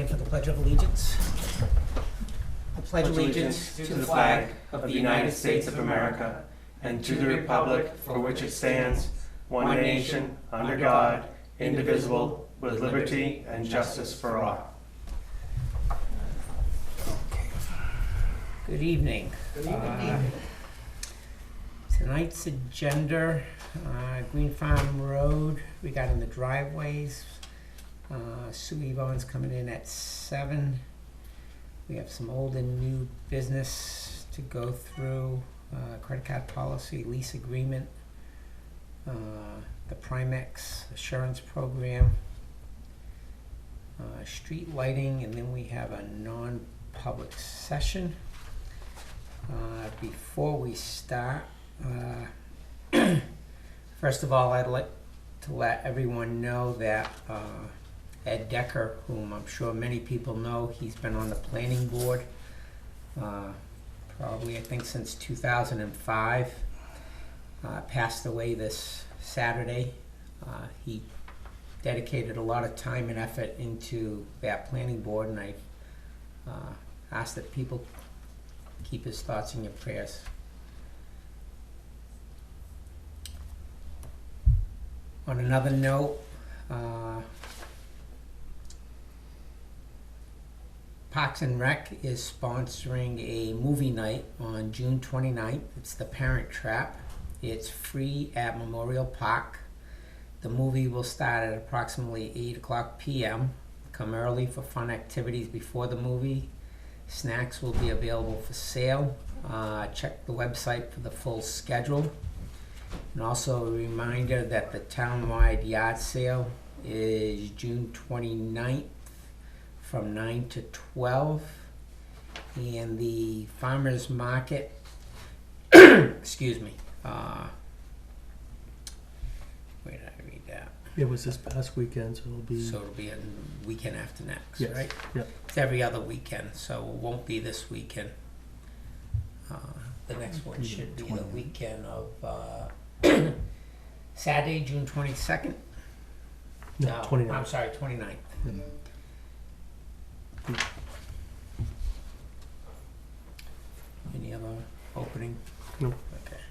stand for the Pledge of Allegiance. I pledge allegiance to the flag of the United States of America and to the republic for which it stands, one nation, under God, indivisible, with liberty and justice for all. Good evening. Good evening. Tonight's agenda, Green Farm Road regarding the driveways. Sue Yvonne's coming in at 7. We have some old and new business to go through. Credit card policy, lease agreement, the Primex assurance program, street lighting, and then we have a non-public session. Before we start, first of all, I'd like to let everyone know that Ed Decker, whom I'm sure many people know, he's been on the planning board probably I think since 2005, passed away this Saturday. He dedicated a lot of time and effort into that planning board, and I asked that people keep his thoughts in your prayers. On another note, Parks and Rec is sponsoring a movie night on June 29th. It's The Parent Trap. It's free at Memorial Park. The movie will start at approximately 8 o'clock p.m. Come early for fun activities before the movie. Snacks will be available for sale. Check the website for the full schedule. And also a reminder that the townwide yard sale is June 29th from 9 to 12. And the farmers market, excuse me, where did I read that? It was this past weekend, so it'll be a weekend after next, Yes. right? Yep. It's every other weekend, so it won't be this weekend. The next one should be the weekend of Saturday, June 22nd. no, 29. I'm sorry, 29th. Any other opening? No. Okay.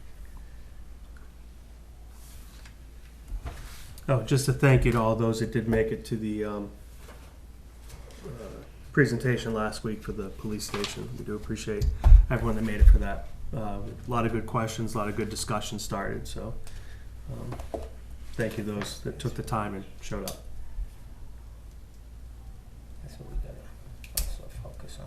Oh, just a thank you to all those that did make it to the presentation last week for the police station. We do appreciate everyone that made it for that. A lot of good questions, a lot of good discussion started, so thank you those that took the time and showed up. That's what we gotta also focus on.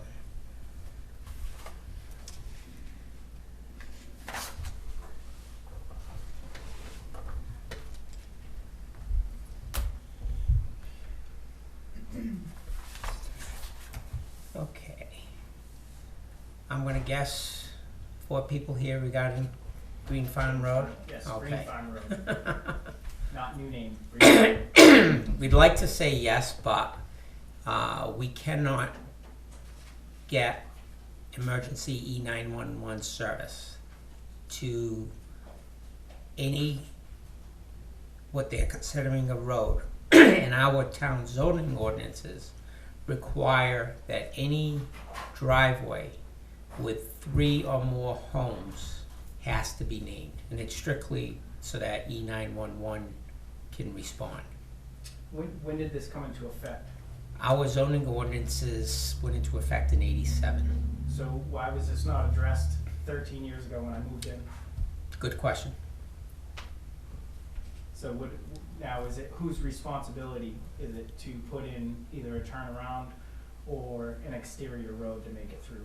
Okay. I'm gonna guess 4 people here regarding Green Farm Road? Yes, Okay. Green Farm Road. Not new name. Green Farm. We'd like to say yes, but we cannot get emergency E911 service to any, what they're considering a road. And our town zoning ordinances require that any driveway with 3 or more homes has to be named. And it's strictly so that E911 can respond. When did this come into effect? Our zoning ordinances went into effect in '87. So why was this not addressed 13 years ago when I moved in? Good question. So now is it, whose responsibility is it to put in either a turnaround or an exterior road to make it through?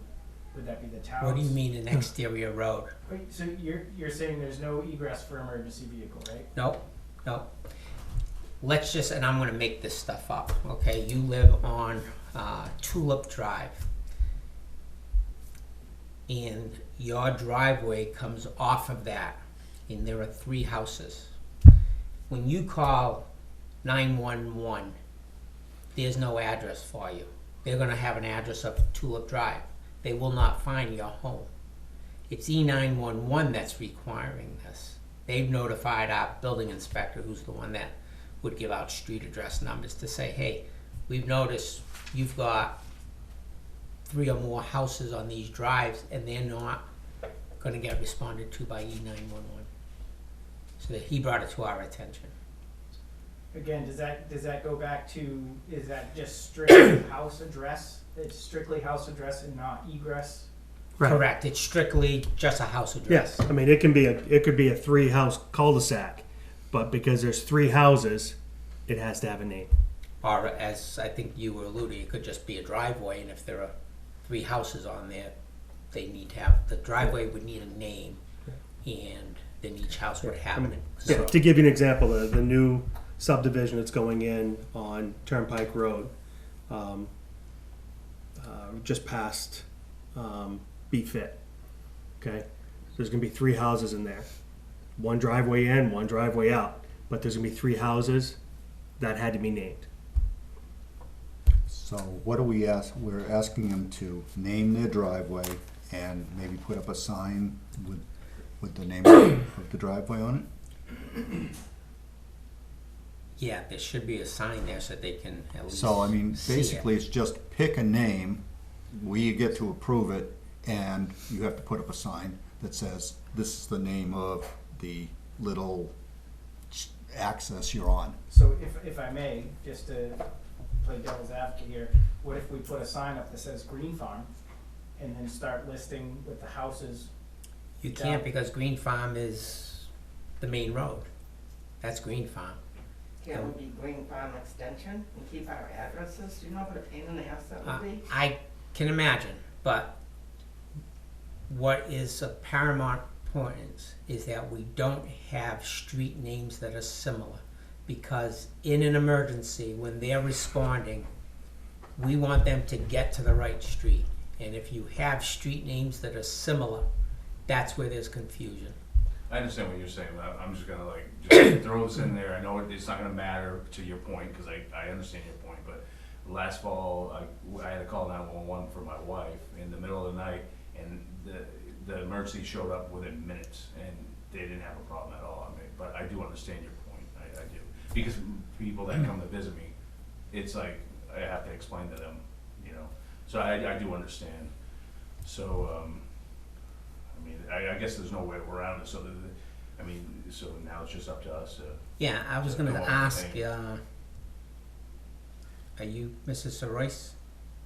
Would that be the town's? What do you mean an exterior road? Wait, so you're saying there's no egress for emergency vehicle, right? Nope, nope. Let's just, and I'm gonna make this stuff up, okay? You live on Tulip Drive. And your driveway comes off of that, and there are 3 houses. When you call 911, there's no address for you. They're gonna have an address of Tulip Drive. They will not find your home. It's E911 that's requiring this. They've notified our building inspector, who's the one that would give out street address numbers, to say, hey, we've noticed you've got 3 or more houses on these drives, and they're not gonna get responded to by E911. So that he brought it to our attention. Again, does that go back to, is that just strictly house address? It's strictly house address and not egress? Right. Correct, it's strictly just a house address. Yes, I mean, it could be a 3-house cul-de-sac, but because there's 3 houses, it has to have a name. Or as I think you were alluding, it could just be a driveway, and if there are 3 houses on there, they need to have, the driveway would need a name, and then each house would have it. Yeah, So, to give you an example, the new subdivision that's going in on Turnpike Road, just past BFit. Okay, there's gonna be 3 houses in there, 1 driveway in, 1 driveway out, but there's gonna be 3 houses that had to be named. So what are we we're asking them to name their driveway and maybe put up a sign with the name of the driveway on it? yeah, there should be a sign there so they can at least So, I mean, see it. basically, it's just pick a name, we get to approve it, and you have to put up a sign that says, this is the name of the little access you're on. So if I may, just to play devil's advocate here, what if we put a sign up that says Green Farm and then start listing with the houses? You can't, because Green Farm is the main road. That's Green Farm. Can't we be Green Farm Extension and keep our addresses? Do you know what a pain in the ass that would be? I can imagine, but what is of paramount importance is that we don't have street names that are similar, because in an emergency, when they're responding, we want them to get to the right street. And if you have street names that are similar, that's where there's confusion. I understand what you're saying, but I'm just gonna just throw this in there. I know it's not gonna matter to your point, because I understand your point, but last fall, I had to call 911 for my wife in the middle of the night, and the emergency showed up within minutes, and they didn't have a problem at all. I mean, but I do understand your point, I do. Because people that come to visit me, it's like, I have to explain to them, so I do understand. So, I mean, I guess there's no way around it, so so now it's just up to us to. Yeah, I was So gonna no one ask, can are you Mrs. Royce?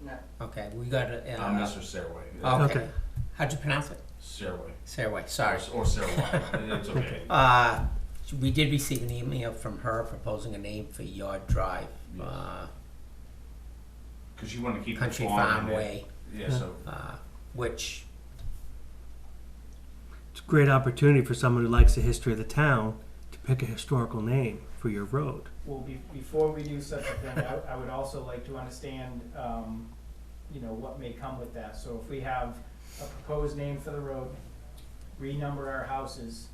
No. Okay, we got a, Mr. Sareway. okay. Okay. How'd you pronounce it? Sareway. Saraway, sorry. Or Sareway, it's okay. We did receive an email from her proposing a name for your drive, Yes. Cause you wanna keep the Country farm Farm in there. Way, Yeah, so, which, It's a great opportunity for someone who likes the history of the town to pick a historical name for your road. Well, before we do such a thing, I would also like to understand, what may come with that. So if we have a proposed name for the road, renumber our houses,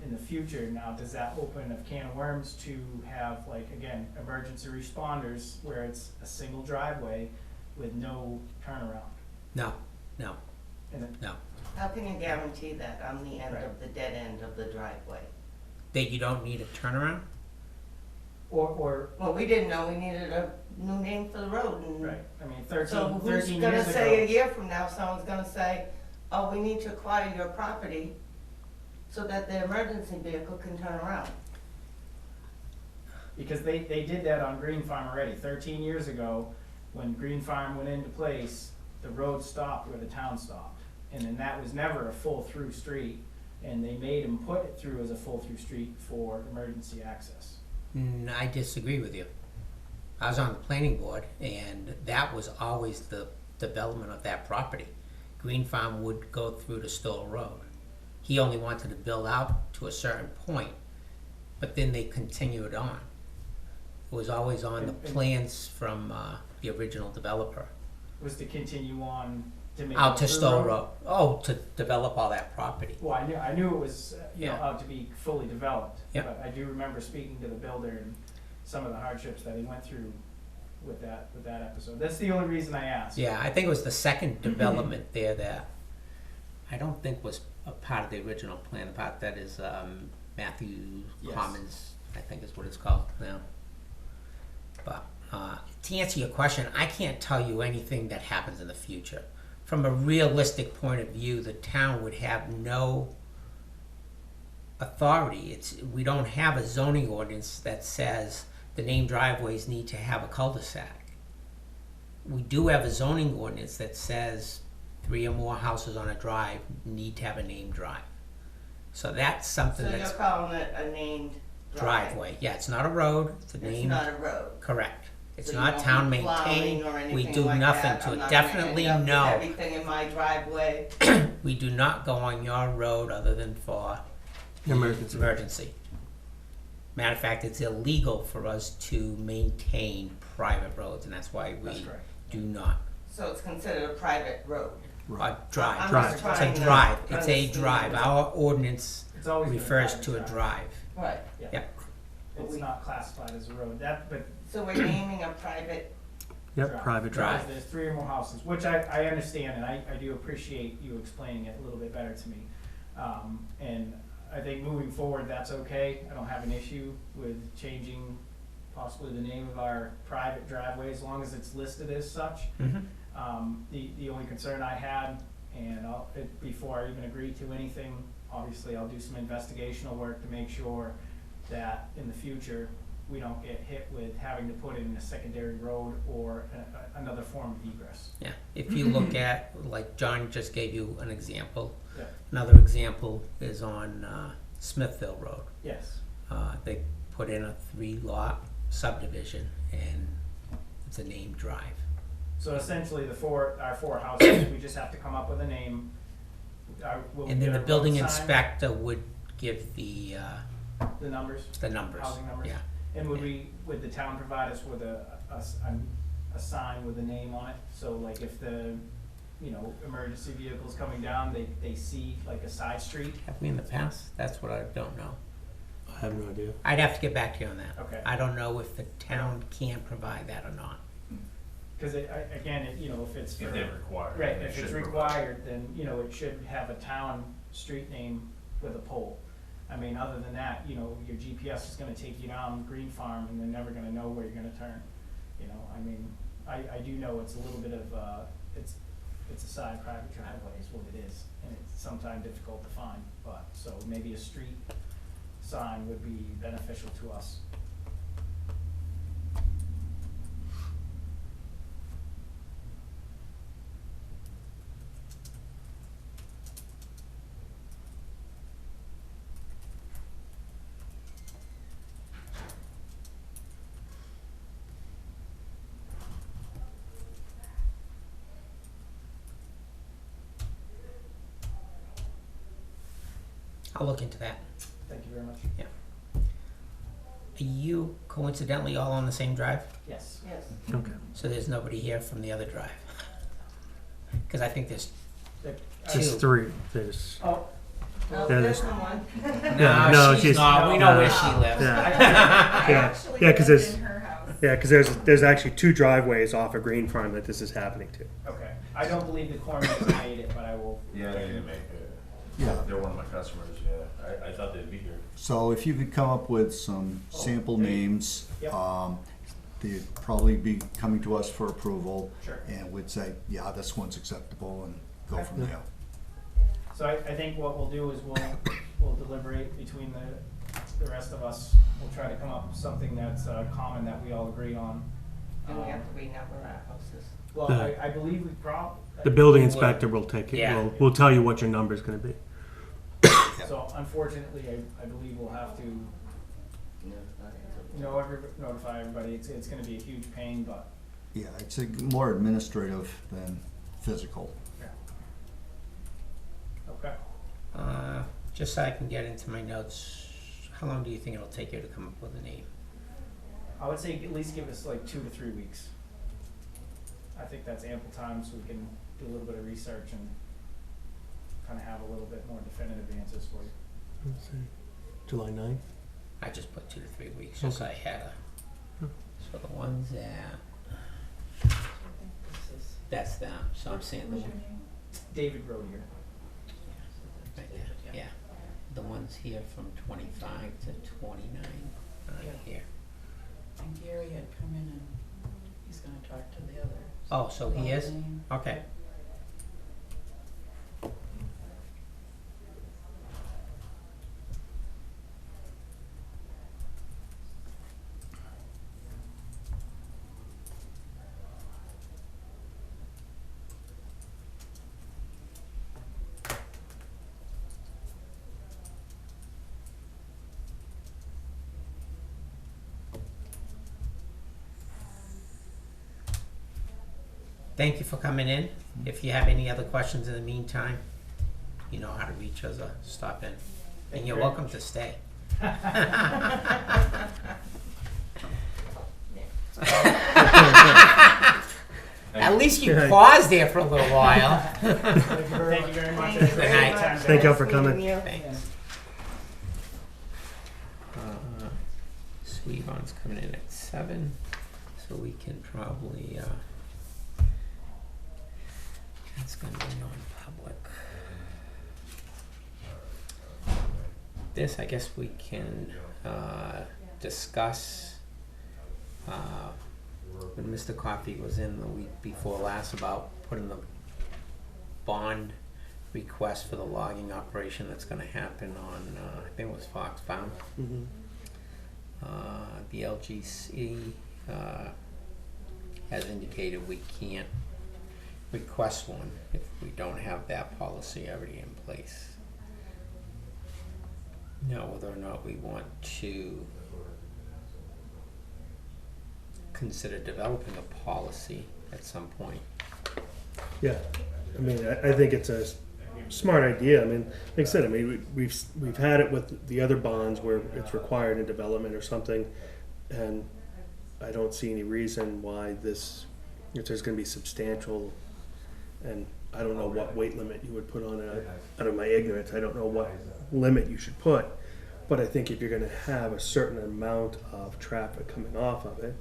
in the future, now, does that open a can of worms to have, like, again, emergency responders where it's a single driveway with no turnaround? no, And then, no. How can you guarantee that on the end Right. of the dead end of the driveway? That you don't need a turnaround? or, Well, we didn't know we needed a new name for the road, and right, I mean, so 13 who's years gonna say a ago. year from now, someone's gonna say, oh, we need to acquire your property so that the emergency vehicle can turn around? Because they did that on Green Farm already. 13 years ago, when Green Farm went into place, the road stopped where the town stopped. And then that was never a full-through street, and they made them put it through as a full-through street for emergency access. I disagree with you. I was on the planning board, and that was always the development of that property. Green Farm would go through to Stoll Road. He only wanted to build out to a certain point, but then they continued on. It was always on the plans from the original developer. Was to continue on to make Out it to through Stoll road? Road. Oh, to develop all that property. Well, I knew it was, Yeah. out to be fully developed. Yeah. But I do remember speaking to the builder and some of the hardships that he went through with that episode. That's the only reason I asked. Yeah, I think it was the second development there that I don't think was a part of the original plan. The part that is Matthew Yes. Commons, I think is what it's called now. But to answer your question, I can't tell you anything that happens in the future. From a realistic point of view, the town would have no authority. We don't have a zoning ordinance that says the named driveways need to have a cul-de-sac. We do have a zoning ordinance that says 3 or more houses on a drive need to have a named drive. So that's something So that's you're calling it a named driveway. Yeah, it's not a road, it's a It's named. not a road. Correct. It's So you not won't town be plowing maintained. or We anything do like nothing that. to I'm it. not Definitely gonna end up with no. everything in my driveway. We do not go on your road other than for Emergency. emergency. Matter of fact, it's illegal for us to maintain private roads, and that's why That's we correct. do not. So it's considered a private road. Drive. I'm Drive. just It's trying a to drive. It's a understand. drive. Our ordinance It's always been refers private to a drive. Right. It's not classified as a road, but So we're naming a private, Yep, private drive. Drive. there's 3 or more houses, which I understand, and I do appreciate you explaining it a little bit better to me. And I think moving forward, that's okay. I don't have an issue with changing possibly the name of our private driveway, as long as it's listed as such. The only concern I had, and before I even agree to anything, obviously I'll do some investigational work to make sure that in the future, we don't get hit with having to put in a secondary road or another form of egress. Yeah. If you look at, like John just gave you an example. Yeah. Another example is on Smithville Road. Yes. They put in a 3-lot subdivision, and it's a named drive. So essentially, our 4 houses, we just have to come up with a name. We'll And then get the a road building sign, inspector would give the numbers, numbers. housing numbers. Yeah. And would the town provide us with a sign with a name on it? So like if the, emergency vehicle's coming down, they see like a side street? Have we in the past? That's what I don't know. I have no idea. I'd have to get back to you on that. Okay. I don't know if the town can provide that or not. Because again, if it's for. If they're required. Right, they if it's should provide. required, then, it should have a town street name with a pole. I mean, other than that, your GPS is gonna take you down Green Farm and they're never gonna know where you're gonna turn. I mean, I do know it's a little bit of, it's a side private driveway is what it is, and it's sometimes difficult to find, but, so maybe a street sign would be beneficial to us. I'll look into that. Thank you very much. Are you coincidentally all on the same drive? Yes. yes. Okay. So there's nobody here from the other drive? Because I think there's There's Two. 3. There's, Oh, No, Yeah, there's there's- someone. Yeah, no, she's she's- not. We know where she no. lives. yeah, yeah, Actually yeah, because lived there's, in her house. yeah, 'cause there's actually 2 driveways off of Green Farm that this is happening to. okay. I don't believe the coroner's made it, but I will. Yeah, they didn't make it. Yeah. They're one of my customers, yeah. I thought they'd be here. So if you could come up with some sample names, Yep. they'd probably be coming to us for approval. Sure. And we'd say, yeah, this one's acceptable, and go from there. So I think what we'll do is we'll deliberate between the rest of us. We'll try to come up with something that's common that we all agree on. And we have to renumber our houses. Well, The- I believe we The building Well, inspector will take it, yeah. will tell you what your number's gonna be. So unfortunately, I believe we'll have to notify everybody. It's gonna be a huge pain, but Yeah, it's more administrative than physical. okay. Just so I can get into my notes, how long do you think it'll take you to come up with a name? I would say at least give us like 2 to 3 weeks. I think that's ample time so we can do a little bit of research and kind of have a little bit more definitive answers for you. Let's see. July 9th? I just put 2 to 3 weeks, just so I had a. So the ones that, that's them, so I'm saying the What's your one, name? David Rodier. right there, yeah. The ones here from 25 to 29, right here. And Gary had come in and he's Oh, so he is? Okay. Thank you for coming in. If you have any other questions in the meantime, you know how to reach us or stop in. And you're welcome to stay. At least you paused there for a little while. Thank you very much. Thank you Good very night. much. Thank you all Nice for coming. meeting you. Thanks. Sweevon's coming in at 7, so we can probably, that's gonna be non-public. This, I guess we can, discuss, when Mr. Coffey was in the week before last about putting the bond request for the logging operation that's gonna happen on, I think it was Fox Farm. Mhm. The LGC, has indicated we can't request one if we don't have that policy already in place. Now, whether or not we want to consider developing a policy at some point. Yeah, I mean, I think it's a smart idea. I mean, like I said, I mean, we've had it with the other bonds where it's required in development or something, and I don't see any reason why this, if there's going to be substantial, and I don't know what weight limit you would put on it. Out of my ignorance, I don't know what limit you should put, but I think if you're going to have a certain amount of traffic coming off of it,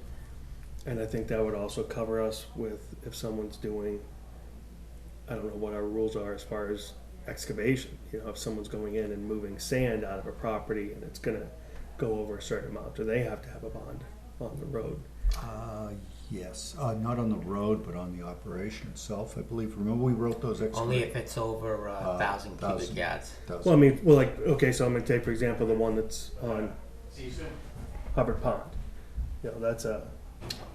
and I think that would also cover us with if someone's doing, I don't know what our rules are as far as excavation. You know, if someone's going in and moving sand out of a property and it's gonna go over a certain amount, do they have to have a bond on the road? Yes, not on the road, but on the operation itself, I believe. Remember we wrote those Only excavations? if it's over 1,000 cubic yards. Well, I mean, well, like, okay, so I'm gonna take, for example, the one that's on Hubbard Pond. You know, that's a,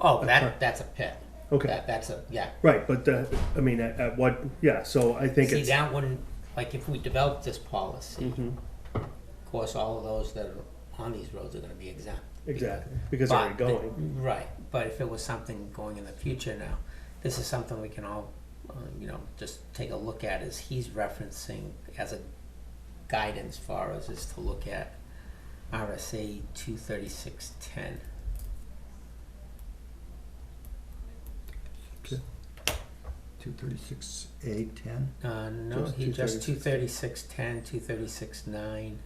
Oh, that's a pit. okay, That's a, yeah. right, but, I mean, at what, yeah, so I think See, it's. that wouldn't, like, if we develop this policy, Mhm, of course, all of those that are on these roads are gonna be exempt. exactly, because they're already But- going. Right, but if it was something going in the future now, this is something we can all, just take a look at, as he's referencing as a guidance for us, is to look at RSA 23610. 236A10? No, Just he just 236. 23610, 236.9.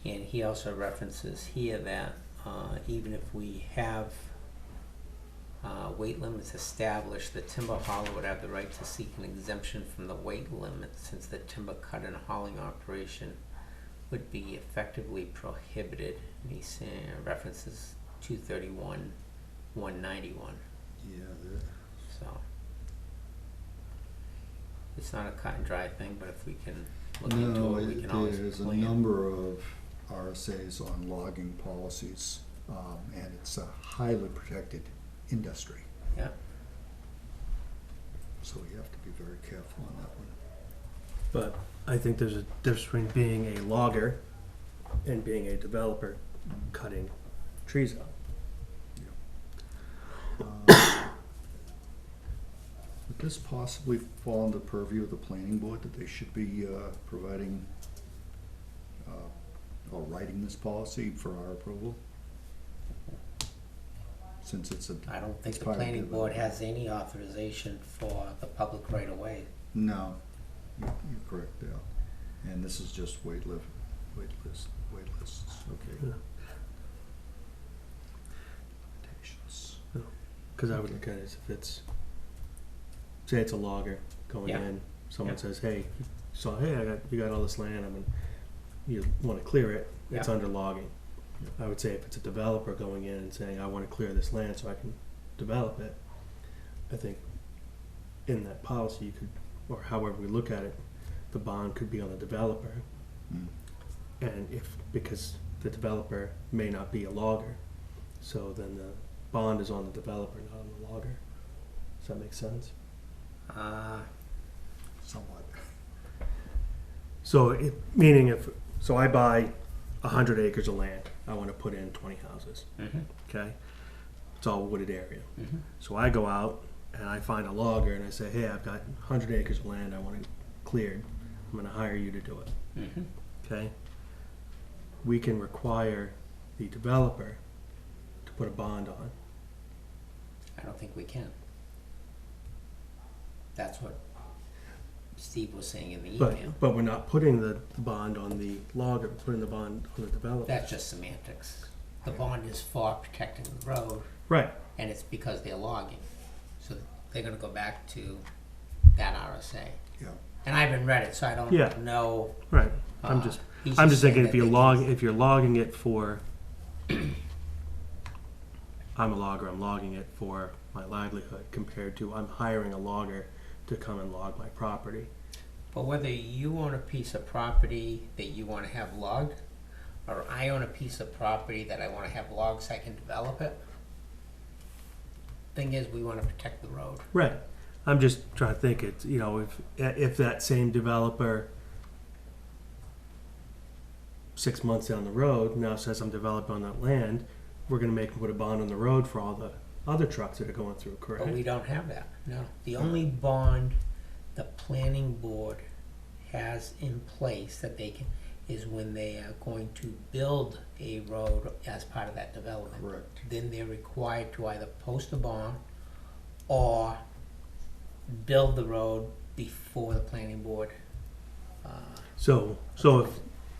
And he also references here that even if we have weight limits established, the timber hauler would have the right to seek an exemption from the weight limit, since the timber cut and hauling operation would be effectively prohibited. And he references 231, 191. Yeah, So it's not a cut and dry thing, but if we can look into no, it, we can always there's a plan. number of RSAs on logging policies, and it's a highly protected industry. Yeah. So you have to be very careful on that one. But I think there's a difference between being a logger and being a developer cutting trees out. Would this possibly fall under purview of the planning board, that they should be providing or writing this policy for our approval? Since it's a, I don't think it's the part of planning the- board has any authorization for the public right of way. No, you're correct, Dale. And this is just wait lists, okay. Yeah. Limitations. Because I would look at it as if it's, say it's a logger going Yeah. in, someone Yeah. says, hey, so hey, you got all this land, you want to clear it, it's Yeah. under logging. I would say if it's a developer going in and saying, I want to clear this land so I can develop it, I think in that policy you could, or however we look at it, the bond could be on the developer. Mm. And because the developer may not be a logger, so then the bond is on the developer, not on the logger. Does that make sense? Somewhat. So meaning so I buy 100 acres of land, I want to put in 20 houses, okay? It's all wooded area. So I go out and I find a logger and I say, hey, I've got 100 acres of land I want it cleared. I'm going to hire you to do it, okay? We can require the developer to put a bond on. I don't think we can. That's what Steve was saying in the email. But we're not putting the bond on the logger, we're putting the bond on the developer. That's just semantics. The bond is for protecting the road, Right. and it's because they're logging. So they're gonna go back to that RSA. Yeah. And I haven't read it, so I don't Yeah. know. Right. I'm just he's I'm just saying thinking that if you're logging it for I'm a logger, I'm logging it for my livelihood compared to I'm hiring a logger to come and log my property. But whether you own a piece of property that you wanna have logged, or I own a piece of property that I wanna have logged so I can develop it, thing is, we wanna protect the road. Right. I'm just trying to think it's if that same developer 6 months down the road now says I'm developing on that land, we're gonna make them put a bond on the road for all the other trucks that are going through, correct? But we don't have that, no. The only bond the planning board has in place that they can, is when they are going to build a road as part of that development. Correct. Then they're required to either post a bond or build the road before the planning board. So if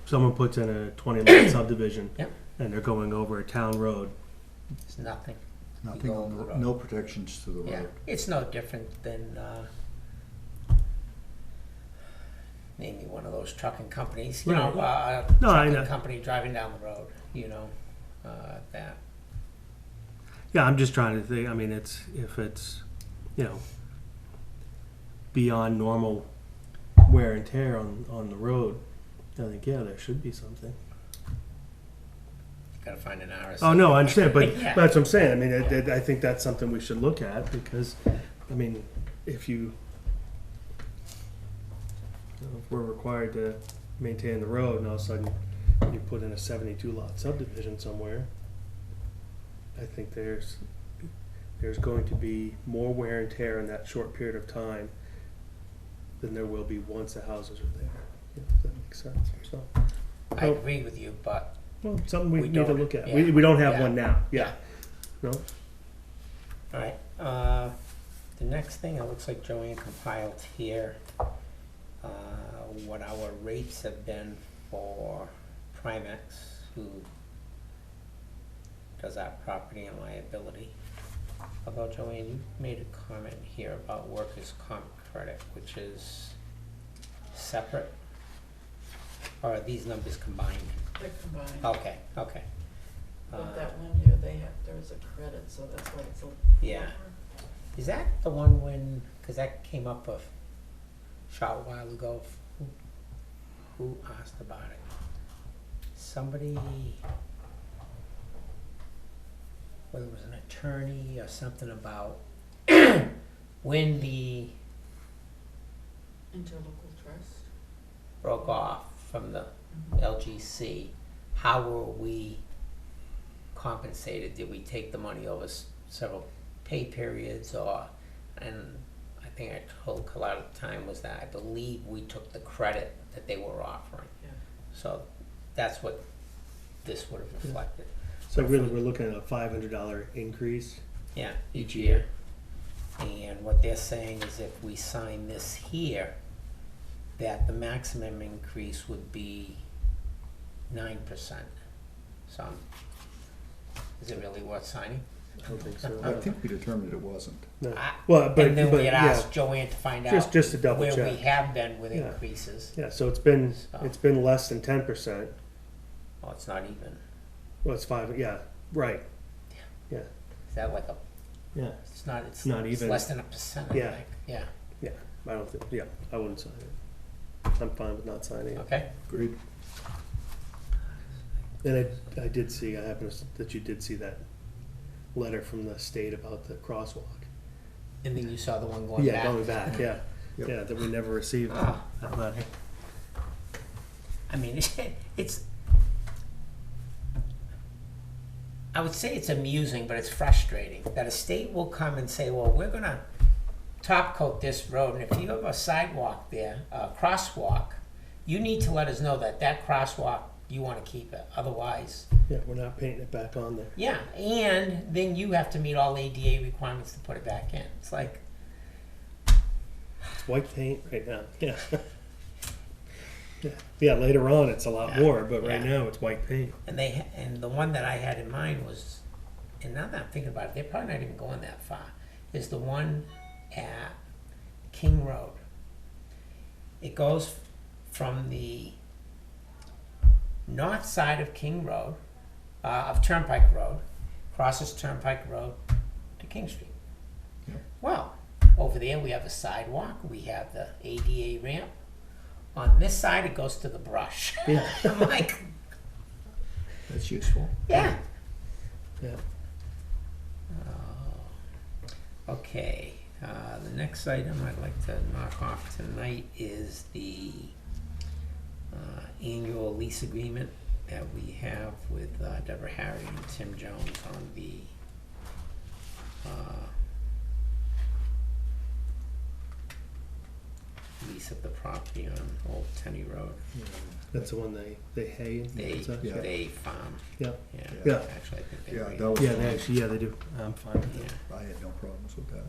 someone puts in a 20-lot subdivision Yep. and they're going over a town road, It's nothing. Nothing go on over the the, road. no protections to the Yeah, road. it's no different than, name me one of those trucking companies, you know, No, I know. trucking company driving down the road, you know, that. yeah, I'm just trying to think. I mean, if it's beyond normal wear and tear on the road, I think there should be something. You gotta find an RSA. Oh no, I understand, but Yeah. that's what I'm saying. I mean, I think that's something we should look at because, I mean, if we're required to maintain the road, and all of a sudden you put in a 72-lot subdivision somewhere, I think there's going to be more wear and tear in that short period of time than there will be once the houses are there. If that makes sense. So, I agree with you, but well, something we We need to don't- look at. yeah. We don't have Yeah. one now. Yeah. No. alright, the next thing, it looks like Joanne compiled here, what our rates have been for Primex, who does our property and liability. Although Joanne, you made a comment here about workers' comp credit, which is separate, or are these numbers combined? They're combined. Okay. But that one year there was a credit, so that's why it's a Yeah. Is that the one when, cause that came up a short while ago, who asked about it? Somebody, whether it was an attorney or something about when the interlocal trust. broke off from the LGC, how were we compensated? Did we take the money over several pay periods or, and I think I told Carlotta at the time was that I believe we took the credit that they were offering. Yeah. So that's what this would have reflected. So really, we're looking at a $500 increase. Yeah, each year. And what they're saying is if we sign this here, that the maximum increase would be 9%. So, is it really worth signing? I don't think so. I think we determined it wasn't. No. I- Well, but And then we had yeah. asked Joanne to find out Just to double where we check. have been with Yeah. increases. Yeah, so it's been So- less than 10%. Well, it's not even. Well, it's 5, yeah, right, yeah, Is that like a, yeah, it's not, it's not even. less than 1%, I Yeah. think, yeah, yeah, I don't think, yeah, I wouldn't sign it. I'm fine with not signing it. okay? Agreed. And I did see, I happened to, that you did see that letter from the state about the crosswalk. And then you saw the one going Yeah, back. going back, yeah, Yep. yeah, that we never received Ah. that letter. I mean, it's, I would say it's amusing, but it's frustrating that a state will come and say, well, we're gonna top coat this road, and if you have a sidewalk there, a crosswalk, you need to let us know that that crosswalk, you wanna keep it, otherwise, Yeah, we're not painting it back on there. yeah, and then you have to meet all ADA requirements to put it back in. It's like, It's white paint right now, yeah. Yeah, yeah, later on it's a lot Yeah, more, but right yeah. now it's white paint. and the one that I had in mind was, and now that I'm thinking about it, they're probably not even going that far, is the one at King Road. It goes from the north side of King Road, of Turnpike Road, crosses Turnpike Road to King Street. Yep. Well, over there we have a sidewalk, we have the ADA ramp. On this side, it goes to the brush. Yeah, I'm like, That's useful. yeah. yeah. Okay, the next item I'd like to knock off tonight is the annual lease agreement that we have with Deborah Harry and Tim Jones on the lease of the property on Old Tenny Road. That's the one they hay and They, what's that? Yeah. they farm, Yeah, yeah. Yeah. Actually, I think they Yeah, raise- that was yeah, fine. they actually, yeah, they do, I'm fine with yeah. that. I had no problems with that.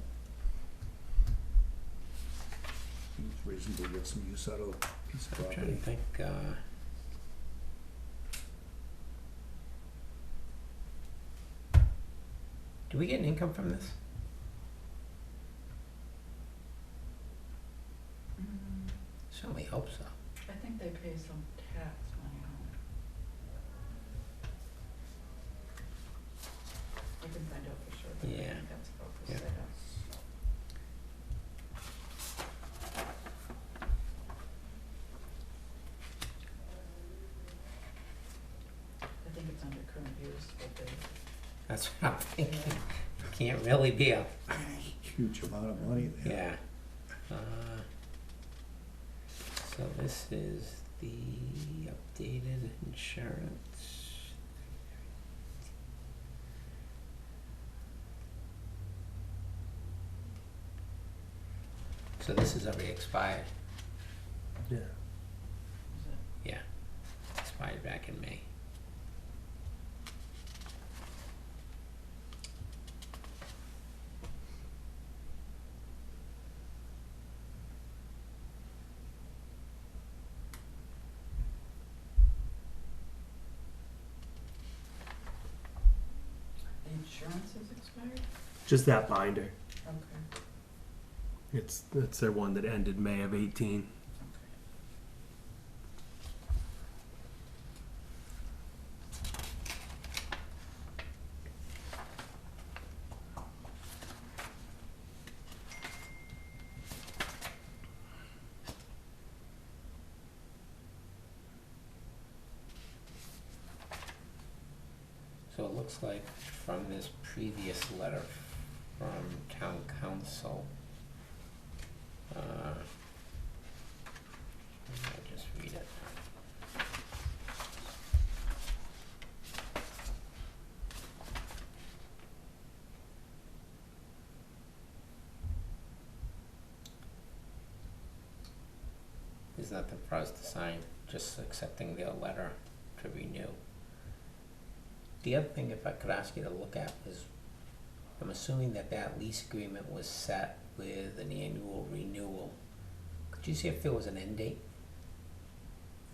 Seems reasonable to get some use out of a piece of I'm trying property. to think, do we get an income from this? Certainly hope so. I think they pay some tax money on it. I can find out for sure, but I Yeah. think that's about the Yeah. setup. I think it's under current use, but they, That's what I'm thinking. Can't really be a, Huge amount of money there. yeah. So this is the updated insurance. So this is already expired, Yeah, is it, yeah, expired back in May. the insurance is expired? just that binder. Okay. It's their one that ended May of 18. So it looks like from this previous letter from town council, I'll just read it. There's nothing for us to sign, just accepting their letter to renew. The other thing, if I could ask you to look at, is I'm assuming that that lease agreement was set with an annual renewal. Could you see if there was an end date?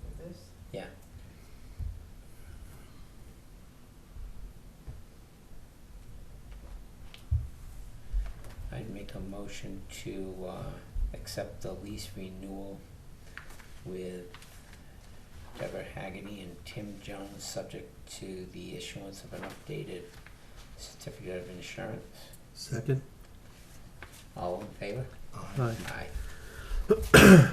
For this? Yeah. I'd make a motion to accept the lease renewal with Deborah Haggerty and Tim Jones, subject to the issuance of an updated certificate of insurance. Second? All in favor? Aye. Aye.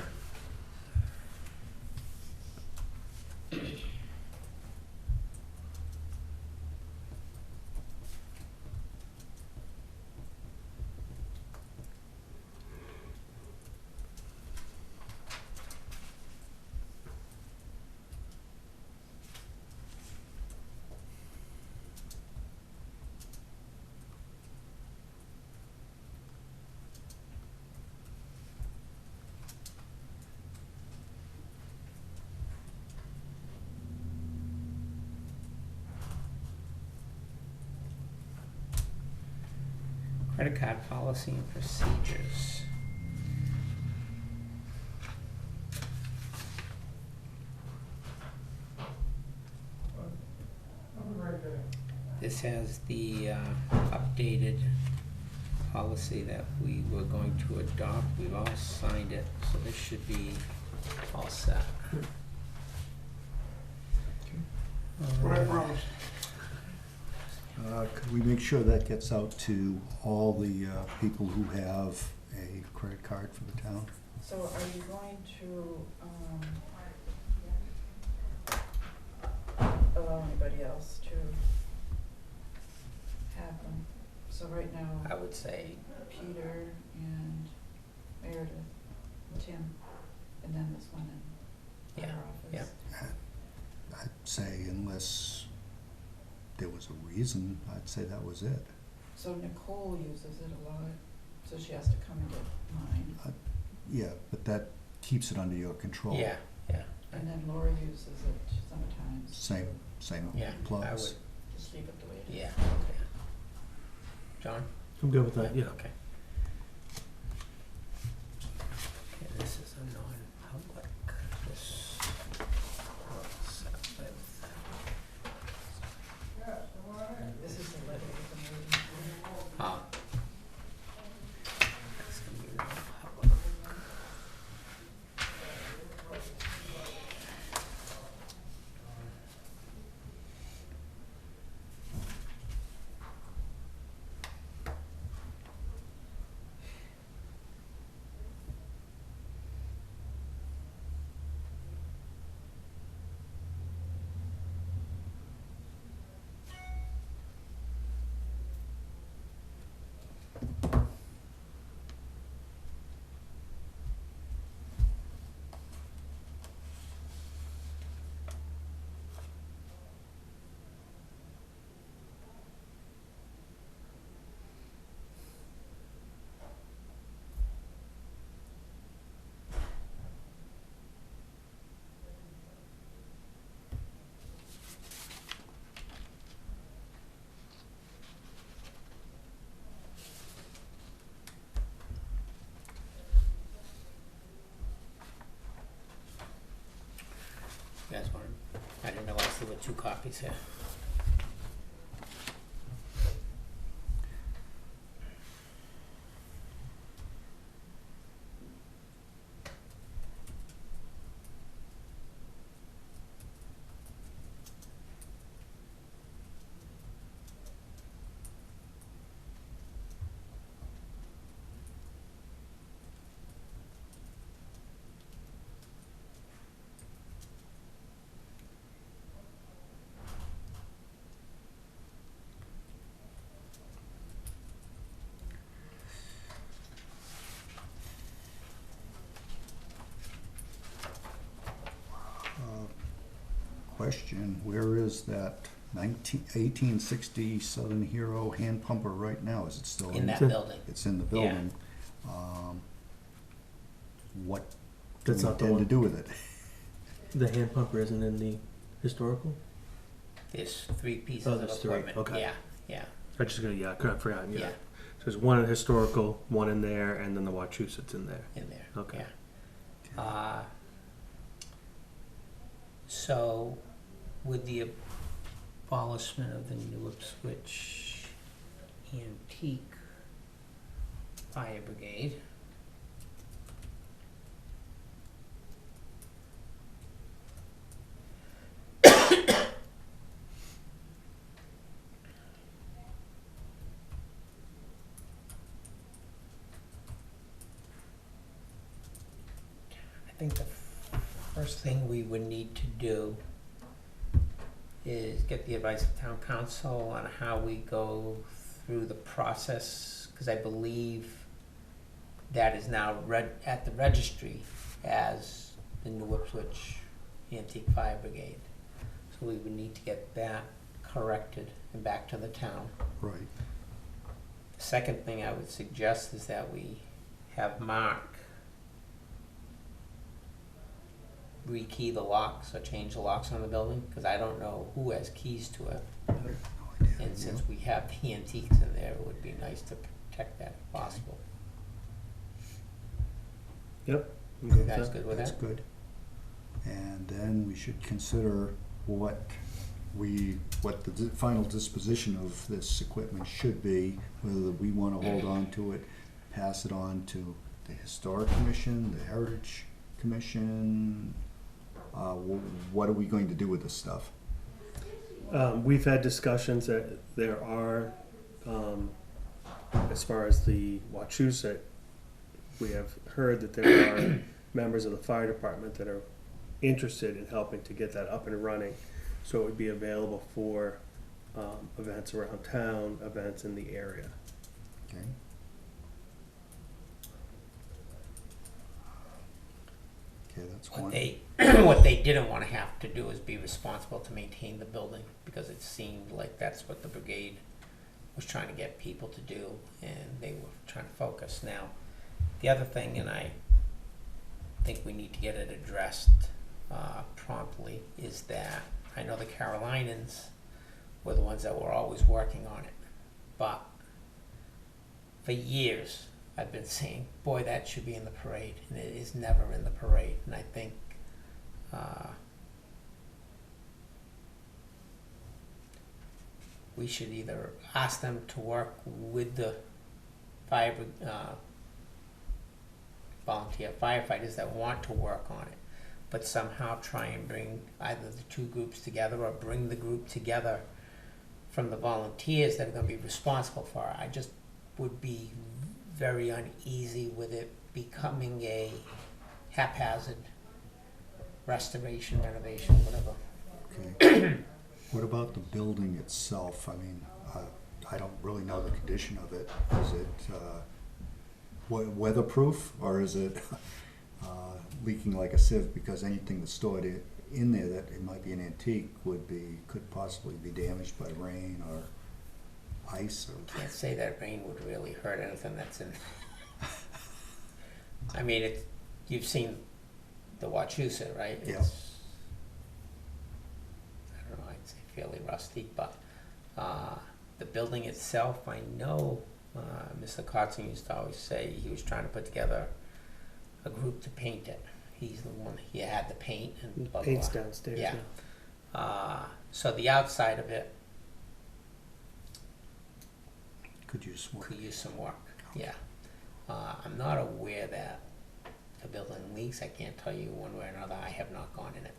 Credit card policy and procedures. This has the updated policy that we were going to adopt. We've all signed it, so this should be all set. Could we make sure that gets out to all the people who have a credit card for the town? So are you going to, allow anybody else to have them? So right now, I would say, Peter and Meredith, and Tim, and then this one in Yeah, our office. yeah. I'd say unless there was a reason, I'd say that was it. So Nicole uses it a lot, so she has to come and get mine. Yeah, but that keeps it under your control. Yeah, yeah. And then Laura uses it sometimes. Same Yeah, I applies. would, Just leave it the way it is. yeah. John? I'm good with that, yeah. Okay. Okay, this is a non-public. This we're set with. This is the letter with the meeting. Ah. That's gonna be non-public. You guys want, I didn't realize there were 2 copies here. Question, where is that 1860 Southern Hero hand pumper right now? Is it still In that It's- building. It's in the Yeah. building. What do That's we not the intend to one. do with it? The hand pumper isn't in the historical? There's 3 pieces Oh, of there's 3, equipment. okay. Yeah, yeah, I just gonna, yeah, I forgot, yeah. yeah, So there's one in historical, one in there, and then the Wachusett's in there. in there. Okay. Yeah. So, with the abolishment of the New Ipswich Antique Fire Brigade, think the first thing we would need to do is get the advice of town council on how we go through the process, because I believe that is now at the registry as the New Ipswich Antique Fire Brigade. So we would need to get that corrected and back to the town. Right. The second thing I would suggest is that we have Mark rekey the locks or change the locks on the building, because I don't know who has keys to it. No idea. And since we have the antiques in there, it would be nice to protect that if possible. Yep. You guys good with That's that? good. And then we should consider what the final disposition of this equipment should be, whether we wanna hold on to it, pass it on to the Historic Commission, the Heritage Commission. What are we going to do with this stuff? We've had discussions that there are, as far as the Wachusett, we have heard that there are members of the fire department that are interested in helping to get that up and running. So it would be available for events around town, events in the area. Okay. Okay, that's one. What they didn't wanna have to do is be responsible to maintain the building, because it seemed like that's what the brigade was trying to get people to do, and they were trying to focus. Now, the other thing, and I think we need to get it addressed promptly, is that I know the Carolinians were the ones that were always working on it, but for years I've been saying, boy, that should be in the parade, and it is never in the parade. And I think we should either ask them to work with the volunteer firefighters that want to work on it, but somehow try and bring either the two groups together or bring the group together from the volunteers that are going to be responsible for it. I just would be very uneasy with it becoming a haphazard restoration, renovation, whatever. Okay. What about the building itself? I mean, I don't really know the condition of it. Is it weatherproof, or is it leaking like a sieve? Because anything that's stored in there that it might be an antique could possibly be damaged by rain or ice or. Can't say that rain would really hurt anything that's in. I mean, you've seen the Wachusett, right? Yeah. It's, I don't know, I'd say fairly rusty, but the building itself, I know Mr. Kotzen used to always say he was trying to put together a group to paint it. He's the one, he had the paint and blah, blah, Paint's blah. downstairs. Yeah. So the outside of it Could use more. could use some work, yeah. I'm not aware that the building leaks. I can't tell you one way or another. I have not gone in it.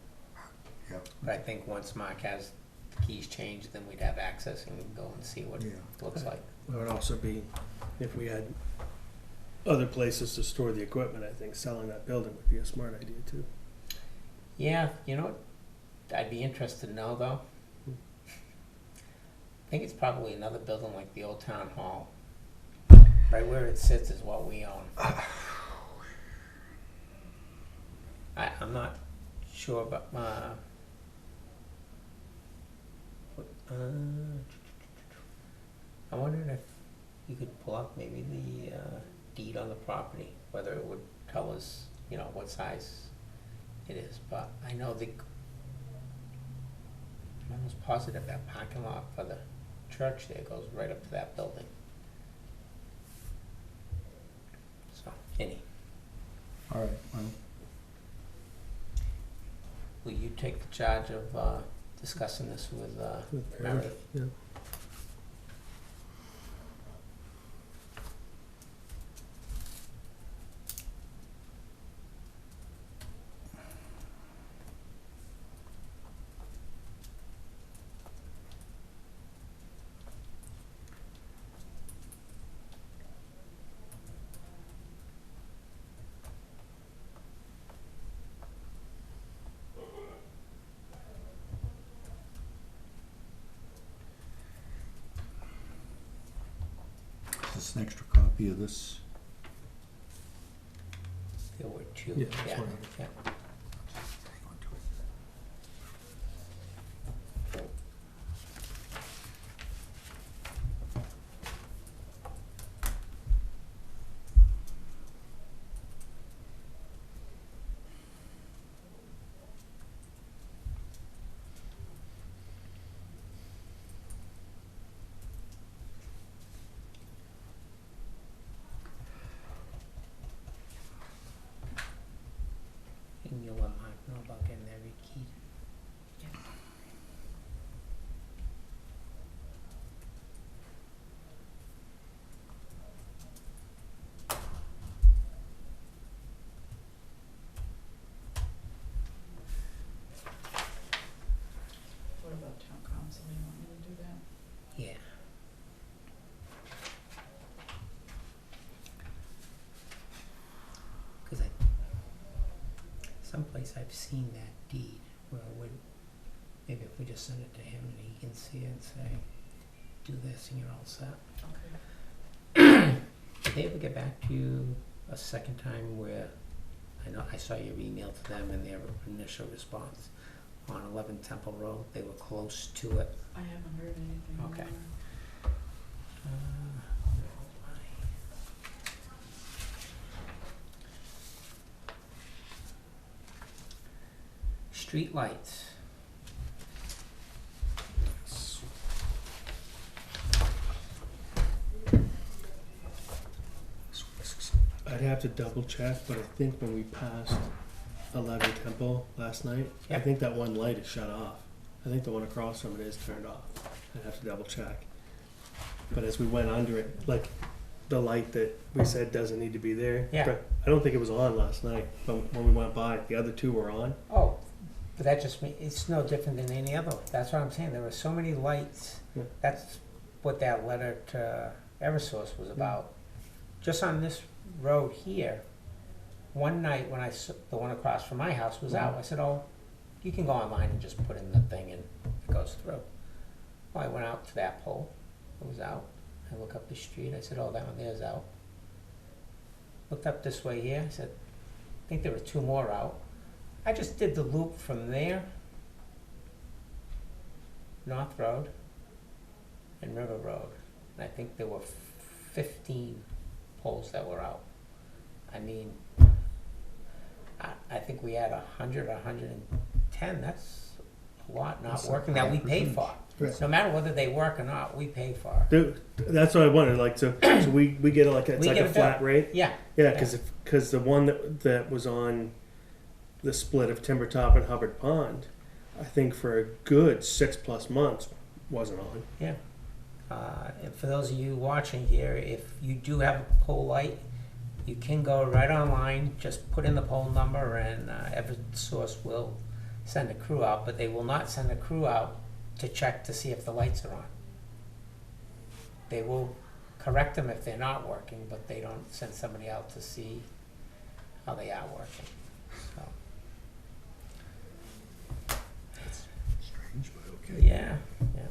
Yeah. But I think once Mark has the keys changed, then we'd have access and go and see what Yeah. it looks like. It would also be, if we had other places to store the equipment, I think selling that building would be a smart idea too. Yeah, you know what I'd be interested to know though? I think it's probably another building like the old town hall. Right where it sits is what we own. I'm not sure about I wondered if you could pull up maybe the deed on the property, whether it would tell us, you know, what size it is. But I know I'm almost positive that parking lot for the church there goes right up to that building. So, All right, well, will you take the charge of discussing this with Meredith? Yeah. us an extra copy of this? There were two. Yeah, that's one. Yeah. Hang on to it. And you'll let Mark know about getting that rekeyed. What about town council, you want me to do that? Yeah. Cause someplace I've seen that deed where it would, maybe if we just send it to him and he can see it and say, do this and you're all set. Okay. Did they ever get back to you a second time where, I know, I saw your email to them and their initial response on 11 Temple Road, they were close to it. I haven't heard anything more. Okay. Street lights. I'd have to double check, but I think when we passed 11 Temple last night, I Yeah. think that one light is shut off. I think the one across from it is turned off. I'd have to double check. But as we went under it, like the light that we said doesn't need to be there. Yeah. but I don't think it was on last night, but when we went by, the other two were on. Oh, but that just means, it's no different than any other. That's what I'm saying. There were so many lights. Yeah. That's what that letter to Eversource was about. Just on this road here, one night when the one across from my house was out, I said, oh, you can go online and just put in the thing and it goes through. Well, I went out to that pole. It was out. I look up the street. I said, oh, that one there's out. Looked up this way here. I said, I think there were two more out. I just did the loop from there, North Road, and River Road. And I think there were 15 poles that were out. I mean, I think we had 100 or 110. That's a lot not That's a working that we high pay for. percentage. No matter whether they work or not, we pay for. Dude, that's what I wondered. Like, so we get like it's We like get a a flat bill. rate. Yeah. Yeah, because the one that was on the split of Timber Top and Hubbard Pond, I think for a good 6+ months wasn't on. Yeah. And for those of you watching here, if you do have a pole light, you can go right online, just put in the pole number, and Eversource will send a crew out, but they will not send a crew out to check to see if the lights are on. They will correct them if they're not working, but they don't send somebody out to see how they are working. So, Strange, but okay. yeah, yeah.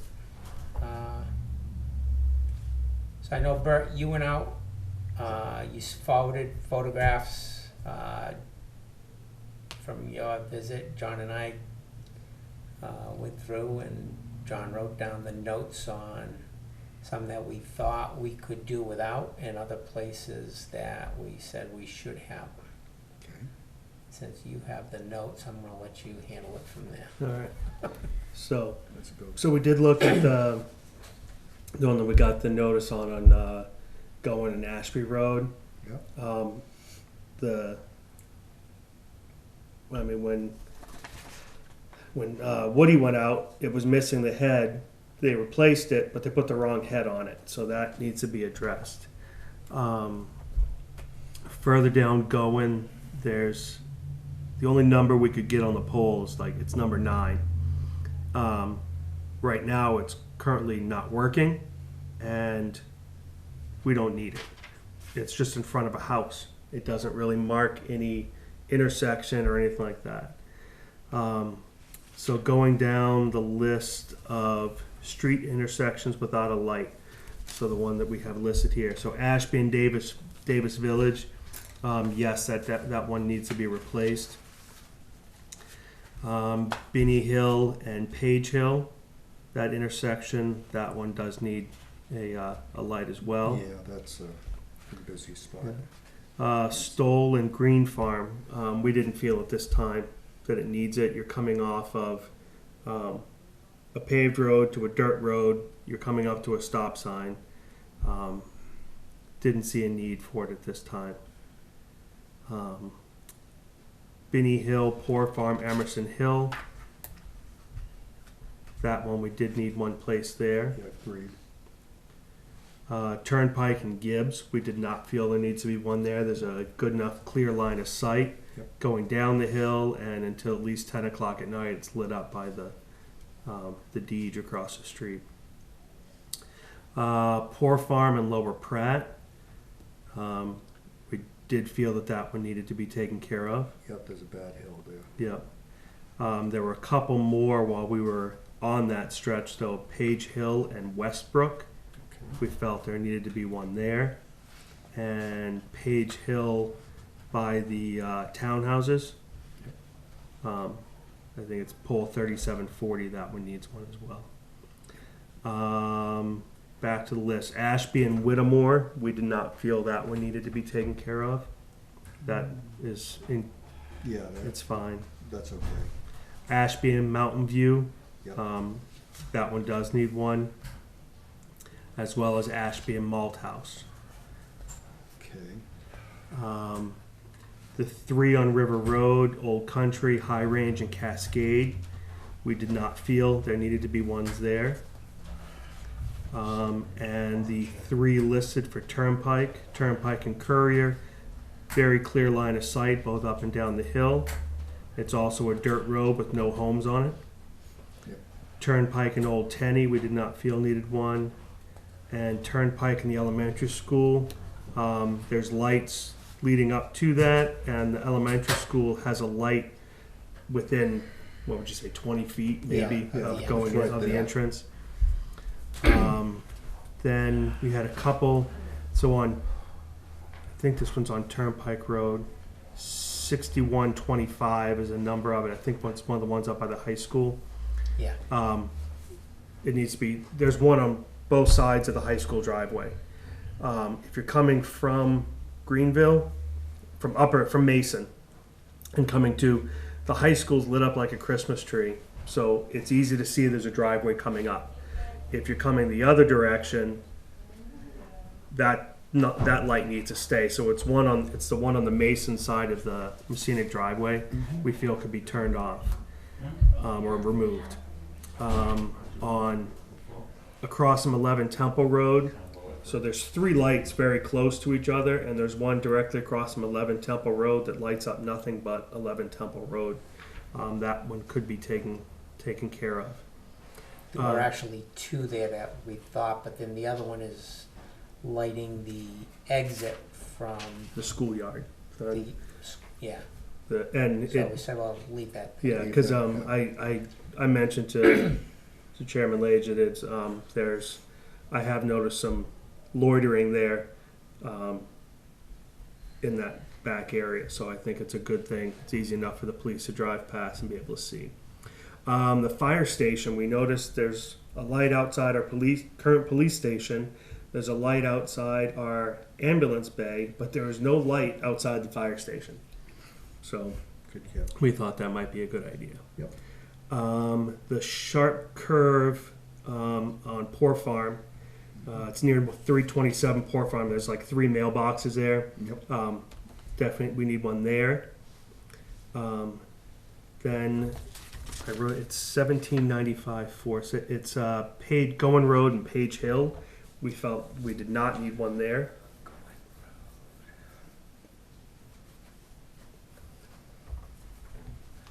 So I know, Bert, you went out, you forwarded photographs from your visit. John and I went through, and John wrote down the notes on some that we thought we could do without, and other places that we said we should have them. Okay. Since you have the notes, I'm gonna let you handle it from there. All right. So That's a go. so we did look at the one that we got the notice on going in Ashby Road. Yeah. I mean, when Woody went out, it was missing the head. They replaced it, but they put the wrong head on it, so that needs to be addressed. Further down going, there's the only number we could get on the pole is like it's number 9. Right now, it's currently not working, and we don't need it. It's just in front of a house. It doesn't really mark any intersection or anything like that. So going down the list of street intersections without a light. So the one that we have listed here. So Ashby and Davis Village, yes, that one needs to be replaced. Binney Hill and Page Hill, that intersection, that one does need a light as well. Yeah, that's a pretty busy spot. Stoll and Green Farm, we didn't feel at this time that it needs it. You're coming off of a paved road to a dirt road. You're coming up to a stop sign. Didn't see a need for it at this time. Binney Hill, Poor Farm, Emerson Hill. That one we did need one place there. Yeah, agreed. Turnpike and Gibbs, we did not feel there needs to be one there. There's a good enough clear line of sight going down the hill, and until at least 10 o'clock at night, it's lit up by the Deej across the street. Poor Farm and Lower Pratt, we did feel that one needed to be taken care of. Yep, there's a bad hill there. Yep. There were a couple more while we were on that stretch, though. Page Hill and Westbrook. We felt there needed to be one there. And Page Hill by the townhouses. I think it's pole 3740. That one needs one as well. Back to the list. Ashby and Whittemore. We did not feel that one needed to be taken care of. That is, Yeah, it's fine. that's okay. Ashby and Mountain View. Yep. That one does need one. As well as Ashby and Malthouse. Okay. The three on River Road, Old Country, High Range, and Cascade. We did not feel there needed to be ones there. And the three listed for Turnpike and Courier, very clear line of sight, both up and down the hill. It's also a dirt road with no homes on it. Yep. Turnpike and Old Tenny, we did not feel needed one. And Turnpike and the elementary school, there's lights leading up to that, and the elementary school has a light within, what would you say, 20 feet maybe of going in of the entrance. Then we had a couple, so I think this one's on Turnpike Road, 6125 is a number of it. I think it's one of the ones up by the high school. Yeah. It needs to be, there's one on both sides of the high school driveway. If you're coming from Greenville, from Mason, and coming to the high school's lit up like a Christmas tree, so it's easy to see there's a driveway coming up. If you're coming the other direction, that light needs to stay. So it's the one on the Mason side of the scenic driveway. We feel could be turned off or removed. On across from 11 Temple Road. So there's three lights very close to each other, and there's one directly across from 11 Temple Road that lights up nothing but 11 Temple Road. That one could be taken care of. There were actually two there that we thought, but then the other one is lighting the exit from The schoolyard. the, yeah. So We said, well, leave that. yeah, because I mentioned to Chairman Lage that it's I have noticed some loitering there in that back area, so I think it's a good thing. It's easy enough for the police to drive past and be able to see. The fire station, we noticed there's a light outside our current police station. There's a light outside our ambulance bay, but there is no light outside the fire station. So Good catch. we thought that might be a good idea. Yep. The sharp curve on Poor Farm, it's near 327 Poor Farm. There's like three mailboxes there. Yep. Definitely, we need one there. Then I wrote it's 1795 Force. It's Going Road and Page Hill. We felt we did not need one there.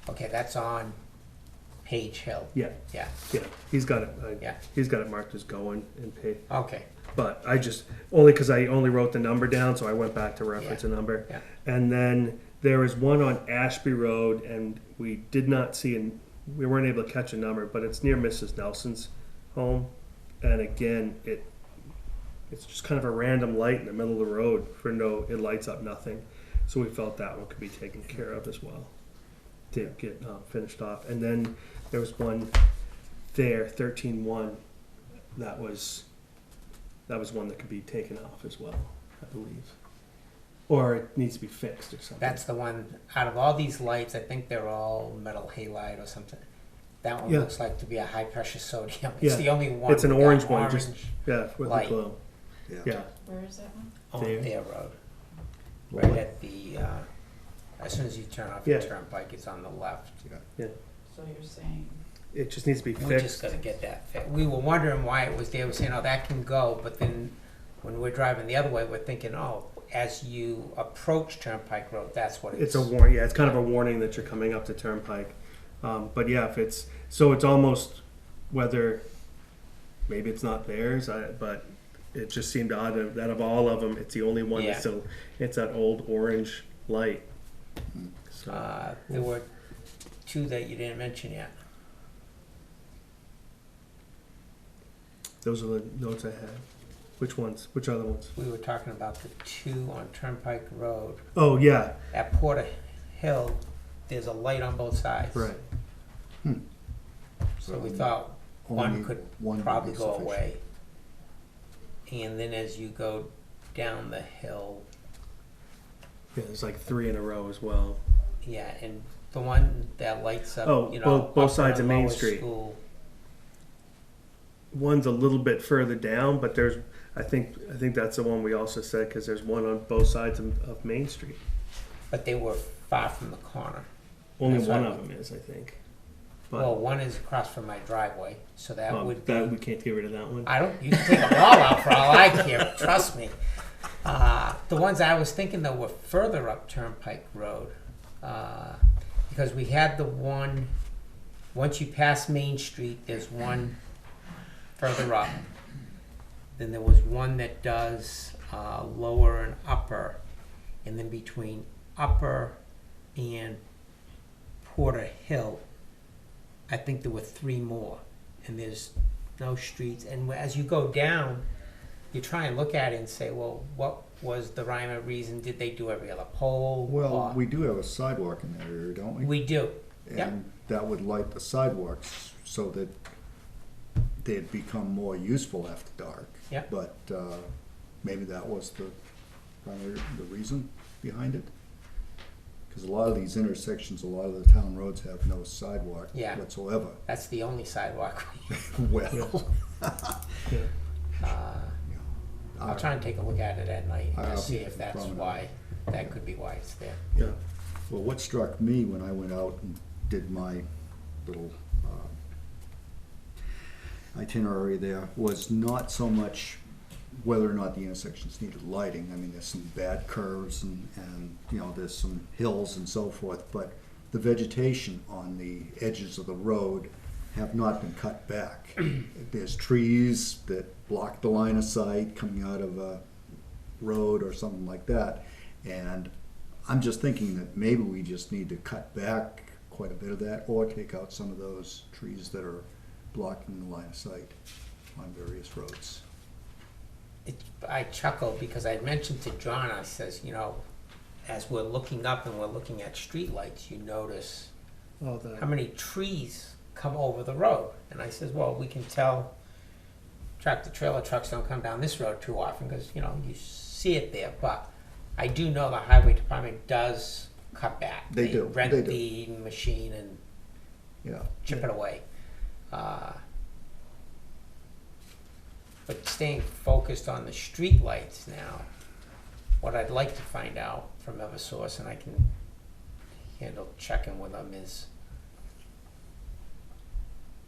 Okay, that's on Page Hill. Yeah, Yeah, he's got it. yeah, He's got it marked as Going and Page. okay, But I just because I only wrote the number down, so I went back to reference a number. yeah. And then there is one on Ashby Road, and we did not see, we weren't able to catch a number, but it's near Mrs. Nelson's home. And again, it's just kind of a random light in the middle of the road it lights up nothing. So we felt that one could be taken care of as well to get finished off. And then there was one there, 13-1, that was one that could be taken off as well, I believe. Or it needs to be fixed or something. That's the one, out of all these lights, I think they're all metal halide or something. That one Yeah. looks like to be a high pressure sodium. It's Yeah. the only one. It's an with that orange one, just- Yeah, with light. the glow. Yeah. Where is that one? On There. their road. Right at the, as soon as you turn off your Yeah. turnpike, it's on the left. So you're saying, It just needs to be We fixed. just gotta get that fixed. We were wondering why it was there. We're saying, oh, that can go, but then when we're driving the other way, we're thinking, oh, as you approach Turnpike Road, that's what It's a warning. Yeah, it's kind of a warning that you're coming up to Turnpike. But yeah, if it's almost whether maybe it's not theirs, but it just seemed odd that of all of them, it's the only one that's still it's that old orange light. So There were two that you didn't mention yet. those are the notes I had. Which ones? Which other ones? We were talking about the two on Turnpike Road. Oh yeah, At Porter Hill, there's a light on both sides. right. So we thought one Only could one would probably be go sufficient. away. And then as you go down the hill, Yeah, there's like 3 in a row as well. yeah, and the one that lights up, Oh, you know, both upper sides of and Main lower Street. School. One's a little bit further down, but I think that's the one we also said because there's one on both sides of Main Street. But they were far from the corner. Only That's one right. of them is, I think. Well, one is across from my driveway, so that would be. we can't get rid of that one. I don't. You can take them all out for all I care. Trust me. The ones I was thinking though were further up Turnpike Road, because we had the one. Once you pass Main Street, there's one further up. Then there was one that does lower and upper, and then between upper and Porter Hill, I think there were 3 more, and there's no streets. And as you go down, you try and look at it and say, well, what was the rhyme or reason? Did they do every other pole? Well, Or- we do have a sidewalk in that area, don't we? we do. Yep. And that would light the sidewalks so that they'd become more useful after dark. Yep. But maybe that was the reason behind it. Because a lot of these intersections, a lot of the town roads have no sidewalk Yeah. whatsoever. That's the only sidewalk. Well, Yeah. I'll try and take a look at it at night and I'll just see if that's promenade. why. That could be why it's there. Yeah. Well, what struck me when I went out and did my little itinerary there was not so much whether or not the intersections needed lighting. I mean, there's some bad curves and you know, there's some hills and so forth, but the vegetation on the edges of the road have not been cut back. There's trees that block the line of sight coming out of a road or something like that. And I'm just thinking that maybe we just need to cut back quite a bit of that or take out some of those trees that are blocking the line of sight on various roads. I chuckle because I mentioned to John, I says, you know, as we're looking up and we're looking at streetlights, you notice Oh, how many trees come over the road. And I says, well, we can tell tractor trailer trucks don't come down this road too often because, you know, you see it there. But I do know the highway department does cut back. They do. Rent They do. the machine and Yeah. chip it away. But staying focused on the street lights now, what I'd like to find out from Eversource, and I can handle checking with them, is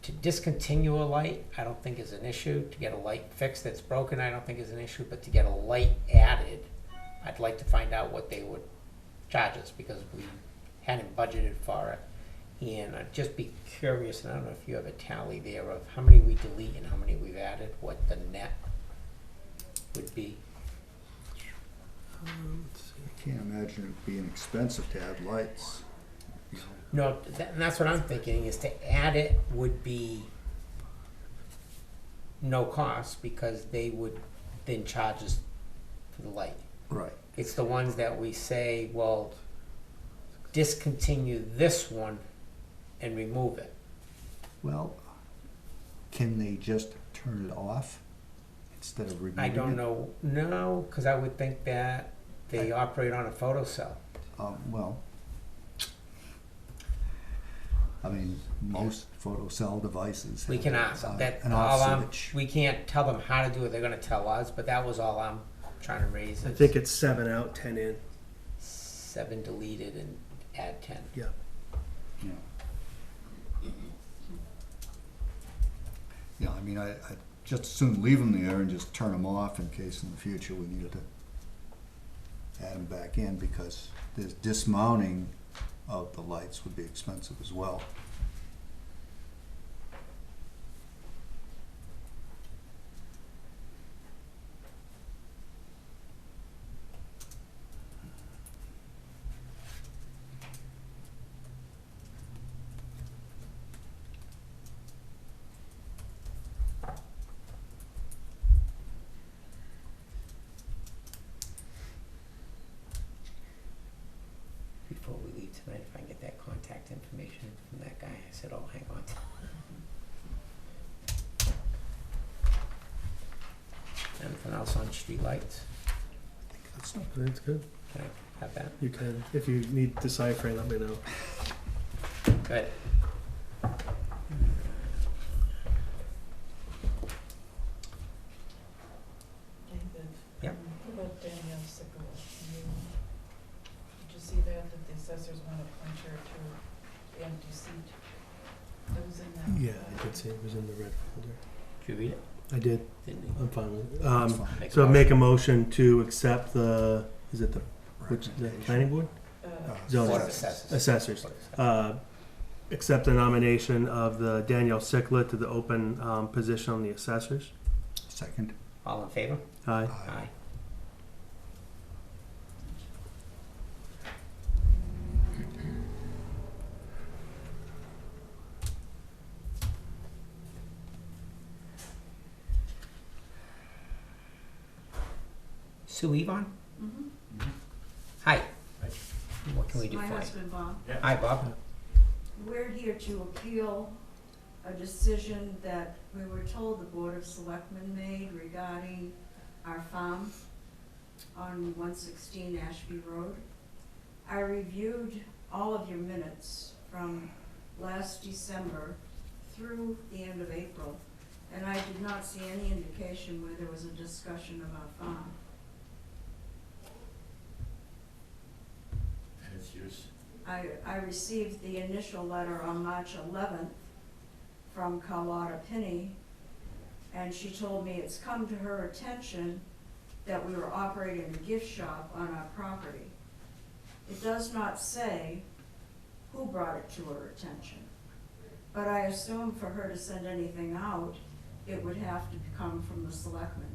to discontinue a light, I don't think is an issue. To get a light fixed that's broken, I don't think is an issue. But to get a light added, I'd like to find out what they would charge us because we hadn't budgeted for it. And I'd just be curious, and I don't know if you have a tally there of how many we delete and how many we've added, what the net would be. Let's see. I can't imagine it being expensive to add lights. You know. No, and that's what I'm thinking, is to add it would be no cost because they would then charges for the light. Right. It's the ones that we say, well, discontinue this one and remove it. Well, can they just turn it off instead of removing it? I don't know, no, because I would think that they operate on a photocell. Well, I mean, most photocell devices. We have, can ask that. an All off switch. we can't tell them how to do it. They're going to tell us. But that was all I'm trying to raise. I is think it's 7 out, 10 in. 7 deleted and add 10. Yeah. Yeah. Yeah, I mean, I just as soon leave them there and just turn them off in case in the future we needed to add them back in, because there's dismounting of the lights would be expensive as well. Before we leave tonight, if I can get that contact information from that guy, I said, oh, hang on. Anything else on street lights? I think that's not That's good. Can I have that? You can. If you need deciphering, let me know. Good. David. Yep. What about Danielle Sickle? Did you see that the assessors want to appoint her to the empty seat? That was in that. Yeah, I did see it was in the red folder. Did you read it? I did. Didn't you? I'm fine with it. That's fine. So make a motion to accept the, is it the planning board? Zoning. Board of Assessors. Assessors. Board of Assessors. Accept the nomination of the Danielle Sicklet to the open position on the assessors. Second. All in favor? Aye. Aye. Sue Yvonne? Mm-hmm. Hi. What can we do My for you? husband, Bob. Hi, Bob. We're here to appeal a decision that we were told the Board of Selectmen made regarding our farm on 116 Ashby Road. I reviewed all of your minutes from last December through the end of April, and I did not see any indication where there was a discussion of our farm. And it's yours. I received the initial letter on March 11th from Carlotta Pinney, and she told me it's come to her attention that we were operating a gift shop on our property. It does not say who brought it to her attention, but I assume for her to send anything out, it would have to come from the selectmen.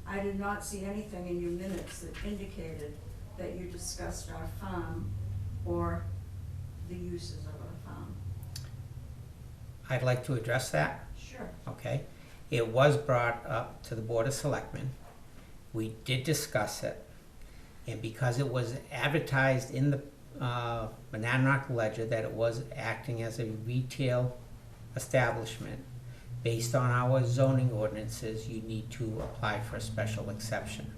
I did not see anything in your minutes that indicated that you discussed our farm or the uses of our farm. I'd like to address that. Sure. Okay. It was brought up to the Board of Selectmen. We did discuss it. And because it was advertised in the Monadnock Ledger that it was acting as a retail establishment, based on our zoning ordinances, you need to apply for a special exception.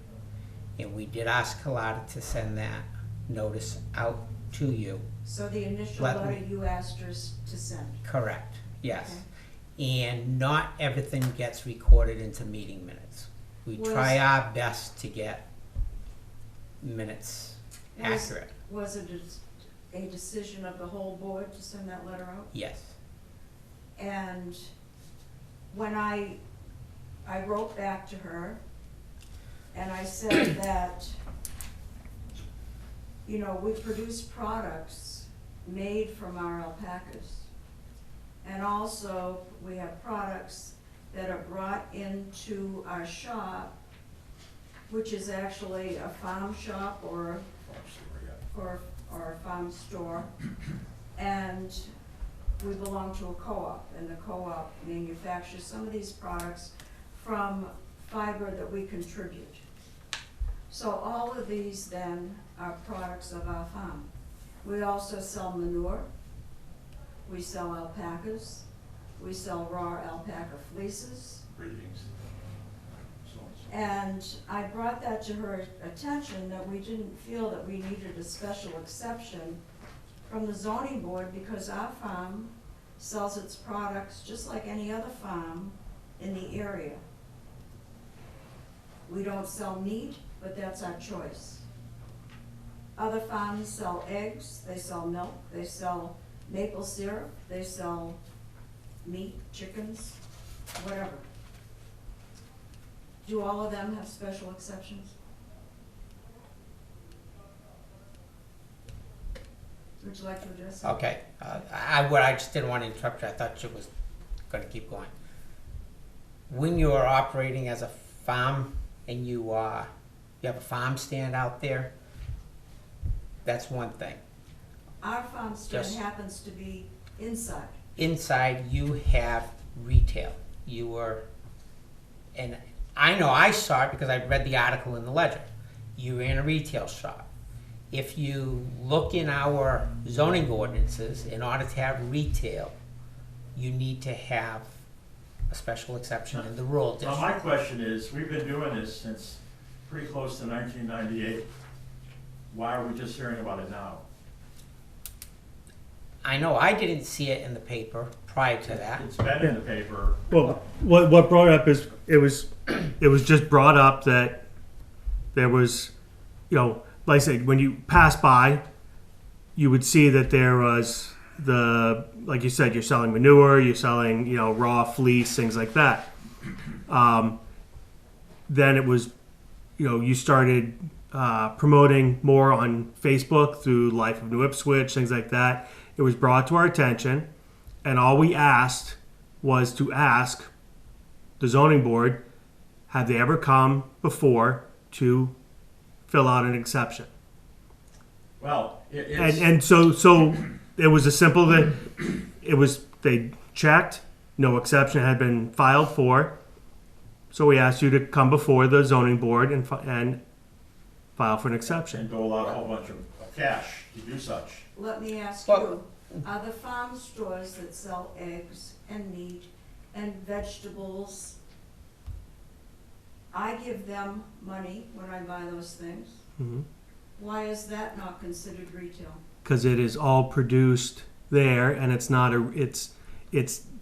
And we did ask Carlotta to send that notice out to you. So the initial Let letter me- you asked her to send? Correct, yes. Okay. And not everything gets recorded into meeting minutes. We try our best to get minutes accurate, Was it a decision of the whole board to send that letter out? yes. And when I wrote back to her, and I said that, you know, we produce products made from our alpacas. And also, we have products that are brought into our shop, which is actually a farm shop or a farm store. And we belong to a co-op, and the co-op manufactures some of these products from fiber that we contribute. So all of these then are products of our farm. We also sell manure, we sell alpacas, we sell raw alpaca fleeces. Greetings. And I brought that to her attention, that we didn't feel that we needed a special exception from the zoning board, because our farm sells its products just like any other farm in the area. We don't sell meat, but that's our choice. Other farms sell eggs, they sell milk, they sell maple syrup, they sell meat, chickens, whatever. Do all of them have special exceptions? Would you like to address that? Okay, I just didn't want to interrupt you, I thought you was gonna keep going. When you are operating as a farm and you have a farm stand out there, that's one thing. Our farm stand Just- happens to be inside. Inside, you have retail. And I know I saw it because I read the article in the Ledger. You ran a retail shop. If you look in our zoning ordinances, in order to have retail, you need to have a special exception in the rural Now, my district. question is, we've been doing this since pretty close to 1998. Why are we just hearing about it now? I know I didn't see it in the paper prior to that. It's been in the paper. Well, what brought up is, it was just brought up that there was, like I said, when you pass by, you would see that there was like you said, you're selling manure, you're selling, raw fleece, things like that. Then it was, you started promoting more on Facebook through Life of New Ipswich, things like that. It was brought to our attention, and all we asked was to ask the zoning board, have they ever come before to fill out an exception? Well, it's, And so it was a simple that they checked, no exception had been filed for. So we asked you to come before the zoning board and file for an exception. and dole out a whole bunch of cash to do such. Let me ask Well- you, are the farm stores that sell eggs and meat and vegetables, I give them money when I buy those things. Why is that not considered retail? Because it is all produced there, and it's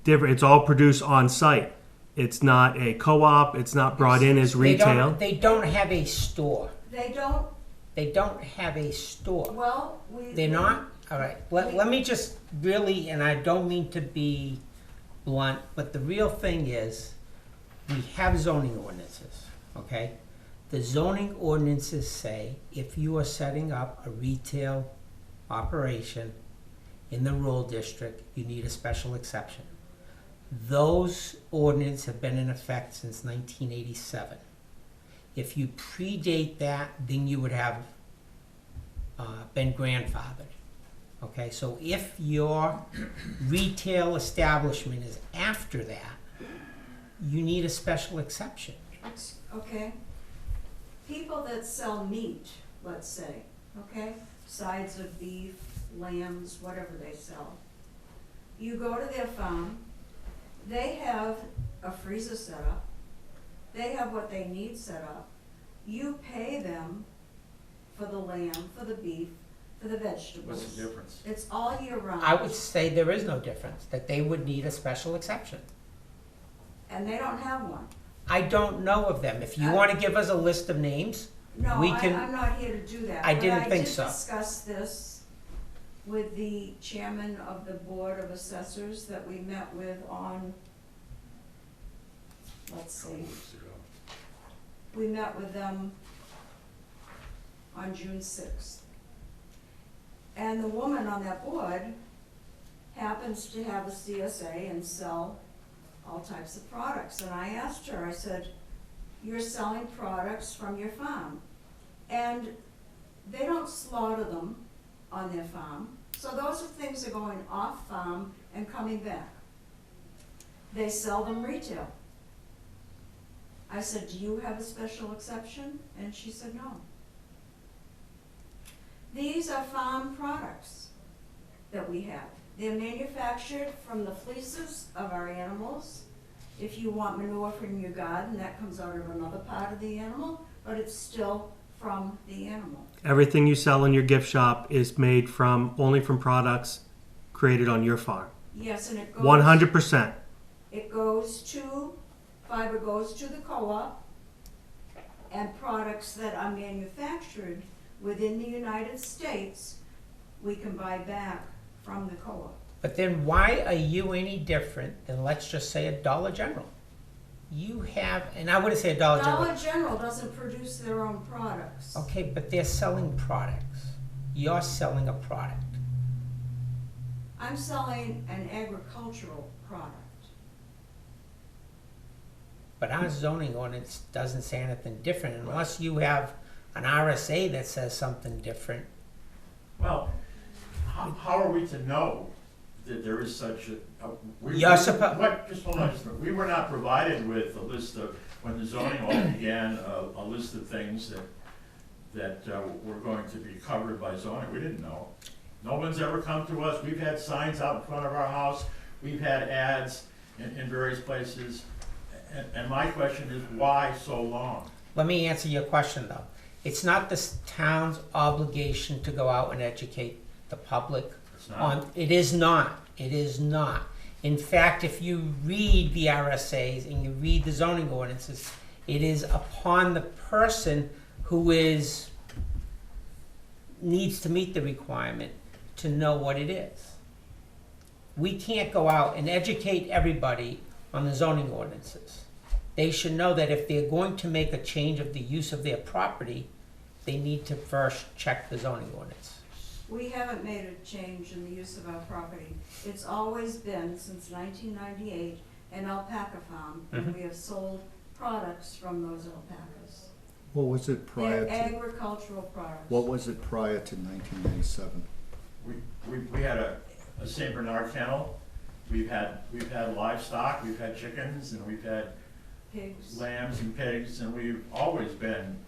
different. It's all produced on site. It's not a co-op. It's not brought in as retail. They don't have a store. They don't, They don't have a store. well, They're not? All right. Let me just really, and I don't mean to be blunt, but the real thing is, we have zoning ordinances, okay? The zoning ordinances say if you are setting up a retail operation in the rural district, you need a special exception. Those ordinances have been in effect since 1987. If you predate that, then you would have been grandfathered. Okay, so if your retail establishment is after that, you need a special exception. okay. People that sell meat, let's say, okay, sides of beef, lambs, whatever they sell. You go to their farm, they have a freezer set up, they have what they need set up. You pay them for the lamb, for the beef, for the vegetables. What's the difference? It's all year round. I would say there is no difference, that they would need a special exception. And they don't have one. I don't know of them. If you want to give us a list of names, No, We I'm can- not here to do that. I didn't think so. But I did discuss this with the chairman of the Board of Assessors that we met with on, let's see, we met with them on June 6th. And the woman on that board happens to have a CSA and sell all types of products. And I asked her, I said, you're selling products from your farm. And they don't slaughter them on their farm. So those are things that are going off farm and coming back. They sell them retail. I said, do you have a special exception? And she said, no. These are farm products that we have. They're manufactured from the fleeces of our animals. If you want manure from your garden, that comes out of another part of the animal, but it's still from the animal. Everything you sell in your gift shop is made only from products created on your farm. Yes, and it goes. 100%. Fiber goes to the co-op, and products that are manufactured within the United States, we can buy back from the co-op. But then why are you any different than, let's just say, a Dollar General? You have, and I wouldn't say a Dollar General. Dollar General doesn't produce their own products. Okay, but they're selling products. You're selling a product. I'm selling an agricultural product. But our zoning ordinance doesn't say anything different unless you have an RSA that says something different. Well, how are we to know that there is such a? You're just hold on just a minute. We were not provided with a list of, when the zoning law began, a list of things that were going to be covered by zoning. We didn't know. No one's ever come to us. We've had signs out in front of our house. We've had ads in various places. And my question is, why so long? Let me answer your question though. It's not the town's obligation to go out and educate the public. It's not. It is not. It is not. In fact, if you read the RSAs and you read the zoning ordinances, it is upon the person who needs to meet the requirement to know what it is. We can't go out and educate everybody on the zoning ordinances. They should know that if they're going to make a change of the use of their property, they need to first check the zoning ordinance. We haven't made a change in the use of our property. It's always been, since 1998, an alpaca farm, and we have sold products from those alpacas. What was it prior They're to, agricultural products. what was it prior to 1997? We had a Saint Bernard kennel. We've had livestock. We've had chickens, and we've had Pigs, lambs and pigs, and we've always been,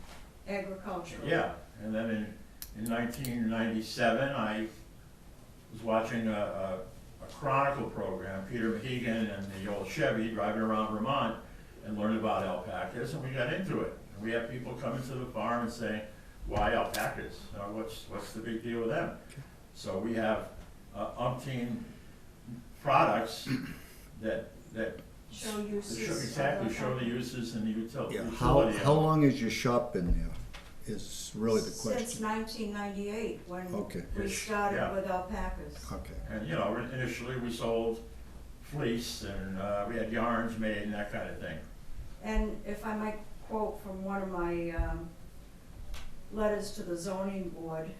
agricultural. yeah. And then in 1997, I was watching a Chronicle program, Peter Mahegan and the old Chevy driving around Vermont, and learned about alpacas, and we got into it. And we have people coming to the farm and saying, why alpacas? What's the big deal with them? So we have umpteen products that Show uses. show the uses and the utility. Yeah, how long has your shop been there, is really the Since question. 1998, when Okay. we started Yeah. with alpacas. Okay. And, you know, initially we sold fleece and we had yarns made and that kind of thing. And if I might quote from one of my letters to the zoning board,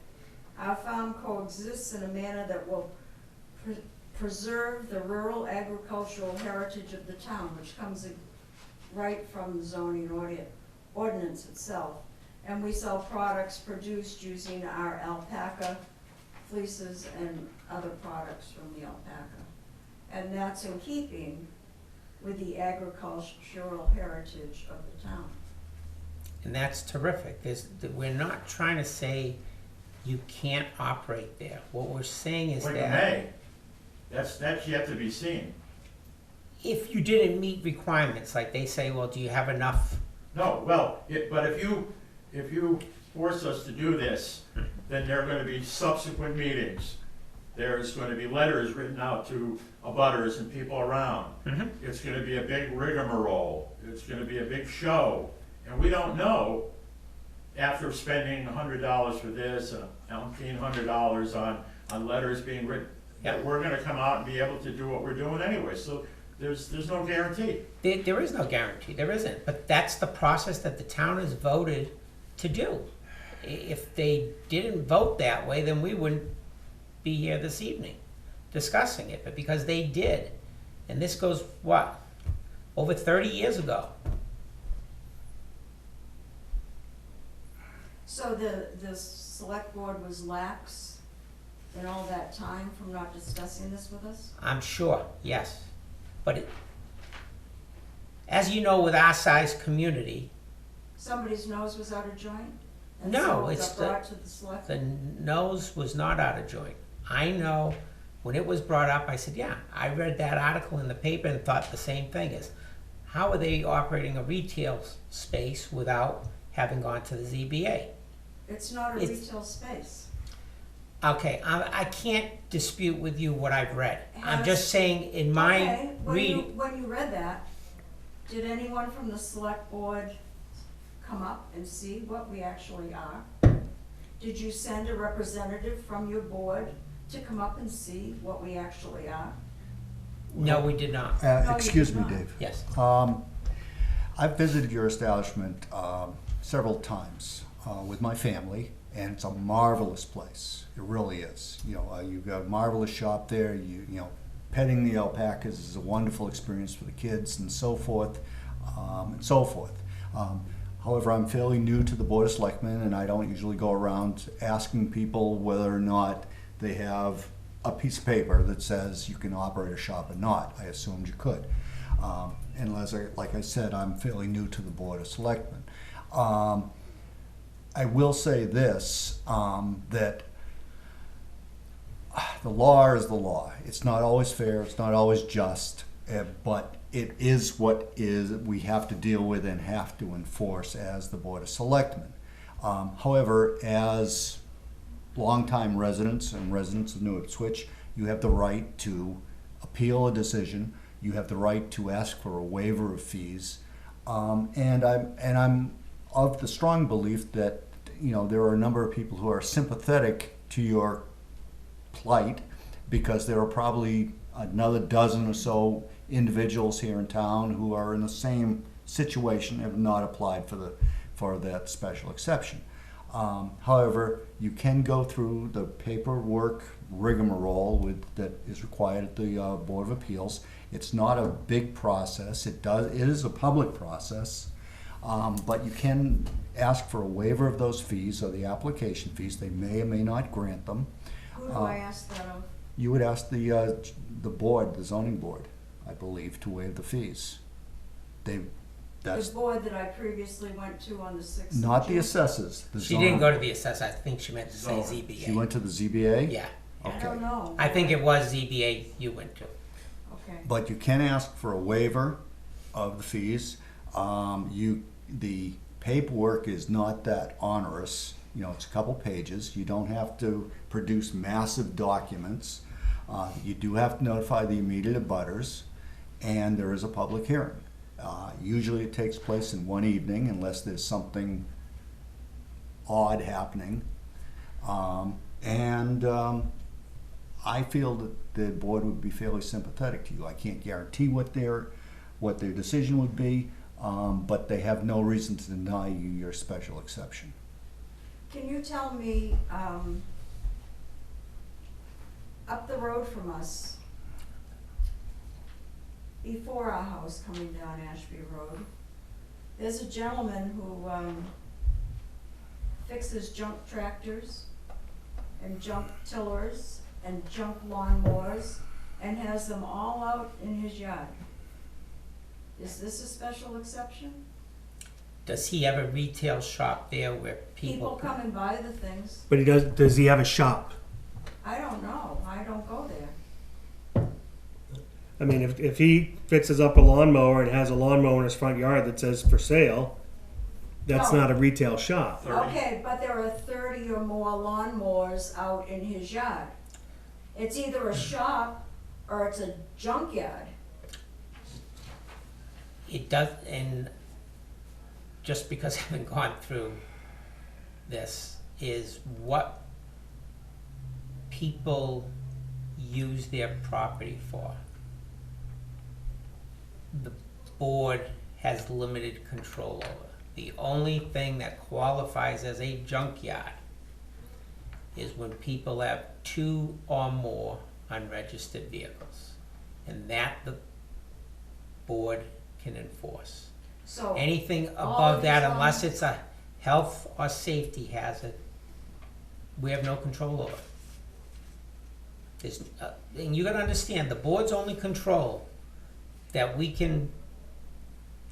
our farm coexists in a manner that will preserve the rural agricultural heritage of the town, which comes right from the zoning ordinance itself. And we sell products produced using our alpaca fleeces and other products from the alpaca. And that's in keeping with the agricultural heritage of the town. And that's terrific. We're not trying to say you can't operate there. What we're saying is Like that May, that's yet to be seen. if you didn't meet requirements, like they say, well, do you have enough? No, well, but if you force us to do this, then there are gonna be subsequent meetings. There's gonna be letters written out to abutters and people around. Mhm. It's gonna be a big rigmarole. It's gonna be a big show. And we don't know, after spending $100 for this and $1,500 on letters being written, that we're gonna come out and be able to do what we're doing anyway. So there's no guarantee. There is no guarantee, there isn't, but that's the process that the town has voted to do. If they didn't vote that way, then we wouldn't be here this evening discussing it, but because they did, and this goes, what, over 30 years ago. So the select board was lax in all that time from not discussing this with us? I'm sure, yes, but As you know, with our size community, Somebody's nose was out of joint? And No, so it it's got the- brought to the select? the nose was not out of joint. I know, when it was brought up, I said, yeah, I read that article in the paper and thought the same thing is, how are they operating a retail space without having gone to the ZBA? It's not a It's- retail space. Okay, I can't dispute with you what I've read. I'm Has- just saying, in my Okay, reading, when you read that, did anyone from the select board come up and see what we actually are? Did you send a representative from your board to come up and see what we actually are? no, we did not. No, you Excuse did me, not. Dave. Yes. I've visited your establishment several times with my family, and it's a marvelous place. It really is. You know, you've got a marvelous shop there. You know, petting the alpacas is a wonderful experience for the kids, and so forth, and so forth. However, I'm fairly new to the Board of Selectmen, and I don't usually go around asking people whether or not they have a piece of paper that says you can operate a shop or not. I assumed you could. And like I said, I'm fairly new to the Board of Selectmen. I will say this, that the law is the law. It's not always fair, it's not always just, but it is what is we have to deal with and have to enforce as the Board of Selectmen. However, as longtime residents and residents of New Ipswich, you have the right to appeal a decision. You have the right to ask for a waiver of fees, and I'm of the strong belief that there are a number of people who are sympathetic to your plight, because there are probably another dozen or so individuals here in town who are in the same situation and have not applied for that special exception. However, you can go through the paperwork rigmarole that is required at the Board of Appeals. It's not a big process. It is a public process, but you can ask for a waiver of those fees or the application fees. They may or may not grant them. Who do I ask that of? You would ask the board, the zoning board, I believe, to waive the fees. The board that I previously went to on the 6th of Not the June? assessors. The She zoning- didn't go to the assessor, I think she meant to say Zoning. ZBA. She went to the ZBA? Yeah, I Okay. don't know. I think it was ZBA you went to. Okay. But you can ask for a waiver of the fees. The paperwork is not that onerous. It's a couple pages. You don't have to produce massive documents. You do have to notify the immediate abutters, and there is a public hearing. Usually it takes place in one evening unless there's something odd happening. I feel that the board would be fairly sympathetic to you. I can't guarantee what their decision would be, but they have no reason to deny you your special exception. Can you tell me, up the road from us, before our house coming down Ashby Road, there's a gentleman who fixes junk tractors and junk tillers and junk lawnmowers and has them all out in his yard. Is this a special exception? Does he have a retail shop there where People people? come and buy the things. But does he have a shop? I don't know, I don't go there. I mean, if he fixes up a lawnmower and has a lawnmower in his front yard that says for sale, that's No. not a retail shop. 30. Okay, but there are 30 or more lawnmowers out in his yard. It's either a shop or it's a junkyard. It does, and just because I haven't gone through this, is what people use their property for. The board has limited control over. The only thing that qualifies as a junkyard is when people have 2 or more unregistered vehicles. And that the board can enforce. So, Anything all above of that, these unless ones- it's a health or safety hazard, we have no control over. And you gotta understand, the board's only control that we can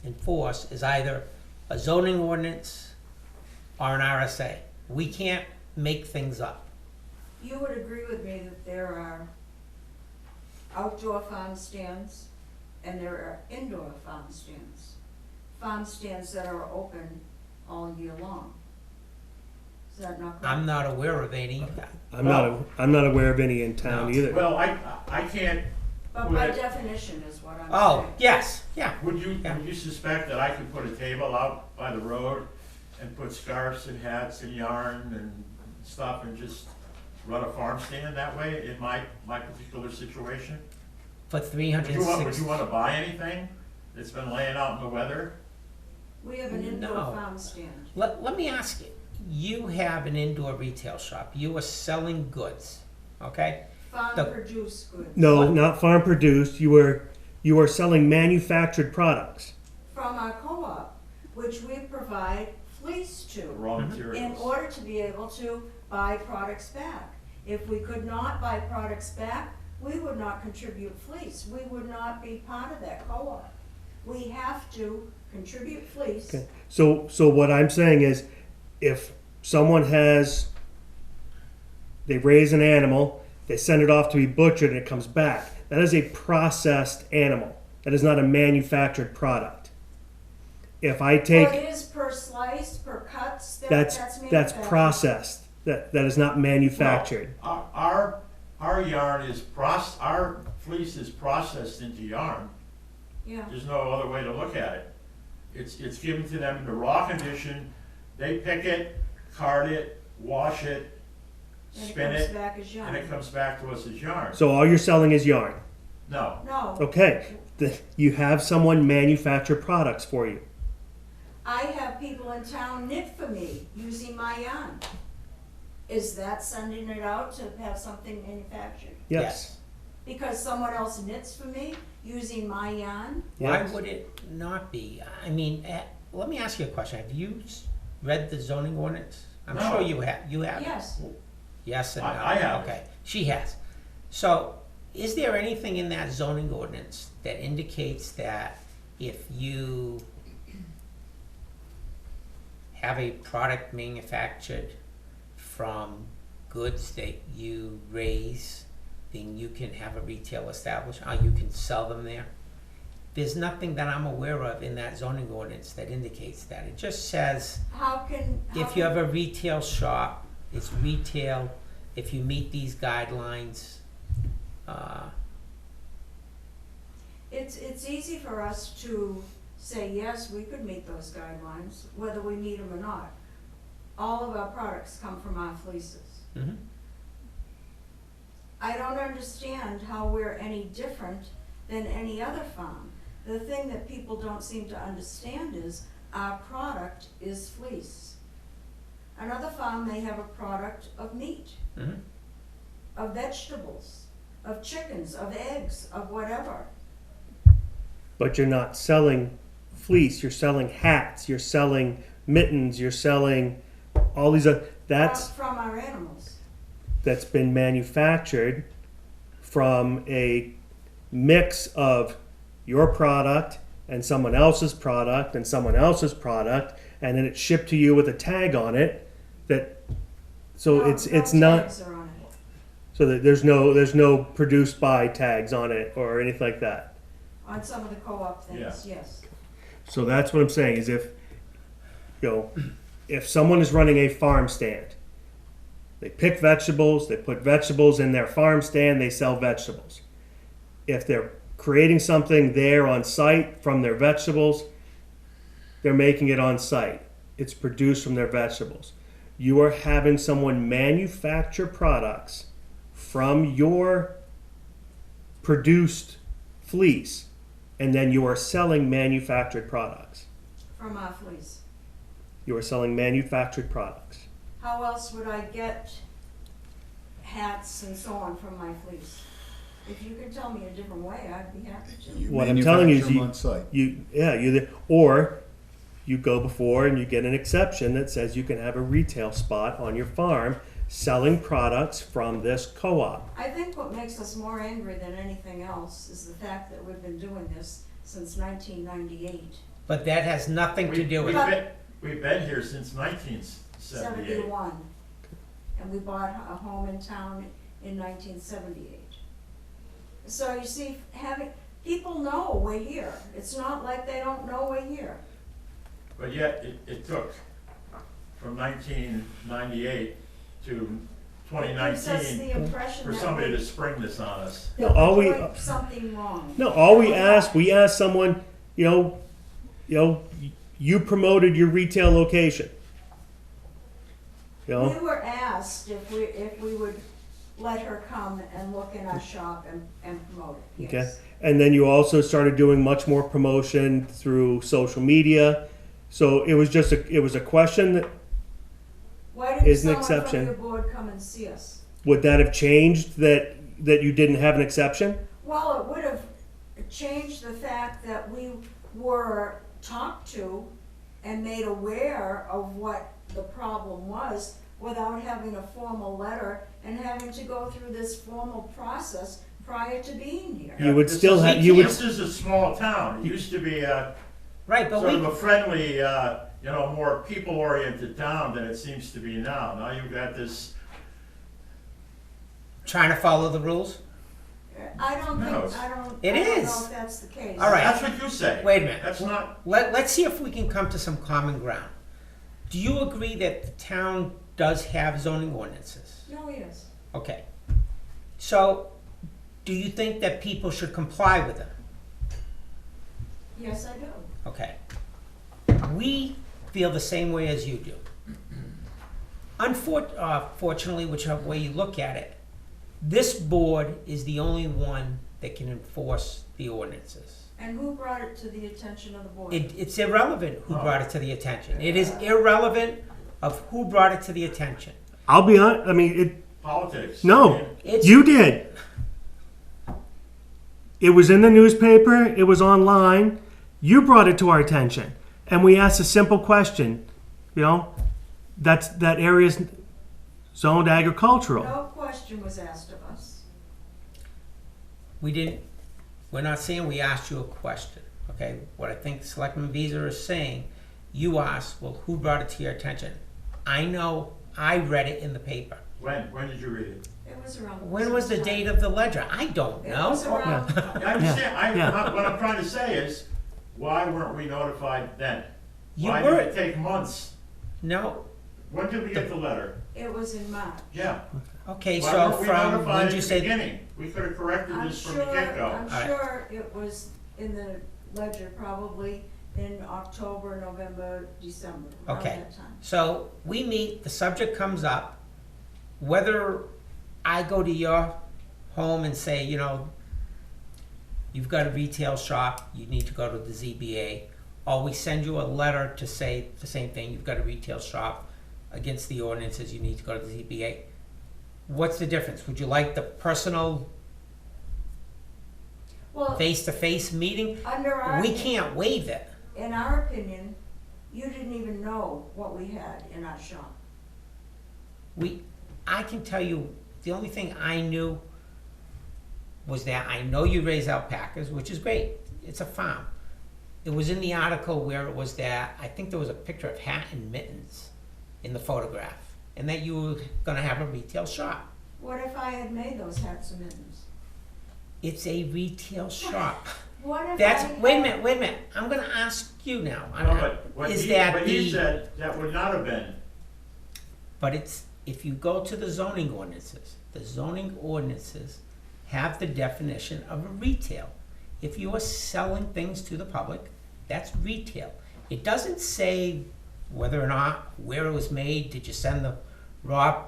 enforce is either a zoning ordinance or an RSA. We can't make things up. You would agree with me that there are outdoor farm stands and there are indoor farm stands. Farm stands that are open all year long. Is that not correct? I'm not aware of any. I'm not aware of any in town No. either. Well, I can't, But by definition is what I'm saying. Oh, yes, yeah. would you suspect that I could put a table out by the road and put scarves and hats and yarn and stuff and just run a farm stand that way in my particular situation? For Would 360. you wanna buy anything that's been laying out in the weather? We have an indoor No. farm stand. Let me ask you. You have an indoor retail shop. You are selling goods, okay? Farm The- produced goods. No, What? not farm produced. You are selling manufactured products. From our co-op, which we provide fleece The to, raw Mhm. materials? in order to be able to buy products back. If we could not buy products back, we would not contribute fleece. We would not be part of that co-op. We have to contribute fleece. Okay. So what I'm saying is, if someone they raise an animal, they send it off to be butchered and it comes back, that is a processed animal. That is not a manufactured product. If I take, Well, it is per slice, per cuts, that's manufactured. processed. That is not manufactured. Well, our yarn is our fleece is processed into yarn. Yeah, There's no other way to look at it. It's given to them in the raw condition. They pick it, card it, wash it, and it spin comes it, back as yarn. and it comes back to us as yarn. So all you're selling is yarn. No, No, Okay. You have someone manufacture products for you. I have people in town knit for me using my yarn. Is that sending it out to have something manufactured? Yes. Because someone else knits for me using my yarn? Why Yes. would it not be? I mean, let me ask you a question. Have you read the zoning ordinance? I'm No. sure you have. You have? Yes. Yes and no. I have. Okay, she has. So, is there anything in that zoning ordinance that indicates that if you have a product manufactured from goods that you raise, then you can have a retail establishment, or you can sell them there? There's nothing that I'm aware of in that zoning ordinance that indicates that. It just says if you have a retail shop, it's retail, if you meet these guidelines. It's easy for us to say, yes, we could meet those guidelines, whether we meet them or not. All of our products come from our fleeces. Mhm. I don't understand how we're any different than any other farm. The thing that people don't seem to understand is our product is fleece. Another farm may have a product of meat, Mhm. of vegetables, of chickens, of eggs, of whatever. But you're not selling fleece. You're selling hats. You're selling mittens. You're selling all these other. From our animals. That's been manufactured from a mix of your product and someone else's product and someone else's product, and then it's shipped to you with a tag on it. So No, it's no not tags are on it. so that there's no produced by tags on it or anything like that. On some of the co-op things, yes. So that's what I'm saying is if someone is running a farm stand, they pick vegetables, they put vegetables in their farm stand, they sell vegetables. If they're creating something there on site from their vegetables, they're making it on site. It's produced from their vegetables. You are having someone manufacture products from your produced fleece, and then you are selling manufactured products. From our fleece. You are selling manufactured products. How else would I get hats and so on from my fleece? If you can tell me a different way, I'd be happy to. You What I'm telling you is manufacture them on site. or you go before and you get an exception that says you can have a retail spot on your farm selling products from this co-op. I think what makes us more angry than anything else is the fact that we've been doing this since 1998. But that has nothing to do with it. We've been here since 1978. 71. And we bought a home in town in 1978. So you see, people know we're here. It's not like they don't know we're here. But yet, it took from 1998 to It gives us 2019 the impression for that somebody to spring this on us. No, all we- doing something wrong. No, all we asked someone, you promoted your retail location. You We know, were asked if we would let her come and look in our shop and promote it, okay? yes. And then you also started doing much more promotion through social media. So it was just it was a question that, Why didn't Is an someone from exception. your board come and see us? would that have changed that you didn't have an exception? Well, it would have changed the fact that we were talked to and made aware of what the problem was without having a formal letter and having to go through this formal process prior to being here. You would This still is- have- you would- This is a small town. It used to be Right, but sort of we, a friendly, more people-oriented town than it seems to be now. Now you've got this, trying to follow the rules? I don't No, think, it's- I don't It know is. if that's the case. All right. that's what you say. Wait a minute. That's not, Let's see if we can come to some common ground. Do you agree that the town does have zoning ordinances? No, yes. Okay. So, do you think that people should comply with them? Yes, I do. Okay. We feel the same way as you do. Unfortunately, whichever way you look at it, this board is the only one that can enforce the ordinances. And who brought it to the attention of the board? It's irrelevant who brought it to the attention. It is irrelevant of who brought it to the attention. I'll be honest. I mean, politics. I no, mean, It's, you did. It was in the newspaper. It was online. You brought it to our attention, and we asked a simple question. That area's zoned agricultural. No question was asked of us. we're not saying we asked you a question, okay? What I think Selectman Visa is saying, you asked, well, who brought it to your attention? I know I read it in the paper. When did you read it? It was around. When was the date of the ledger? I don't It know. was around. I understand. Yeah. What I'm trying to say is, why weren't we notified then? You Why did were, it take months? no, When did we get the letter? It was in March. Yeah. okay, Why so weren't we from, notified when at you the say, beginning? We could have corrected I'm this from the sure, get-go. I'm Alright. sure it was in the ledger probably in October, November, December, around Okay. that time. so we meet, the subject comes up, whether I go to your home and say, you've got a retail shop, you need to go to the ZBA, or we send you a letter to say the same thing, you've got a retail shop against the ordinances, you need to go to the ZBA. What's the difference? Would you like the personal Well, face-to-face meeting? under our. We can't waive it. In our opinion, you didn't even know what we had in our shop. I can tell you, the only thing I knew was that I know you raise alpacas, which is great. It's a farm. It was in the article where it was that, I think there was a picture of hat and mittens in the photograph, and that you were gonna have a retail shop. What if I had made those hats and mittens? It's a retail shop. What if That's, I wait a had- minute, I'm gonna ask you now. No, but what Is he, that what he the- said, that would not have been. But it's, if you go to the zoning ordinances have the definition of a retail. If you are selling things to the public, that's retail. It doesn't say whether or not, where it was made, did you send the raw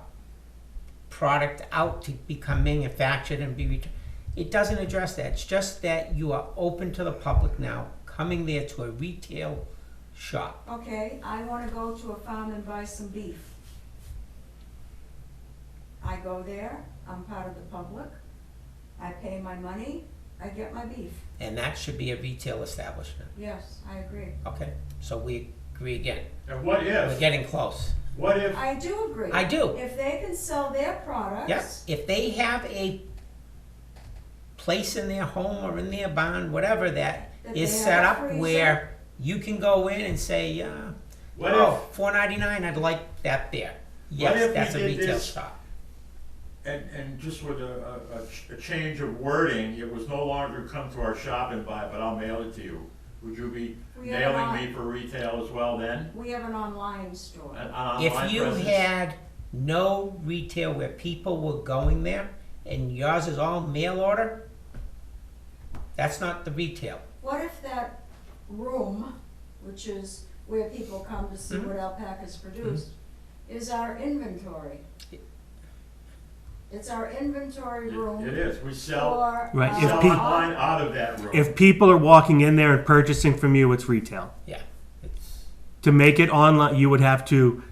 product out to become manufactured and be returned? It doesn't address that. It's just that you are open to the public now, coming there to a retail shop. Okay, I wanna go to a farm and buy some beef. I go there, I'm part of the public, I pay my money, I get my beef. And that should be a retail establishment. Yes, I agree. Okay, so we agree again. And what We're if, getting close. what if, I do agree. I do. If they can sell their products. Yes, if they have a place in their home or in their barn, whatever, that That is they have set a up freezer. where You can go in and say, What oh, $4.99, I'd like that there. Yes, if we that's a did retail this- shop. And just with a change of wording, it was no longer come to our shop and buy it, but I'll mail it to you. Would you be We have mailing an me for retail as well then? We have an online store. An online If you presence? had no retail where people were going there, and yours is all mail order, that's not the retail. What if that room, which is where people come to see Mhm. what alpacas produce, is our inventory? It's our inventory room It is, we sell, for. Right, if sell pe- online out of that room. If people are walking in there and purchasing from you, it's retail. Yeah. It's, To make it online, you would have to,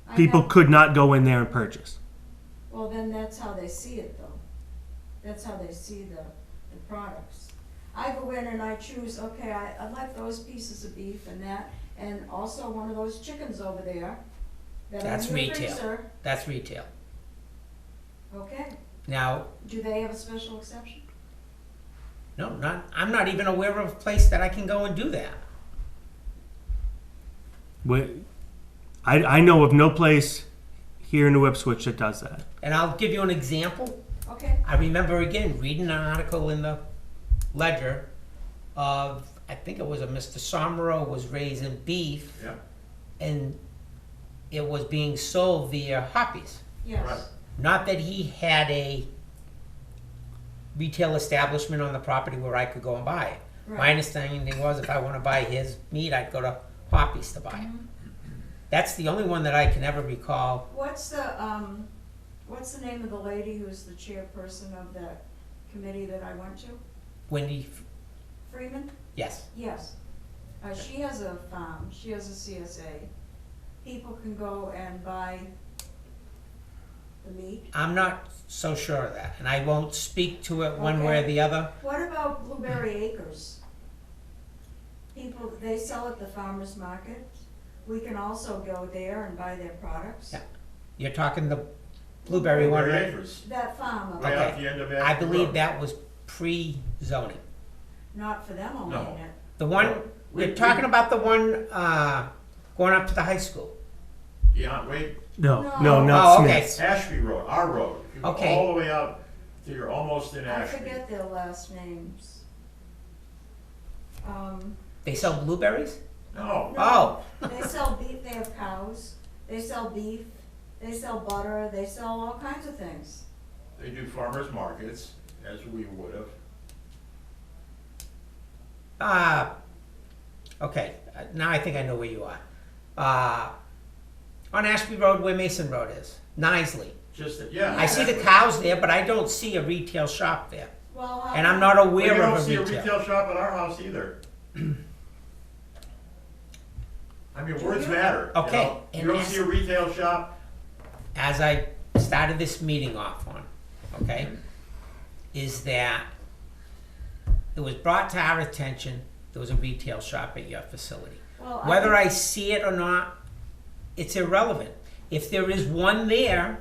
I people know- could not go in there and purchase. Well, then that's how they see it though. That's how they see the products. I go in and I choose, okay, I like those pieces of beef and that, and also one of those chickens over there. That That's in the retail. freezer. that's retail. Okay, Now, do they have a special exception? no, I'm not even aware of a place that I can go and do that. I know of no place here in New Ipswich that does that. And I'll give you an example. Okay, I remember again reading an article in the Ledger of, I think it was a Mr. Somero was raising beef, Yeah, and it was being sold via Hoppies. yes. right. Not that he had a retail establishment on the property where I could go and buy it. My Right. understanding was if I want to buy his meat, I'd go to Hoppies to buy it. Mhm. That's the only one that I can ever recall. What's the name of the lady who's the chairperson of that committee that I went to? Wendy, Freeman? yes. Yes. She has a farm, she has a CSA. People can go and buy the meat. I'm not so sure of that, and I won't speak to it one way or Okay. the other. What about Blueberry Acres? People, they sell at the farmer's market. We can also go there and buy their products. Yeah. You're talking the blueberry one, Blueberry right? Acres, That farm, right Okay. out the end of I Ashby believe Road. that was pre-zoning. not for them owning No. it. The one, We- you're talking about the one going up to the high school. Yeah, wait, No, No. no, not Oh, okay. Smith's. Ashby Road, our road. You go Okay. all the way out till you're almost in I Ashby. forget their last names. They sell blueberries? No, Oh, They sell beef, they have cows, they sell beef, they sell butter, they sell all kinds of things. they do farmers markets, as we would have. okay. Now I think I know where you are. On Ashby Road where Mason Road is, Nisley. Just, that- yeah. I see the exactly. cows there, but I don't see a retail shop there. Well, And I'm not Well, aware you don't of see a a retail. retail shop at our house either. I mean, words matter. you Okay, know? You and don't as- see a retail shop, As I started this meeting off on, okay, is that it was brought to our attention there was a retail shop at your facility. well, Whether I see it or not, it's irrelevant. If there is one there,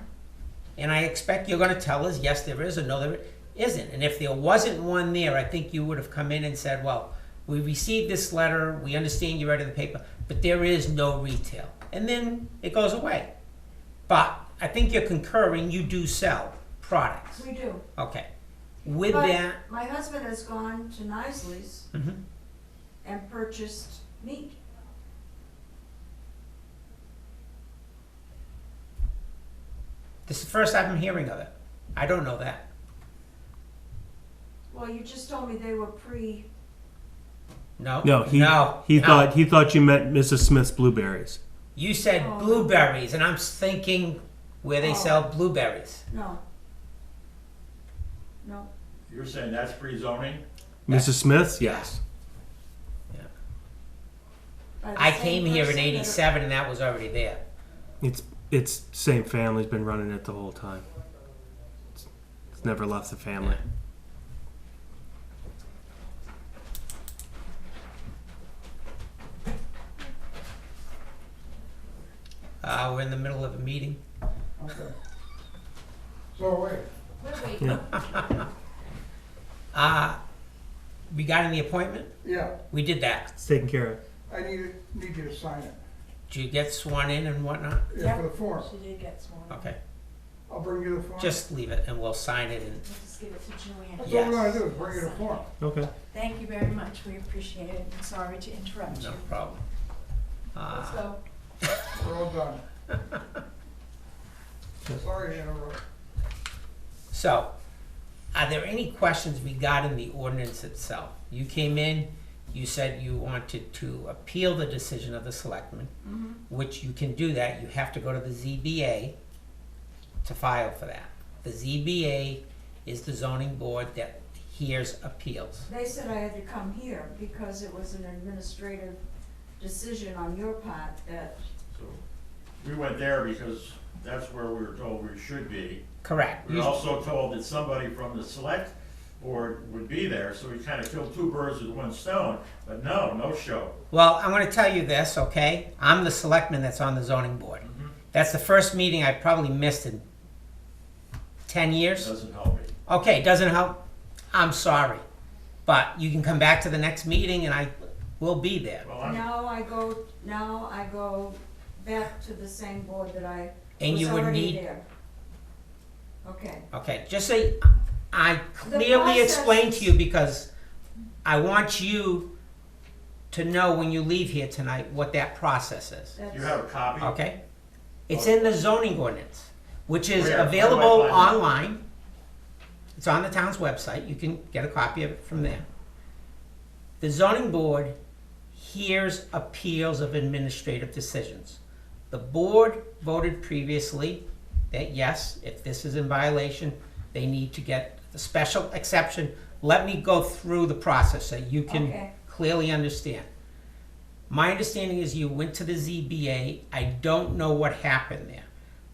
and I expect you're gonna tell us, yes, there is, or no, there isn't. And if there wasn't one there, I think you would have come in and said, well, we received this letter, we understand you read it in the paper, but there is no retail. And then it goes away. But I think you're concurring, you do sell products. we do. Okay. With But that, my husband has gone to Nisley's mhm. and purchased meat. This is the first I'm hearing of it. I don't know that. Well, you just told me they were pre, No. No, he no. thought you meant Mrs. Smith's blueberries. You said Oh. blueberries, and I'm thinking where they Oh. sell blueberries. no. No, you're saying that's pre-zoning? Mrs. Smith's, yes. by the I same came here in person that- '87, and that was already there. It's same family's been running it the whole time. It's never left the family. We're in the middle of a meeting. Okay. So wait, We're waiting. Yeah. regarding the appointment, Yeah, we did that. It's taken care of. I need you to sign it. Did you get sworn in and whatnot? Yeah, for the form. She did get sworn. Okay, I'll bring you the form. just leave it and we'll sign it and, We'll just give it to Joanne. That's all we're gonna do, is bring you the form. Okay. Thank you very much, we appreciate it, and sorry to interrupt you. no problem. Let's go. We're all done. Sorry to interrupt. So, are there any questions regarding the ordinance itself? You came in, you said you wanted to appeal the decision of the selectmen, which you can do that. You have to go to the ZBA to file for that. The ZBA is the zoning board that hears appeals. They said I had to come here because it was an administrative decision on your part that, So, we went there because that's where we were told we should be. Correct. We were also told that somebody from the select board would be there, so we kind of killed two birds with one stone, but no show. Well, I'm gonna tell you this, okay? I'm the selectman that's on the zoning board. That's the first meeting I probably missed in 10 years. Doesn't help me. Okay, doesn't help. I'm sorry. But you can come back to the next meeting and I will be there. Well, I'm, now I go back to the same board that I And was you would already need, there. Okay, okay, just say, I clearly process explained to is- you because I want you to know when you leave here tonight what that process is. that's. you have a copy? Okay? It's in the zoning ordinance, which is Where do I available find that? online. It's on the town's website. You can get a copy of it from there. The zoning board hears appeals of administrative decisions. The board voted previously that yes, if this is in violation, they need to get the special exception. Let me go through the process so you can Okay. clearly understand. My understanding is you went to the ZBA. I don't know what happened there.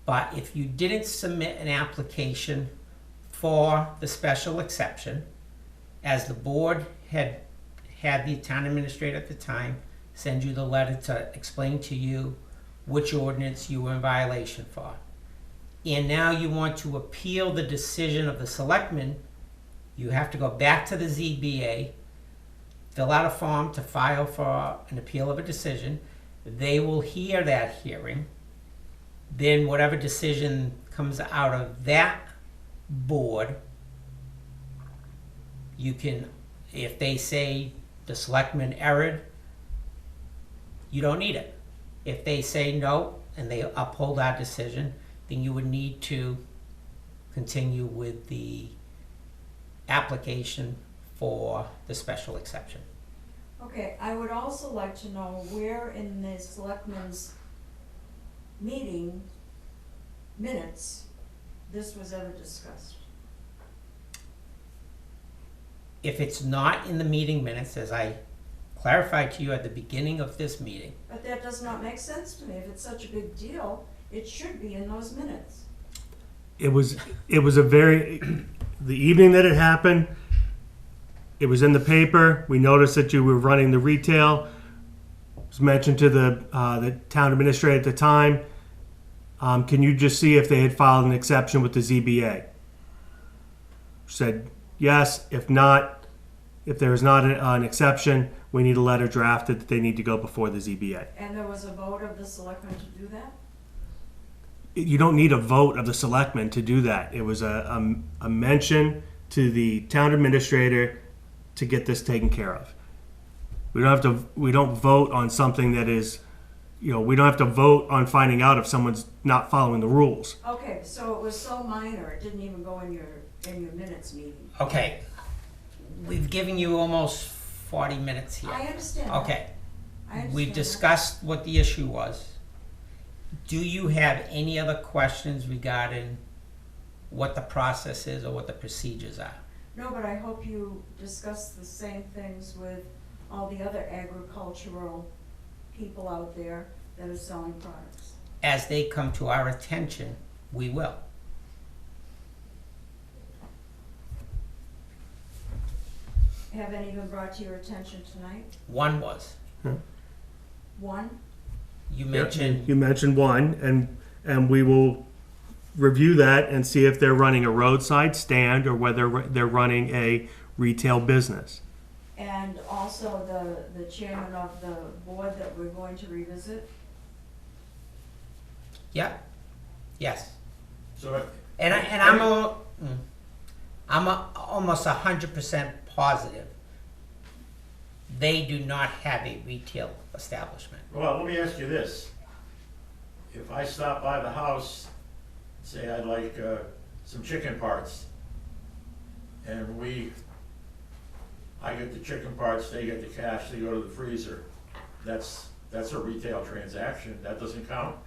But if you didn't submit an application for the special exception, as the board had the town administrator at the time send you the letter to explain to you which ordinance you were in violation for. And now you want to appeal the decision of the selectmen, you have to go back to the ZBA, fill out a form to file for an appeal of a decision. They will hear that hearing. Then whatever decision comes out of that board, you can, if they say the selectmen erred, you don't need it. If they say no and they uphold our decision, then you would need to continue with the application for the special exception. Okay, I would also like to know where in the selectmen's meeting minutes this was ever discussed. If it's not in the meeting minutes, as I clarified to you at the beginning of this meeting, But that does not make sense to me. If it's such a big deal, it should be in those minutes. It was a very, the evening that it happened, it was in the paper. We noticed that you were running the retail. It was mentioned to the town administrator at the time. Can you just see if they had filed an exception with the ZBA? Said yes. If not, if there is not an exception, we need a letter drafted that they need to go before the ZBA. And there was a vote of the selectmen to do that? You don't need a vote of the selectmen to do that. It was a mention to the town administrator to get this taken care of. We don't vote on something that is, we don't have to vote on finding out if someone's not following the rules. Okay, so it was so minor, it didn't even go in your minutes meeting. okay, we've given you almost 40 minutes here. I understand that. Okay, I understand we that. discussed what the issue was. Do you have any other questions regarding what the process is or what the procedures are? No, but I hope you discuss the same things with all the other agricultural people out there that are selling products. As they come to our attention, we will. Have any been brought to your attention tonight? One was, One? you mentioned, You mentioned one, and we will review that and see if they're running a roadside stand or whether they're running a retail business. And also the chairman of the board that we're going to revisit? Yep, yes. So I'm almost 100% positive they do not have a retail establishment. well, let me ask you this. If I stop by the house, say I'd like some chicken parts, and I get the chicken parts, they get the cash, they go to the freezer, that's a retail transaction, that doesn't count?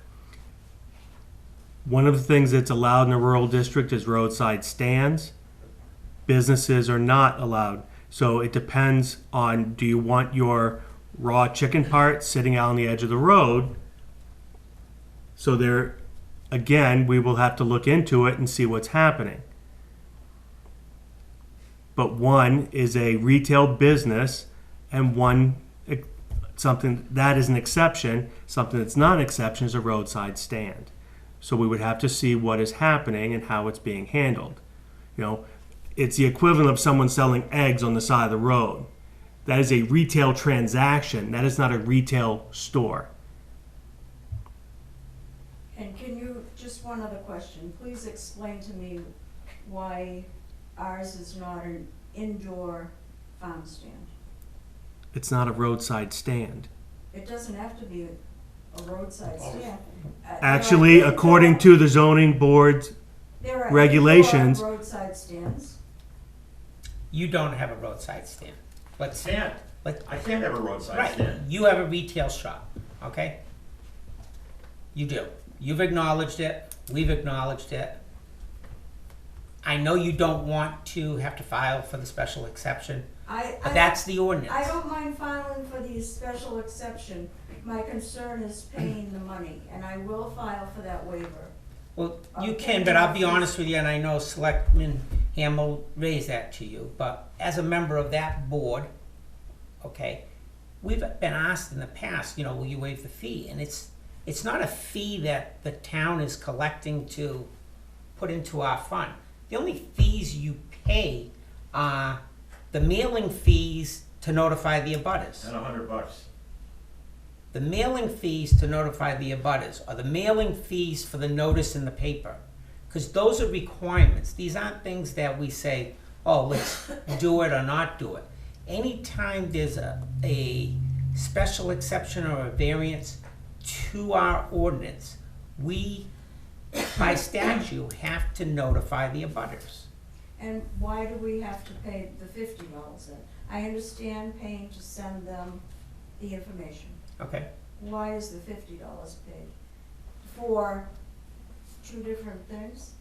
One of the things that's allowed in a rural district is roadside stands. Businesses are not allowed. So it depends on, do you want your raw chicken parts sitting out on the edge of the road? So there, again, we will have to look into it and see what's happening. But one is a retail business, and one, something that is an exception, something that's not an exception is a roadside stand. So we would have to see what is happening and how it's being handled. You know, it's the equivalent of someone selling eggs on the side of the road. That is a retail transaction. That is not a retail store. And can you, just one other question, please explain to me why ours is not an indoor farm stand? It's not a roadside stand. It doesn't have to be a roadside stand. Actually, according to the zoning board's there are regulations- indoor roadside stands. You don't have a roadside stand. Let's, Can't. let, I can't have a roadside right, stand. you have a retail shop, okay? You do. You've acknowledged it, we've acknowledged it. I know you don't want to have to file for the special exception, but that's the ordinance. I don't mind filing for the special exception. My concern is paying the money, and I will file for that waiver. Well, you Okay. can, but I'll be honest with you, and I know Selectman Hamel raised that to you, but as a member of that board, okay, we've been asked in the past, you know, will you waive the fee? And it's not a fee that the town is collecting to put into our fund. The only fees you pay are the mailing fees to notify the abutters. And $100. The mailing fees to notify the abutters, or the mailing fees for the notice in the paper. Because those are requirements. These aren't things that we say, oh, let's do it or not do it. Anytime there's a special exception or a variance to our ordinance, we, by statute, have to notify the abutters. And why do we have to pay the $50 then? I understand paying to send them the information. Okay? Why is the $50 paid? For two different things?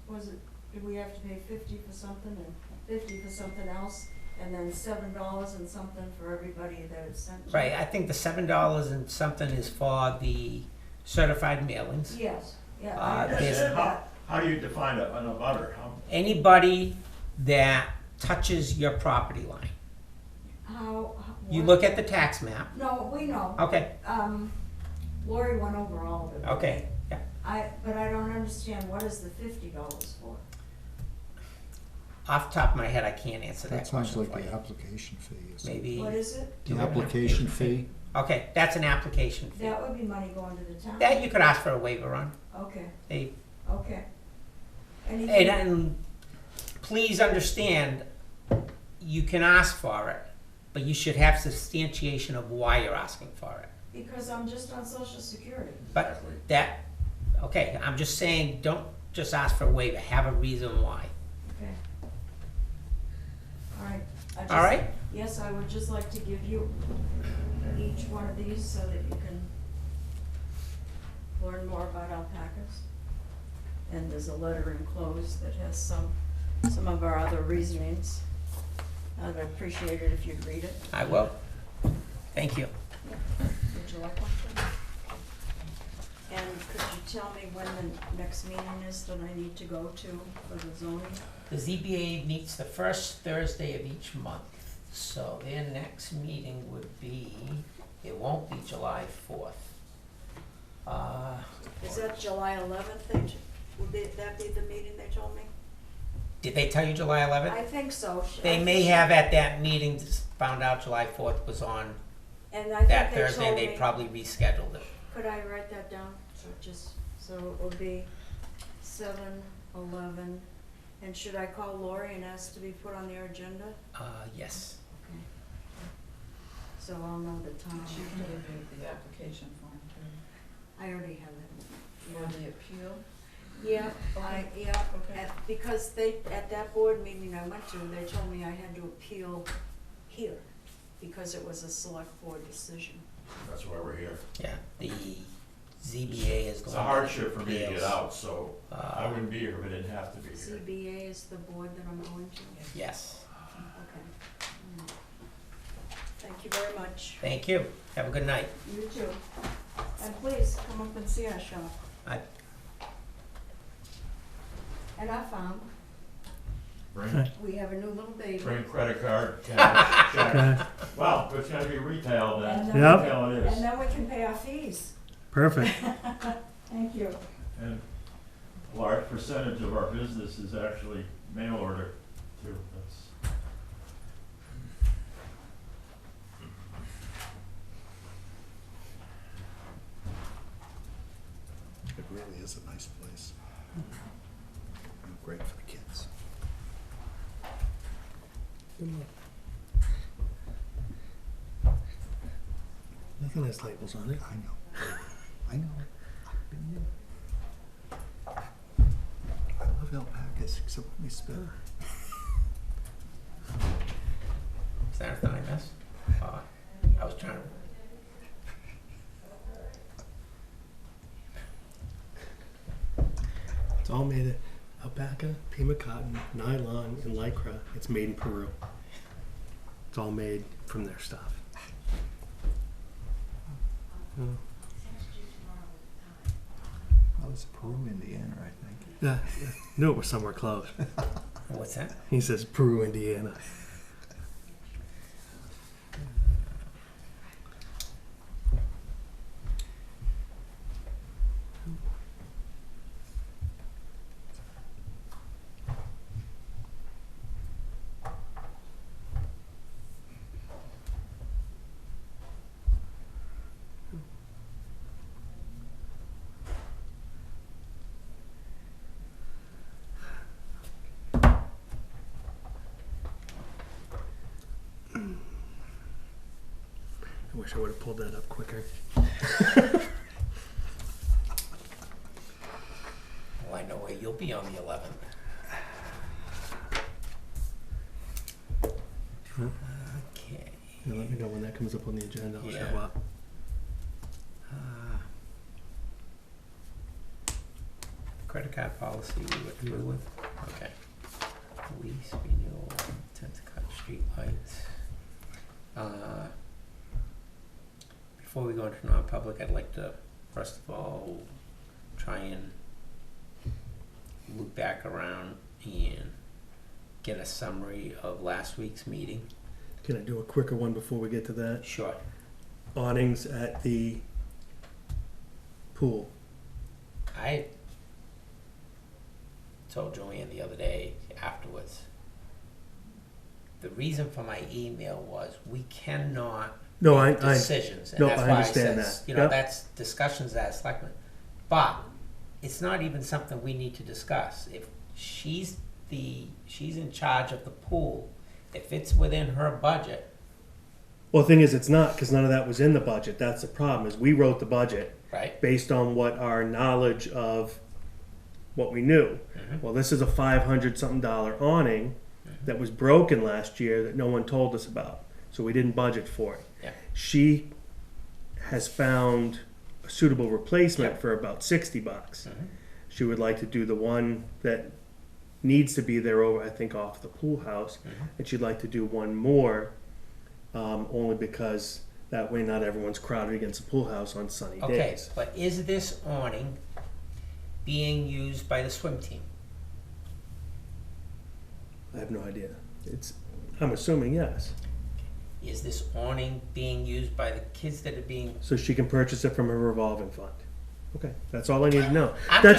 Was it, did we have to pay 50 for something and 50 for something else, and then $7 and something for everybody that it's sent to? Right, I think the $7 and something is for the certified mailings. Yes, yeah, Uh, I understand that. How do you define an abutter? Anybody that touches your property line. You what- look at the tax map. No, we know. Okay, Lori went over all of it. okay, yeah. But I don't understand, what is the $50 for? Off the top of my head, I can't answer that That sounds question like for the you. application fee. Is it? Maybe, What is it? The application fee? okay, that's an application fee. That would be money going to the town? That you could ask for a waiver on. Okay, They, okay. Anything? and please understand, you can ask for it, but you should have substantiation of why you're asking for it. Because I'm just on Social Security. But that, okay, I'm just saying, don't just ask for a waiver, have a reason why. Okay. All right. All right? Yes, I would just like to give you each one of these so that you can learn more about alpacas. And there's a letter enclosed that has some of our other reasonings. I'd appreciate it if you'd read it. I will. Thank you. Would you like one? And could you tell me when the next meeting is that I need to go to for the zoning? The ZBA meets the first Thursday of each month, so their next meeting would be, it won't be July 4th. Is that July 11th? Would that be the meeting they told me? Did they tell you July 11th? I think so. They may have at that meeting found out July 4th was on And I think that they Thursday, and told they me, probably rescheduled it. could I write that down? So it will be 7/11. And should I call Lori and ask to be put on their agenda? Yes. Okay. So I'll know the time. She gave you the application form too. I already have it. For the appeal? Yeah, Okay. because at that board meeting I went to, they told me I had to appeal here because it was a select board decision. That's why we're here. Yeah, the ZBA is going to. It's a hardship for me to get appeals. out, so I wouldn't be here if I didn't have to be here. CBA is the board that I'm going to? Yes. Okay. Thank you very much. Thank you. Have a good night. You too. And please, come up and see our shop. I- And I found, Bring, we have a new little baby. bring credit card, cash, check. Okay, Well, if it's gonna be retail, then And Yep. retail it And is. then we can pay our fees. perfect. Thank you. And a large percentage of our business is actually mail order too. That's, It really is a nice place. Great for the kids. Nothing has labels on it. I know. I know. I've been there. I love alpacas, except when they spit. Is that anything I missed? I was trying to. It's all made of alpaca, pima cotton, nylon, and lycra. It's made in Peru. It's all made from their stuff. Oh. I was Peru, Indiana, I think. Yeah, knew it was somewhere close. What's that? He says Peru, Indiana. I wish I would have pulled that up quicker. Well, I know where you'll be on the 11th. Hmm. Okay. Yeah, let me know when that comes up on the agenda. I'll show Yeah. up. Credit card policy we were through with. Okay. Lease renewal, intent to cut street lights. Before we go into non-public, I'd like to, first of all, try and loop back around and get a summary of last week's meeting. Can I do a quicker one before we get to that? Sure. Awnings at the pool. I told Joanne the other day afterwards, the reason for my email was we cannot No, make I decisions. And no, that's I why understand says, that. you know, Yep. that's discussions as selectmen. But it's not even something we need to discuss. If she's in charge of the pool, if it's within her budget, Well, the thing is, it's not, because none of that was in the budget. That's the problem, is we wrote the budget right? based on what our knowledge of what we knew. Mhm. Well, this is a $500-something awning that was broken last year that no one told us about. So we didn't budget for it. Yeah. She has found a suitable replacement Yeah. for about $60. Mhm. She would like to do the one that needs to be there over, I think, off the pool house. Mhm. And she'd like to do one more, only because that way not everyone's crowded against the pool house on sunny Okay, days. but is this awning being used by the swim team? I have no idea. I'm assuming yes. Is this awning being used by the kids that are being, So she can purchase it from her revolving fund. Okay, that's all I need to know. I'm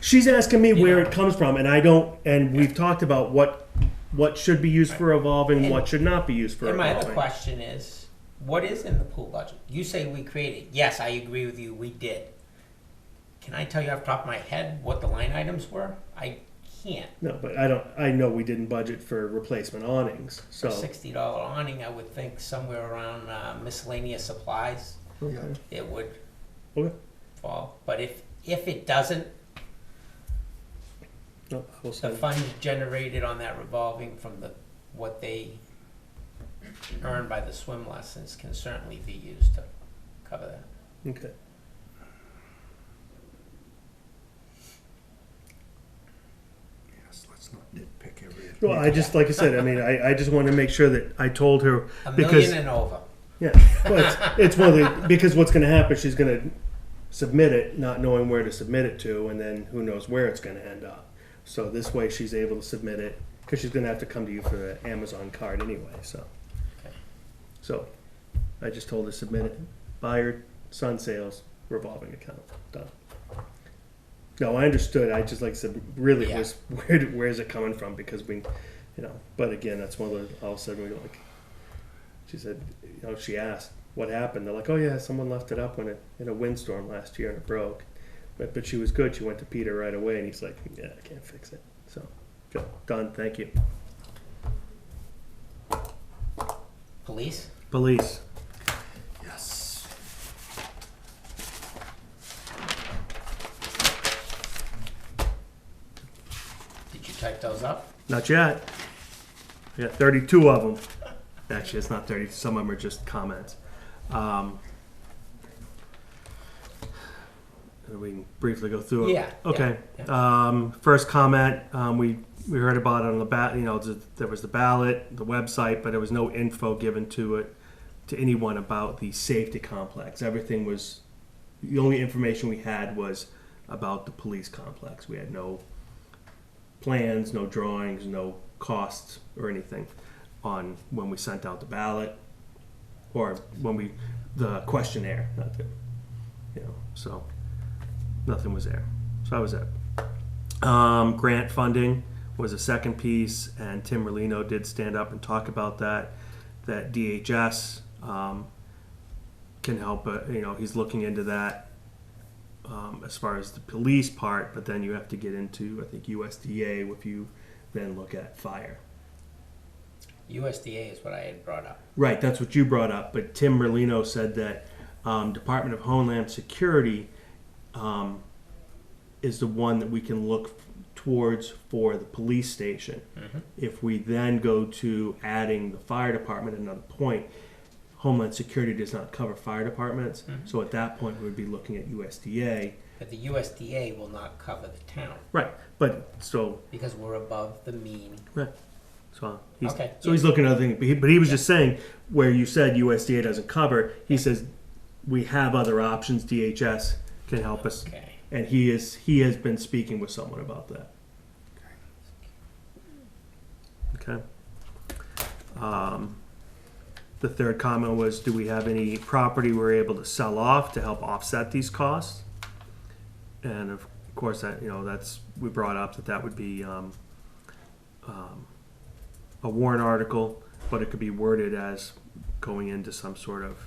She's asking me where know. it comes from, and I don't, and we've talked about what should be used for evolving, And- what should not be used for And my other evolving. question is, what is in the pool budget? You say we created. Yes, I agree with you, we did. Can I tell you off the top of my head what the line items were? I can't. No, but I know we didn't budget for replacement awnings, For so. $60 awning, I would think somewhere around miscellaneous supplies, Okay. it would Okay. fall. But if it doesn't, No, we'll the send. funds generated on that revolving from what they earn by the swim lessons can certainly be used to cover that. Okay. Yes, let's not nitpick every. Well, I just, like I said, I mean, I just want to make sure that I told her, A because, million and over. yeah, well, it's one of the, because what's going to happen, she's going to submit it, not knowing where to submit it to, and then who knows where it's going to end up. So this way she's able to submit it, because she's going to have to come to you for the Amazon card anyway, so. Okay. So, I just told her submit it, buyer, son sales, revolving account, done. No, I understood, I just, like I said, really Yeah. was, where's it coming from, because we, you know, but again, that's one of the, all of a sudden we were like, she said, you know, she asked, what happened? They're like, oh yeah, someone left it up in a windstorm last year and it broke. But she was good, she went to Peter right away, and he's like, yeah, I can't fix it. So, good, done, thank you. Police? Police. Yes. Did you type those up? Not yet. I got 32 of them. Actually, it's not 30. Some of them are just comments. We can briefly go through it. Yeah. Okay. Yeah. First comment. We heard about it on the ballot. You know, there was the ballot, the website, but there was no info given to it to anyone about the safety complex. Everything was, the only information we had was about the police complex. We had no plans, no drawings, no costs or anything on when we sent out the ballot or when the questionnaire, not the, you know, so nothing was there. So that was it. Grant funding was a second piece, and Tim Merlino did stand up and talk about that DHS can help, you know, he's looking into that as far as the police part, but then you have to get into, I think, USDA if you then look at fire. USDA is what I had brought up. Right, that's what you brought up, but Tim Merlino said that Department of Homeland Security is the one that we can look towards for the police station. Mm-hmm. If we then go to adding the fire department at another point, Homeland Security does not cover fire departments, Mhm. so at that point we would be looking at USDA. But the USDA will not cover the town Right, but so because we're above the mean. he's, Okay. so he's looking at other things. But he was just saying where you said USDA doesn't cover. He says we have other options. DHS can help us, Okay. and he has been speaking with someone about that. Okay. The third comment was, do we have any property we're able to sell off to help offset these costs? And of course, that, you know, that's, we brought up that would be a warrant article, but it could be worded as going into some sort of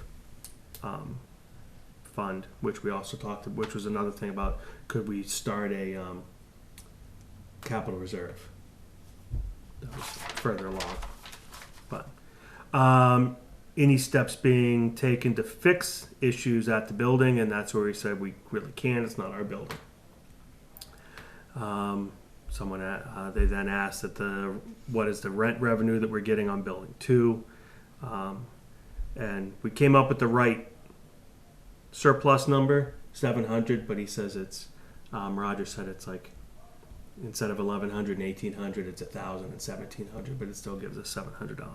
fund, which we also talked, which was another thing about, could we start a capital reserve? That was further along. But any steps being taken to fix issues at the building, and that's where we said we really can't, it's not our building. They then asked that what is the rent revenue that we're getting on building 2, and we came up with the right surplus number, 700, but he says it's Roger said it's like, instead of 1,100 and 1,800, it's 1,000 and 1,700, but it still gives us $700.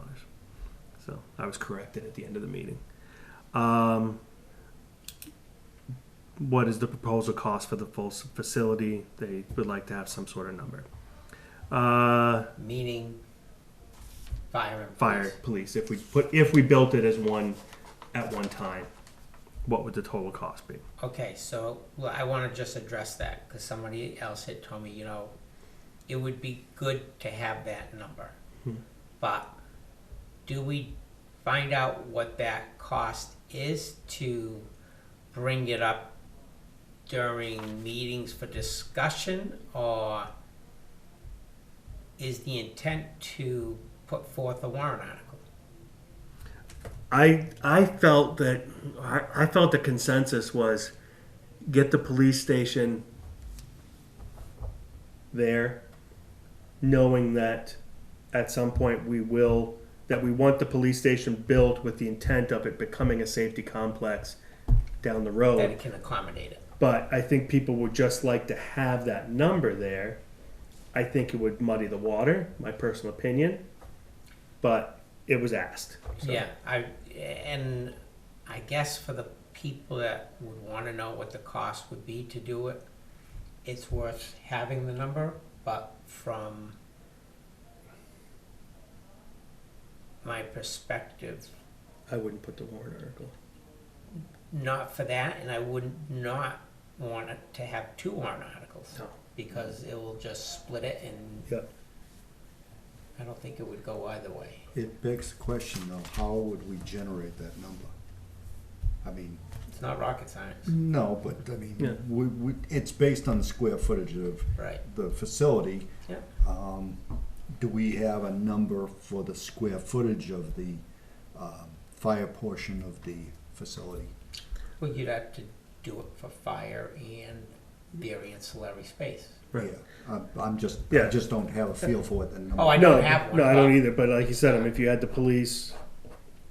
So I was corrected at the end of the meeting. What is the proposal cost for the full facility? They would like to have some sort of number. Meaning fire and Fire, police. police. If we built it as one at one time, what would the total cost be? Okay, so well, I want to just address that because somebody else had told me, it would be good to have that number. But do we find out what that cost is to bring it up during meetings for discussion, or is the intent to put forth a warrant article? I felt that I felt the consensus was get the police station there, knowing that at some point we want the police station built with the intent of it becoming a safety complex down the road. That it can accommodate it. But I think people would just like to have that number there. I think it would muddy the water, my personal opinion, but it was asked. So. Yeah, and I guess for the people that would want to know what the cost would be to do it, it's worth having the number, but from my perspective, I wouldn't put the warrant article. not for that, and I would not want it to have two warrant articles. No. Because it will just split it, and Yep. I don't think it would go either way. It begs the question though, how would we generate that number? I mean, It's not rocket science. no, but I mean, Yeah. it's based on the square footage of Right. the facility. Yeah. Do we have a number for the square footage of the fire portion of the facility? Well, you'd have to do it for fire and their ancillary space. Right. Yeah, I Yeah. just don't have a feel for what the number. Oh, I No, don't have one. no, I don't but- either. But like you said, if you had the police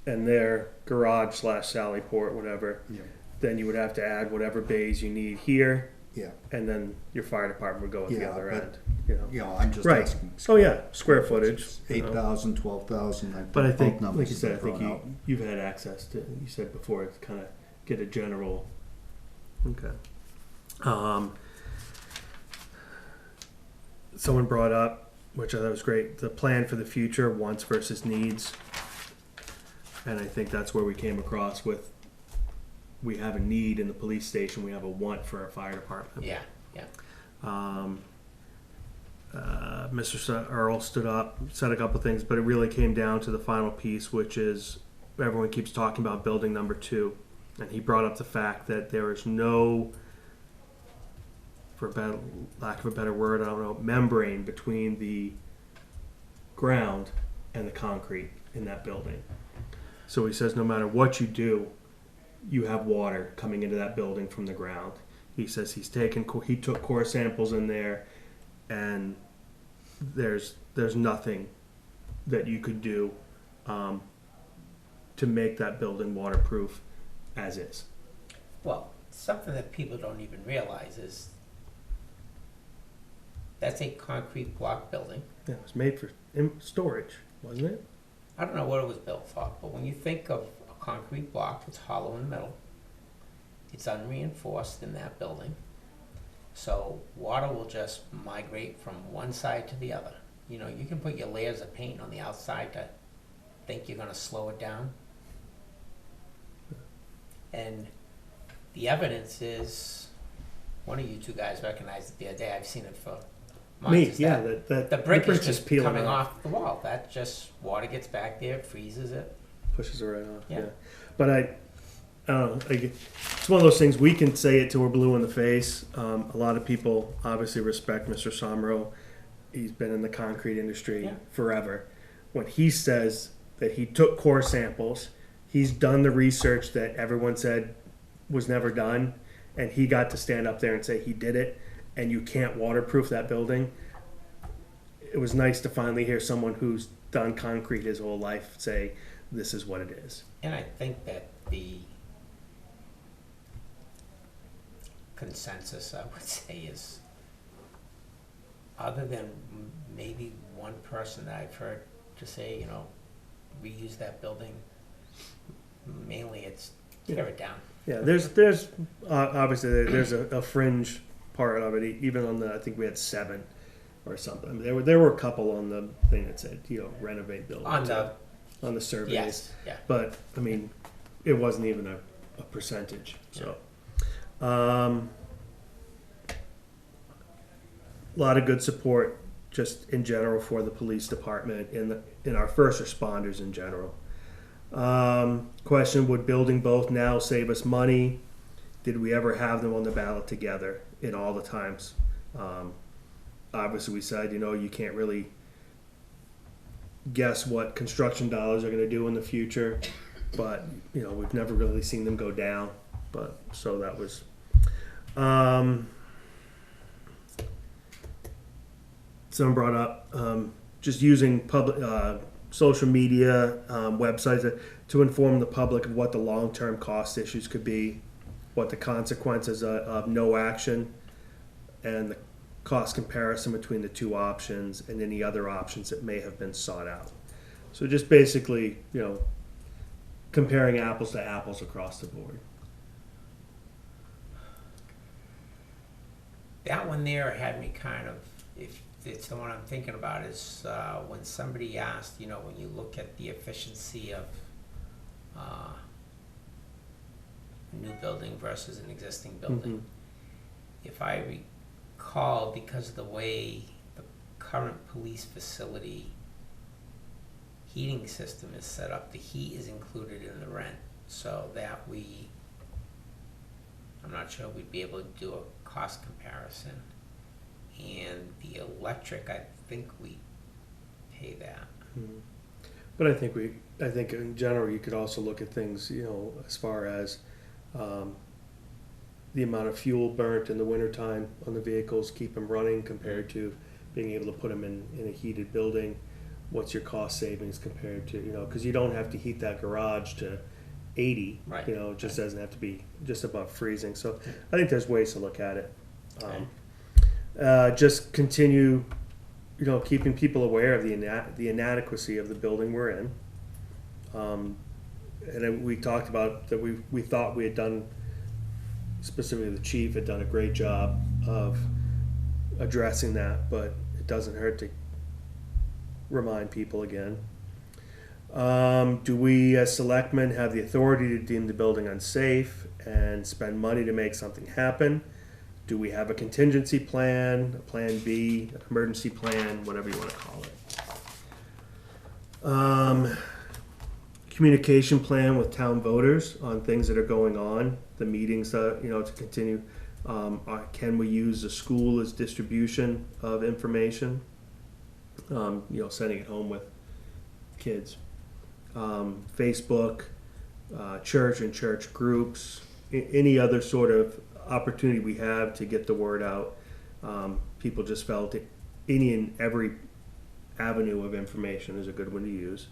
and their garage / Sally port, whatever, Yeah, then you would have to add whatever bays you need here, yeah, and then your fire department would go at the Yeah, other but- end. You know. you know, I'm just Right. asking. Oh yeah, square footage. you know. 8,000, 12,000. But I think, both numbers like you said, I have think been brought out. you've had access to. You said before to kind of get a general. Okay. Someone brought up, which I thought was great, the plan for the future, wants versus needs, and I think that's where we came across with. We have a need in the police station. We have a want for our fire department. Yeah. Mr. Earl stood up, said a couple things, but it really came down to the final piece, which is everyone keeps talking about building number 2. And he brought up the fact that there is no, for lack of a better word, I don't know, membrane between the ground and the concrete in that building. So he says no matter what you do, you have water coming into that building from the ground. He says he took core samples in there, and there's nothing that you could do to make that building waterproof as is. Well, something that people don't even realize is that's a concrete block building. Yeah, it was made for storage, wasn't it? I don't know what it was built for, but when you think of a concrete block, it's hollow in the middle. It's unreinforced in that building. So water will just migrate from one side to the other. You know, you can put your layers of paint on the outside to think you're going to slow it down. And the evidence is, one of you two guys recognized it the other day. I've seen it for months. Me, is yeah. that The the brick is brick's just peeling coming off the wall. That just, water gets back there, freezes it. Pushes it right off. Yeah. Yeah. But I don't know. It's one of those things we can say it till we're blue in the face. A lot of people obviously respect Mr. Somro. He's been in the concrete industry forever. When he says that he took core samples, he's done the research that everyone said was never done, and he got to stand up there and say he did it, and you can't waterproof that building. It was nice to finally hear someone who's done concrete his whole life say this is what it is. And I think that the consensus, I would say, is, other than maybe one person that I've heard to say, you know, reuse that building, mainly it's tear it down. Yeah, there's obviously there's a fringe part of it. Even on the, I think we had 7 or something. I mean, there were a couple on the thing that said, you know, renovate building On the on the surveys. yes, yeah. But I mean, it wasn't even a percentage, so. A lot of good support just in general for the police department in our first responders in general. Question, would building both now save us money? Did we ever have them on the ballot together in all the times? Obviously we said, you can't really guess what construction dollars are going to do in the future, but we've never really seen them go down. But so that was someone brought up just using public social media websites to inform the public of what the long-term cost issues could be, what the consequences of no action, and the cost comparison between the two options and any other options that may have been sought out. So just basically, comparing apples to apples across the board. That one there had me kind of, if it's the one I'm thinking about, is when somebody asked, when you look at the efficiency of a new building versus an existing building. If I recall, because of the way the current police facility heating system is set up, the heat is included in the rent, so that I'm not sure we'd be able to do a cost comparison. And the electric, I think we pay that. But I think in general you could also look at things, as far as the amount of fuel burnt in the wintertime on the vehicles, keep them running compared to being able to put them in a heated building. What's your cost savings compared to, because you don't have to heat that garage to 80, Right. It just doesn't have to be just above freezing. So I think there's ways to look at it. Just continue, keeping people aware of the inadequacy of the building we're in. And then we talked about that we thought we had done, specifically the chief had done a great job of addressing that, but it doesn't hurt to remind people again. Do we as selectmen have the authority to deem the building unsafe and spend money to make something happen? Do we have a contingency plan, a plan B, an emergency plan, whatever you want to call it? Communication plan with town voters on things that are going on, the meetings that, to continue. Can we use the school as distribution of information? Sending it home with kids. Facebook, church and church groups, any other sort of opportunity we have to get the word out. People just felt any and every avenue of information is a good one to use.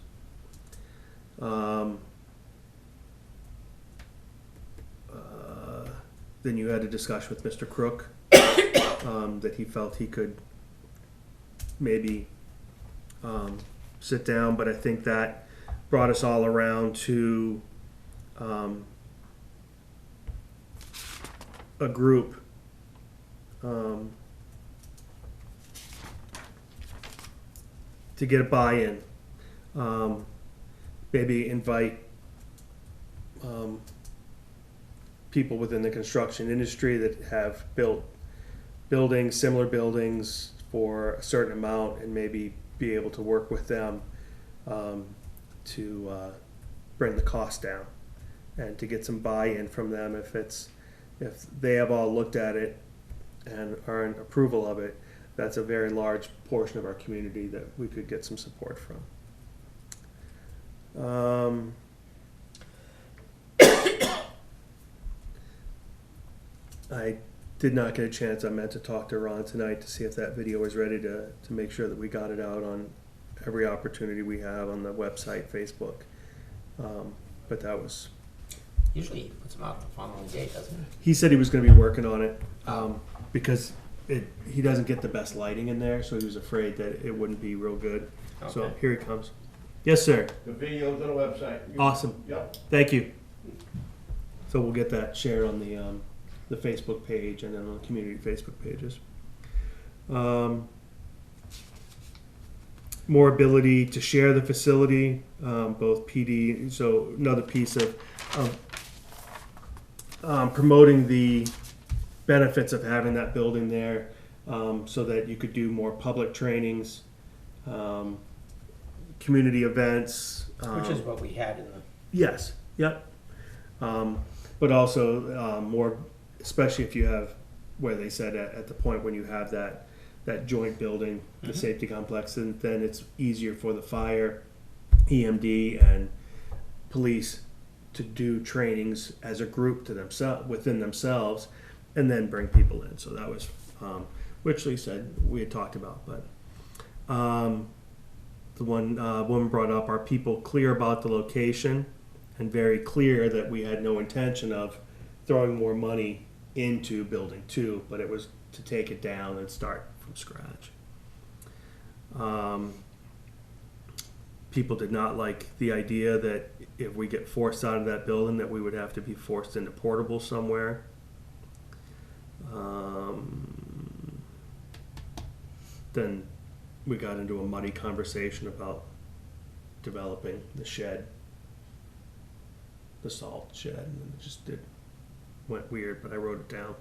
Then you had a discussion with Mr. Crook that he felt he could maybe sit down, but I think that brought us all around to a group to get a buy-in. Maybe invite people within the construction industry that have built buildings, similar buildings for a certain amount, and maybe be able to work with them to bring the cost down and to get some buy-in from them. If they have all looked at it and are in approval of it, that's a very large portion of our community that we could get some support from. I did not get a chance. I meant to talk to Ron tonight to see if that video was ready to make sure that we got it out on every opportunity we have on the website, Facebook. But that was... Usually he puts them out the following day, doesn't he? He said he was going to be working on it because he doesn't get the best lighting in there, so he was afraid that it wouldn't be real good. Okay. So here he comes. Yes, sir. The video's on the website. Awesome. Yep. Thank you. So we'll get that shared on the Facebook page and then on the community Facebook pages. More ability to share the facility, both PD. So another piece of promoting the benefits of having that building there, so that you could do more public trainings, community events. Which is what we had in the, Yes, yep. But also more, especially if you have, where they said at the point when you have that joint building, the safety complex, and then it's easier for the fire, EMD, and police to do trainings as a group to themselves, within themselves, and then bring people in. So that was, which they said we had talked about, but the one woman brought up, are people clear about the location and very clear that we had no intention of throwing more money into building 2, but it was to take it down and start from scratch. People did not like the idea that if we get forced out of that building that we would have to be forced into portable somewhere. Then we got into a muddy conversation about developing the shed, the salt shed, and went weird, but I wrote it down.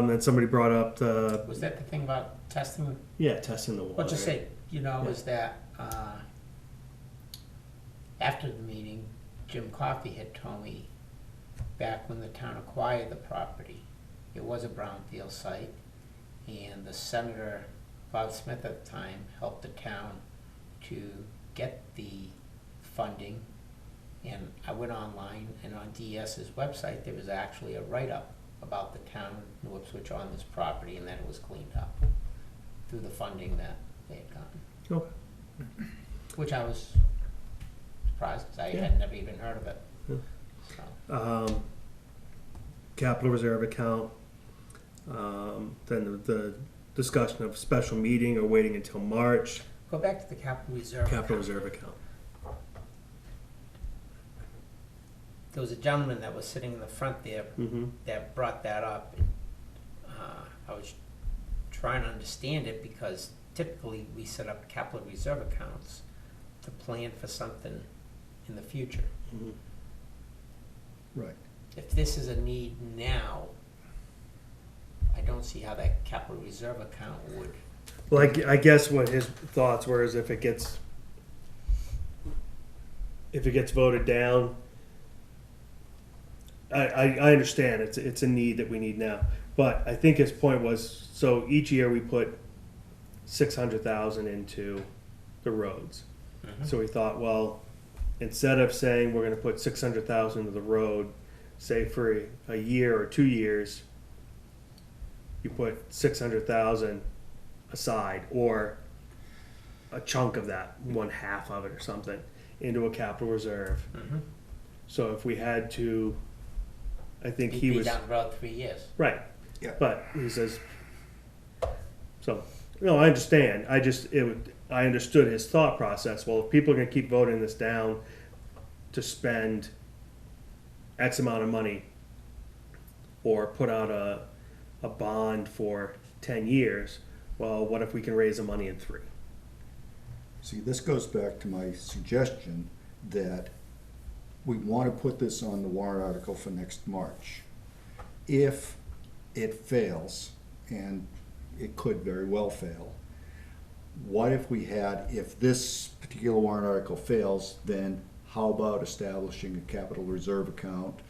Then somebody brought up was that the thing about testing? testing the water. Well, just say, is that, after the meeting, Jim Coffey had told me back when the town acquired the property, it was a brownfield site, and the Senator Bob Smith at the time helped the town to get the funding. And I went online, and on DES's website, there was actually a write-up about the town of New Ipswich on this property, and then it was cleaned up through the funding that they had gotten. Okay. Which I was surprised, because I had never even heard of it. Yeah. So. Capital reserve account. Then the discussion of special meeting or waiting until March. Go back to the capital reserve. Capital reserve account. There was a gentleman that was sitting in the front there that brought that up. I was trying to understand it, because typically we set up capital reserve accounts to plan for something in the future. Right. If this is a need now, I don't see how that capital reserve account would. Well, I guess what his thoughts were is if it gets voted down, I understand it's a need that we need now, but I think his point was, so each year we put 600,000 into the roads. So we thought, well, instead of saying we're going to put 600,000 into the road, say for a year or 2 years, you put 600,000 aside, or a chunk of that, 1/2 of it or something, into a capital reserve. So if we had to, I think He'd he be was down the road 3 years. right. Yeah. But he says, so no, I understand. I understood his thought process. Well, if people are going to keep voting this down to spend X amount of money, or put out a bond for 10 years, well, what if we can raise the money in 3? See, this goes back to my suggestion that we want to put this on the warrant article for next March. If it fails, and it could very well fail, what if if this particular warrant article fails, then how about establishing a capital reserve account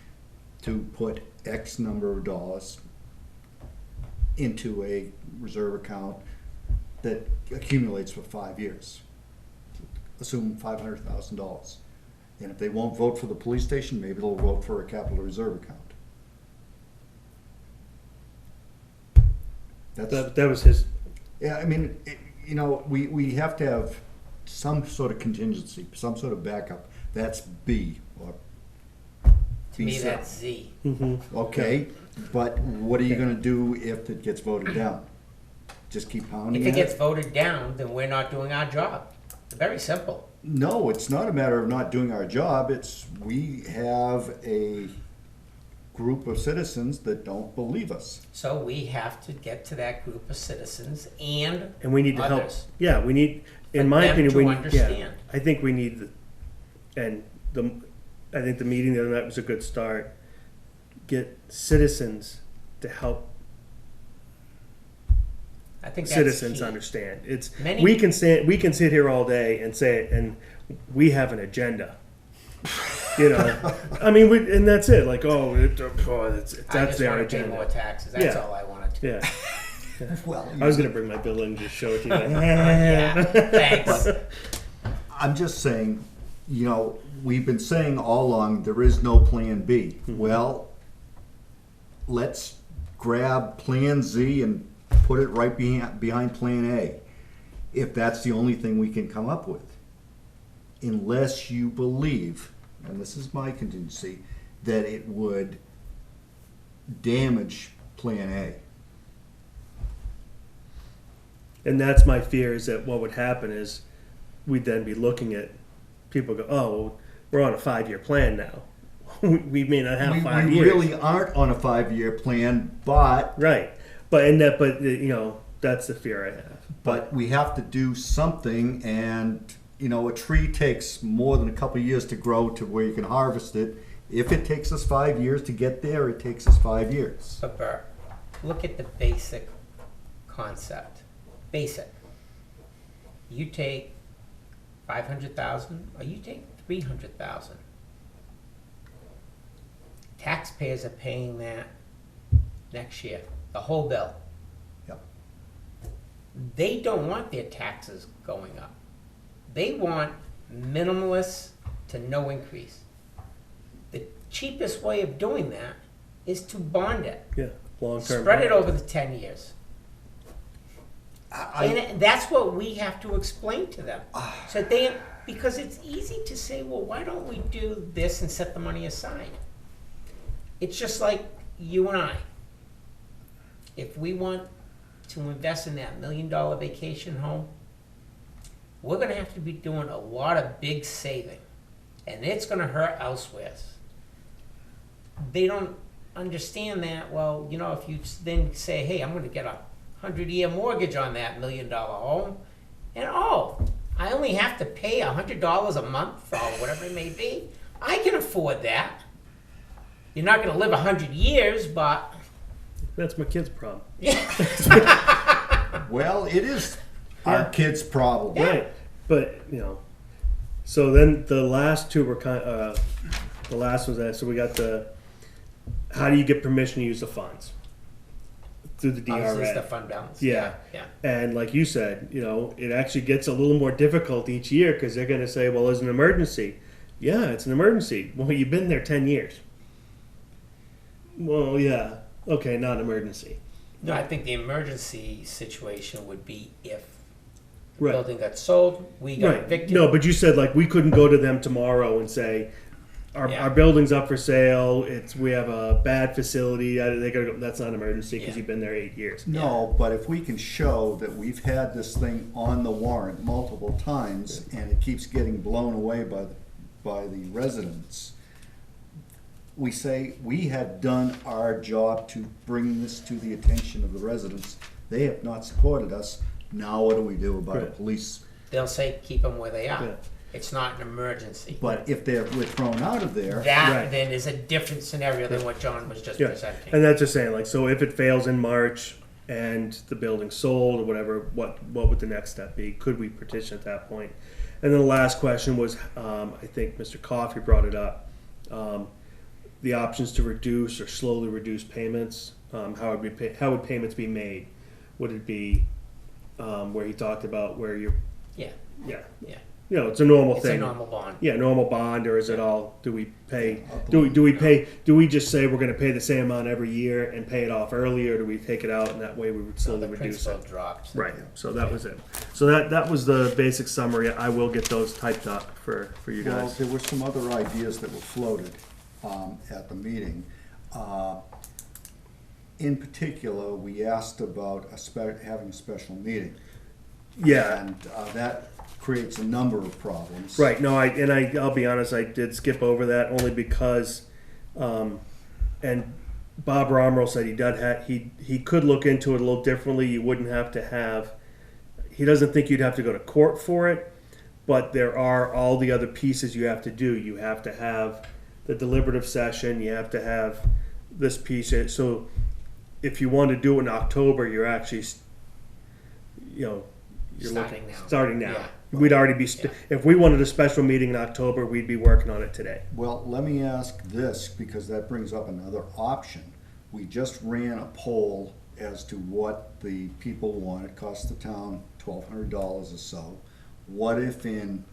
to put X number of dollars into a reserve account that accumulates for 5 years? Assume $500,000. And if they won't vote for the police station, maybe they'll vote for a capital reserve account. That was his. Yeah, I mean, we have to have some sort of contingency, some sort of backup. That's B, or To me, B7. that's Z. Okay, but what are you gonna do if it gets voted down? Just keep pounding If it it? gets voted down, then we're not doing our job. It's very simple. No, it's not a matter of not doing our job. We have a group of citizens that don't believe us. So we have to get to that group of citizens and And we need to help. others. Yeah, we need, in For my them opinion, to we understand. I think we need I think the meeting the other night was a good start. get citizens to help I think that's citizens key. understand. It's Many- we can sit here all day and say it, and we have an agenda. You know, I mean, and that's it. Like, I that's just their want to pay agenda. more taxes. That's Yeah. all I wanted to. Yeah, Well, I was gonna bring my bill in and just show it to you. Yeah, thanks. I'm just saying, you know, we've been saying all along, there is no Plan B. Well, let's grab Plan Z and put it right behind Plan A, if that's the only thing we can come up with. Unless you believe, and this is my contingency, that it would damage Plan A. And that's my fear, is that what would happen is we'd then be looking at people go, oh, well, we're on a 5-year plan now. We may not have 5 We years. really aren't on a 5-year plan, but Right. But you know, that's the fear I have. But we have to do something, and, you know, a tree takes more than a couple of years to grow to where you can harvest it. If it takes us 5 years to get there, it takes us 5 years. But Bert, look at the basic concept. Basic. You take 500,000 or you take 300,000. Taxpayers are paying that next year, the whole bill. Yep. They don't want their taxes going up. They want minimalist to no increase. The cheapest way of doing that is to bond it. Yeah, long term. Spread it over the 10 years. And that's what we have to explain to them. So they, because it's easy to say, well, why don't we do this and set the money aside? It's just like you and I. If we want to invest in that $1 million vacation home, we're gonna have to be doing a lot of big saving. And it's gonna hurt elsewhere. They don't understand that. Well, you know, if you then say, hey, I'm gonna get a 100-year mortgage on that $1 million home, and I only have to pay $100 a month or whatever it may be. I can afford that. You're not going to live 100 years, but That's my kid's problem. Well, it is our kid's problem. Right. But, you know, so then the last two were the last was that, so we got how do you get permission to use the funds? Through the DRA. this is the fund balance. Yeah. Yeah. And like you said, you know, it actually gets a little more difficult each year because they're going to say, well, there's an emergency. Yeah, it's an emergency. Well, you've been there 10 years. Well, yeah. Okay, not an emergency. No, I think the emergency situation would be if the Right. building got sold, we got Right. evicted. No, but you said like we couldn't go to them tomorrow and say, Yeah. our building's up for sale. We have a bad facility. They gotta go. That's not an emergency because Yeah. you've been there 8 years. No, but if we can show that we've had this thing on the warrant multiple times and it keeps getting blown away by the residents, we say we have done our job to bring this to the attention of the residents. They have not supported us. Now what do we do about a Right. police? They'll say keep them where they are. Yeah. It's not an emergency. But if we're thrown out of there, That Right. then is a different scenario than what John was just Yeah. presenting. And that's just saying like, so if it fails in March and the building's sold or whatever, what would the next step be? Could we petition at that point? And then the last question was, I think Mr. Coffey brought it up. The options to reduce or slowly reduce payments. How would payments be made? Would it be where he talked about where you're, Yeah. yeah, Yeah. you know, it's a normal It's a thing. normal bond. Yeah, normal bond, or is it all? Do we pay? Do we just say we're going to pay the same amount every year and pay it off early, or do we take it out and that way we would So slowly the reduce principal it? drops. Right. So that was it. So that was the basic summary. I will get those typed up for you well, guys. there were some other ideas that were floated at the meeting. In particular, we asked about having a special meeting. Yeah. And that creates a number of problems. Right. No. I'll be honest. I did skip over that only because, and Bob Romerl said he could look into it a little differently. You wouldn't have to have. He doesn't think you'd have to go to court for it, but there are all the other pieces you have to do. You have to have the deliberative session. You have to have, this piece, so if you want to do it in October, you're actually, you're Starting now. starting now. Yeah. We'd already be, Yeah. if we wanted a special meeting in October, we'd be working on it today. Well, let me ask this, because that brings up another option. We just ran a poll as to what the people want. It cost the town $1,200 or so. What if in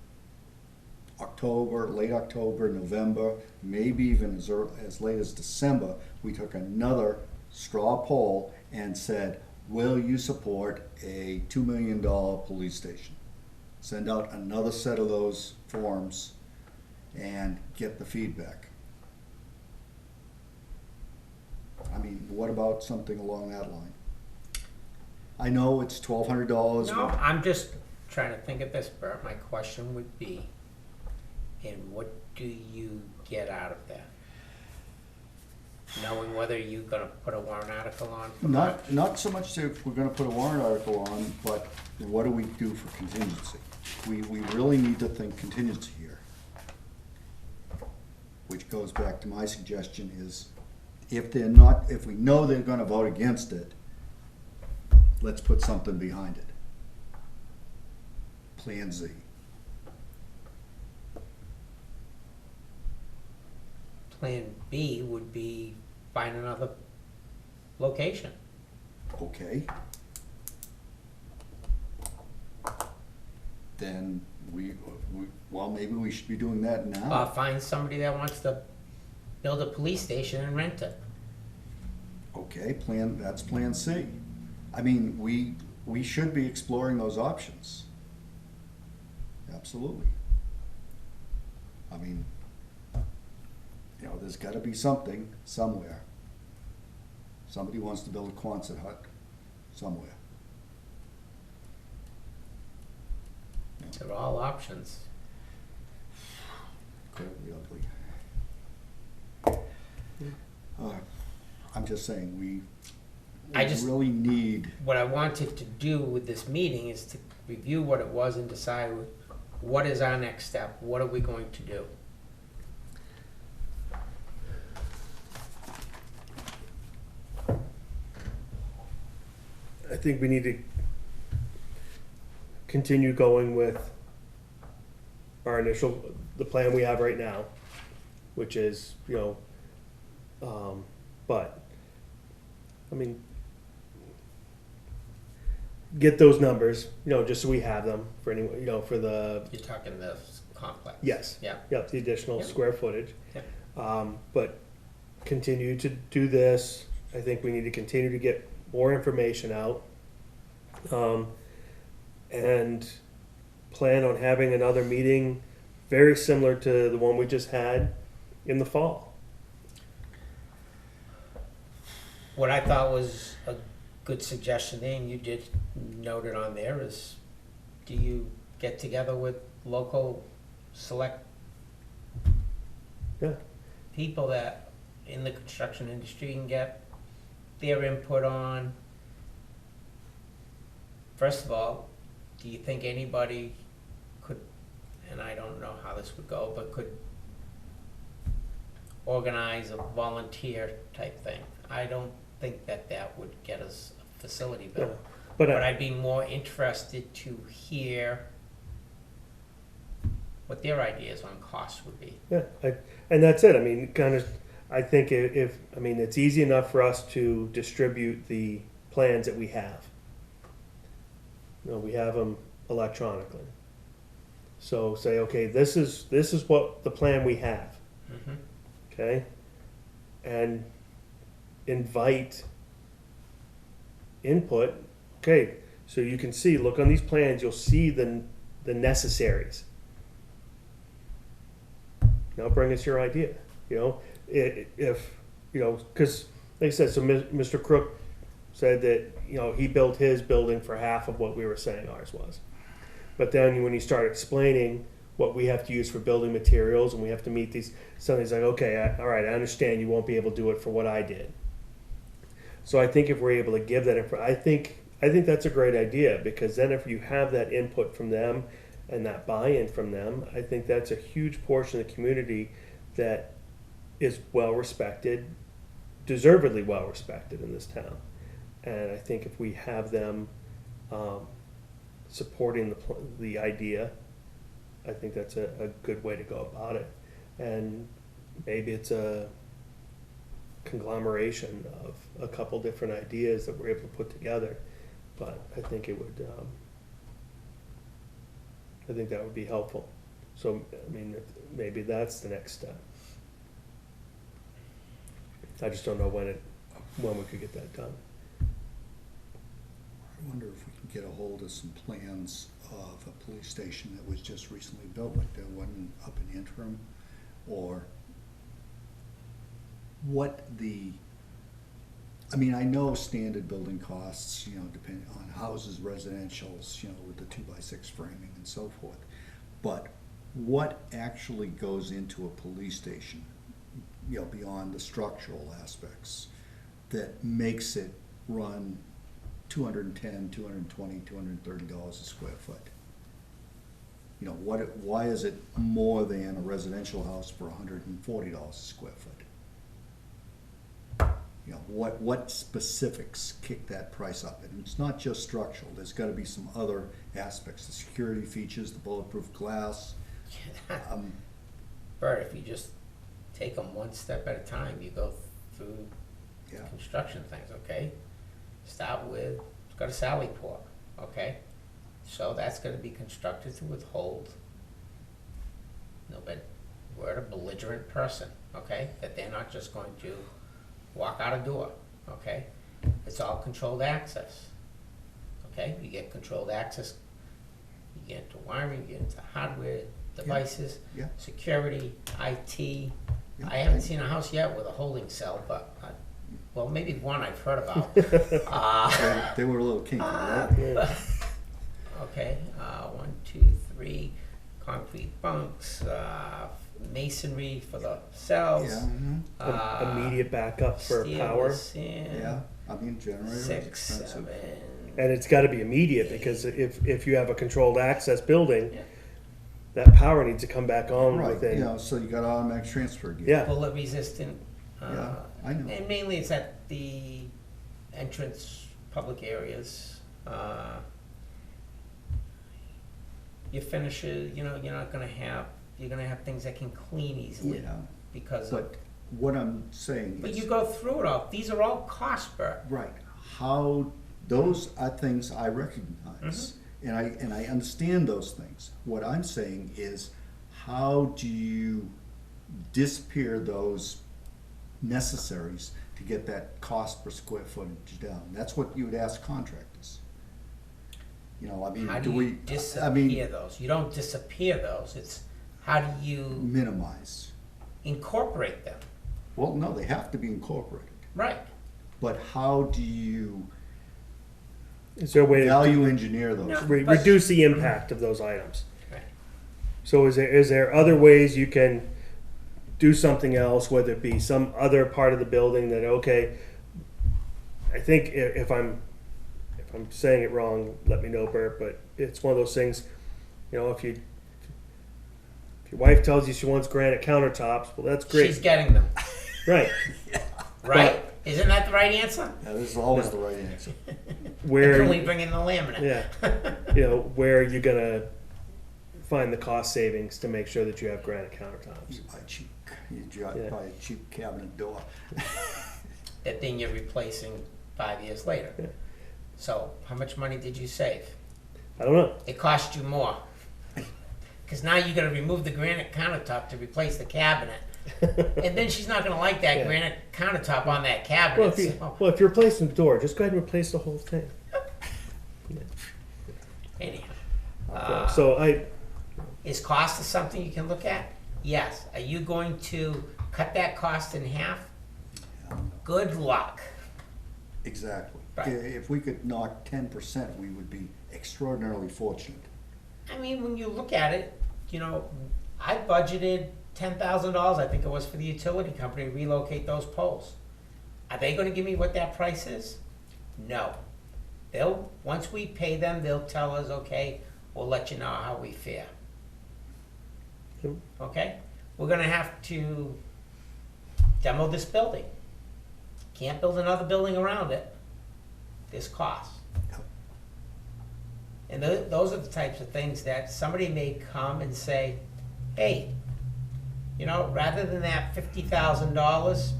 October, late October, November, maybe even as late as December, we took another straw poll and said, will you support a $2 million police station? Send out another set of those forms and get the feedback. I mean, what about something along that line? I know it's $1,200. No, I'm just trying to think of this, Bert. My question would be, and what do you get out of that? Knowing whether you're gonna put a warrant article on for March? Not so much if we're gonna put a warrant article on, but what do we do for contingency? We really need to think contingency here. Which goes back to my suggestion is, if we know they're gonna vote against it, let's put something behind it. Plan Z. Plan B would be find another location. Okay. Then well, maybe we should be doing that now. Find somebody that wants to build a police station and rent it. Okay, that's plan C. I mean, we should be exploring those options. Absolutely. I mean, there's gotta be something somewhere. Somebody wants to build a Quonset hut somewhere. They're all options. Incredibly ugly. I'm just saying, we really need. What I wanted to do with this meeting is to review what it was and decide what is our next step, what are we going to do? I think we need to continue going with the plan we have right now, which is, but, I mean, get those numbers, just so we have them for any, for the, You're talking the complex? yes. Yeah. Yep, the additional Yep. square footage. Yep. But continue to do this. I think we need to continue to get more information out. And plan on having another meeting very similar to the one we just had in the fall. What I thought was a good suggestion, and you did note it on there, is do you get together with local select Yeah. people that in the construction industry and get their input on, first of all, do you think anybody could, and I don't know how this would go, but could organize a volunteer type thing? I don't think that would get us a facility built. Yeah. But I'd be more interested to hear what their ideas on costs would be. yeah, and that's it. I mean, I think it's easy enough for us to distribute the plans that we have. We have them electronically. So say, okay, this is what the plan we have. Mm-hmm. Okay, and invite input. Okay, so you can see, look on these plans, you'll see the necessaries. Now bring us your idea. If because like I said, so Mr. Crook said that he built his building for half of what we were saying ours was. But then when you start explaining what we have to use for building materials and we have to meet these, somebody's like, okay, all right, I understand you won't be able to do it for what I did. So I think if we're able to give that, I think that's a great idea, because then if you have that input from them and that buy-in from them, I think that's a huge portion of the community that is well respected, deservedly well respected in this town. And I think if we have them supporting the idea, I think that's a good way to go about it. And maybe it's a conglomeration of a couple different ideas that we're able to put together. But I think it would, I think that would be helpful. So, I mean, maybe that's the next step. I just don't know when we could get that done. I wonder if we can get a hold of some plans of a police station that was just recently built, like there wasn't up in the interim, or what I mean, I know standard building costs, depending on houses, residentials, with the 2x6 framing and so forth. But what actually goes into a police station, beyond the structural aspects, that makes it run $210, $220, $230 a square foot? Why is it more than a residential house for $140 a square foot? What specifics kick that price up? And it's not just structural. There's got to be some other aspects, the security features, the bulletproof glass. Bert, if you just take them one step at a time, you go through Yeah. construction things, okay? Start with, it's got a sally port, okay? So that's gonna be constructed to withhold, but we're a belligerent person, okay? That they're not just going to walk out a door, okay? It's all controlled access, okay? You get controlled access, you get into wiring, you get into hardware, devices, Yeah. security, IT. Yeah. I haven't seen a house yet with a holding cell, but, well, maybe one I've heard about. They were a little kinky, right? Okay, 1, 2, 3, concrete bunks, masonry for the cells. Yeah, mhm. Immediate backup for steel, power. sand, Yeah, I mean, generators 6, expensive. 7. And it's gotta be immediate, because if you have a controlled access building, Yeah. that power needs to come back on Right, within. so you got automatic transfer gear. Yeah. Bullet resistant. Yeah, I know. And mainly it's at the entrance, public areas. Your finishes, you're not gonna have, you're gonna have things that can clean easily Yeah, because of. but what I'm saying But is. you go through it all. These are all cost, Bert. Right, those are things I recognize, and I understand those things. What I'm saying is, how do you disappear those necessaries to get that cost per square footage down? That's what you would ask contractors. I mean, How do do we, you I disappear mean, those? You don't disappear those. It's how do you minimize? incorporate them? Well, no, they have to be incorporated, Right. but how do you Is there a way to value engineer those? No. reduce the impact of those items? Right. So is there other ways you can do something else, whether it be some other part of the building that, okay, I think if I'm saying it wrong, let me know, Bert, but it's one of those things, if your wife tells you she wants granite countertops, well, that's great. She's getting them. Right. Right? Isn't that the right answer? That is always the right answer. Where, Until we bring in the laminate. yeah, where are you gonna find the cost savings to make sure that you have granite countertops? You buy cheap, Yeah. buy a cheap cabinet door. That thing you're replacing 5 years later. Yeah. So how much money did you save? I don't know. It cost you more. Because now you got to remove the granite countertop to replace the cabinet. And then she's not going to like that Yeah. granite countertop on that Well, cabinet. if you're replacing the door, just go ahead and replace the whole thing. Anyhow. So Is cost is something you can look at? Yes. Are you going to cut that cost in half? Good luck. Exactly. Right. If we could knock 10%, we would be extraordinarily fortunate. I mean, when you look at it, I budgeted $10,000, I think it was, for the utility company to relocate those poles. Are they gonna give me what that price is? No. Once we pay them, they'll tell us, okay, we'll let you know how we fare. Yep. Okay? We're gonna have to demo this building. can't build another building around it, there's costs. And those are the types of things that somebody may come and say, hey, you know, rather than that $50,000,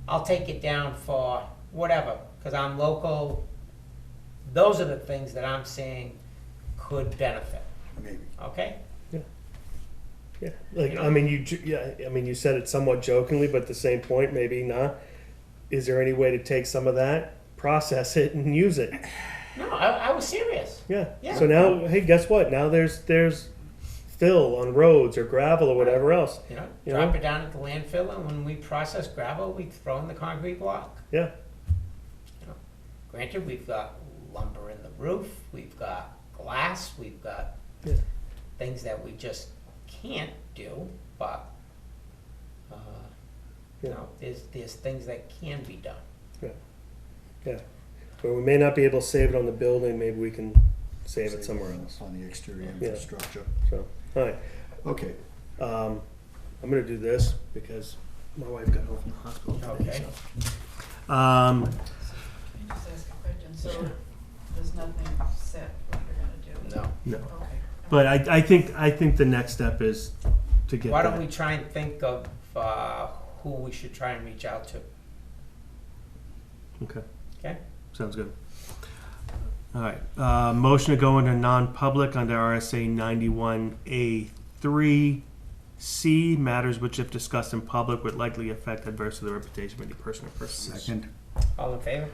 I'll take it down for whatever, because I'm local. Those are the things that I'm saying could benefit, Maybe. okay? Yeah, like, I mean, you said it somewhat jokingly, but at the same point, maybe not. Is there any way to take some of that, process it, and use it? No, I was serious. Yeah. Yeah. So now, hey, guess what? Now there's fill on roads or gravel or whatever else. You know, You drop know? it down at the landfill, and when we process gravel, we throw in the concrete block. Yeah. Granted, we've got lumber in the roof, we've got glass, we've got Yeah. things that we just can't do, but, you Yeah. know, there's things that can be done. Yeah. But we may not be able to save it on the building. Maybe we can save it somewhere else. On the exterior Yeah. infrastructure. So, all right. Okay. I'm gonna do this because my wife got home from the hospital today. Okay. So. Can I just ask a question? So there's nothing set what you're gonna do? No. No. Okay. But I think the next step is to get Why that. don't we try and think of who we should try and reach out to? Okay. Okay. Sounds good. All right. Motion to go into non-public under RSA 91A3C, matters which if discussed in public would likely affect adversely the reputation of any person or persons. Second. All in favor?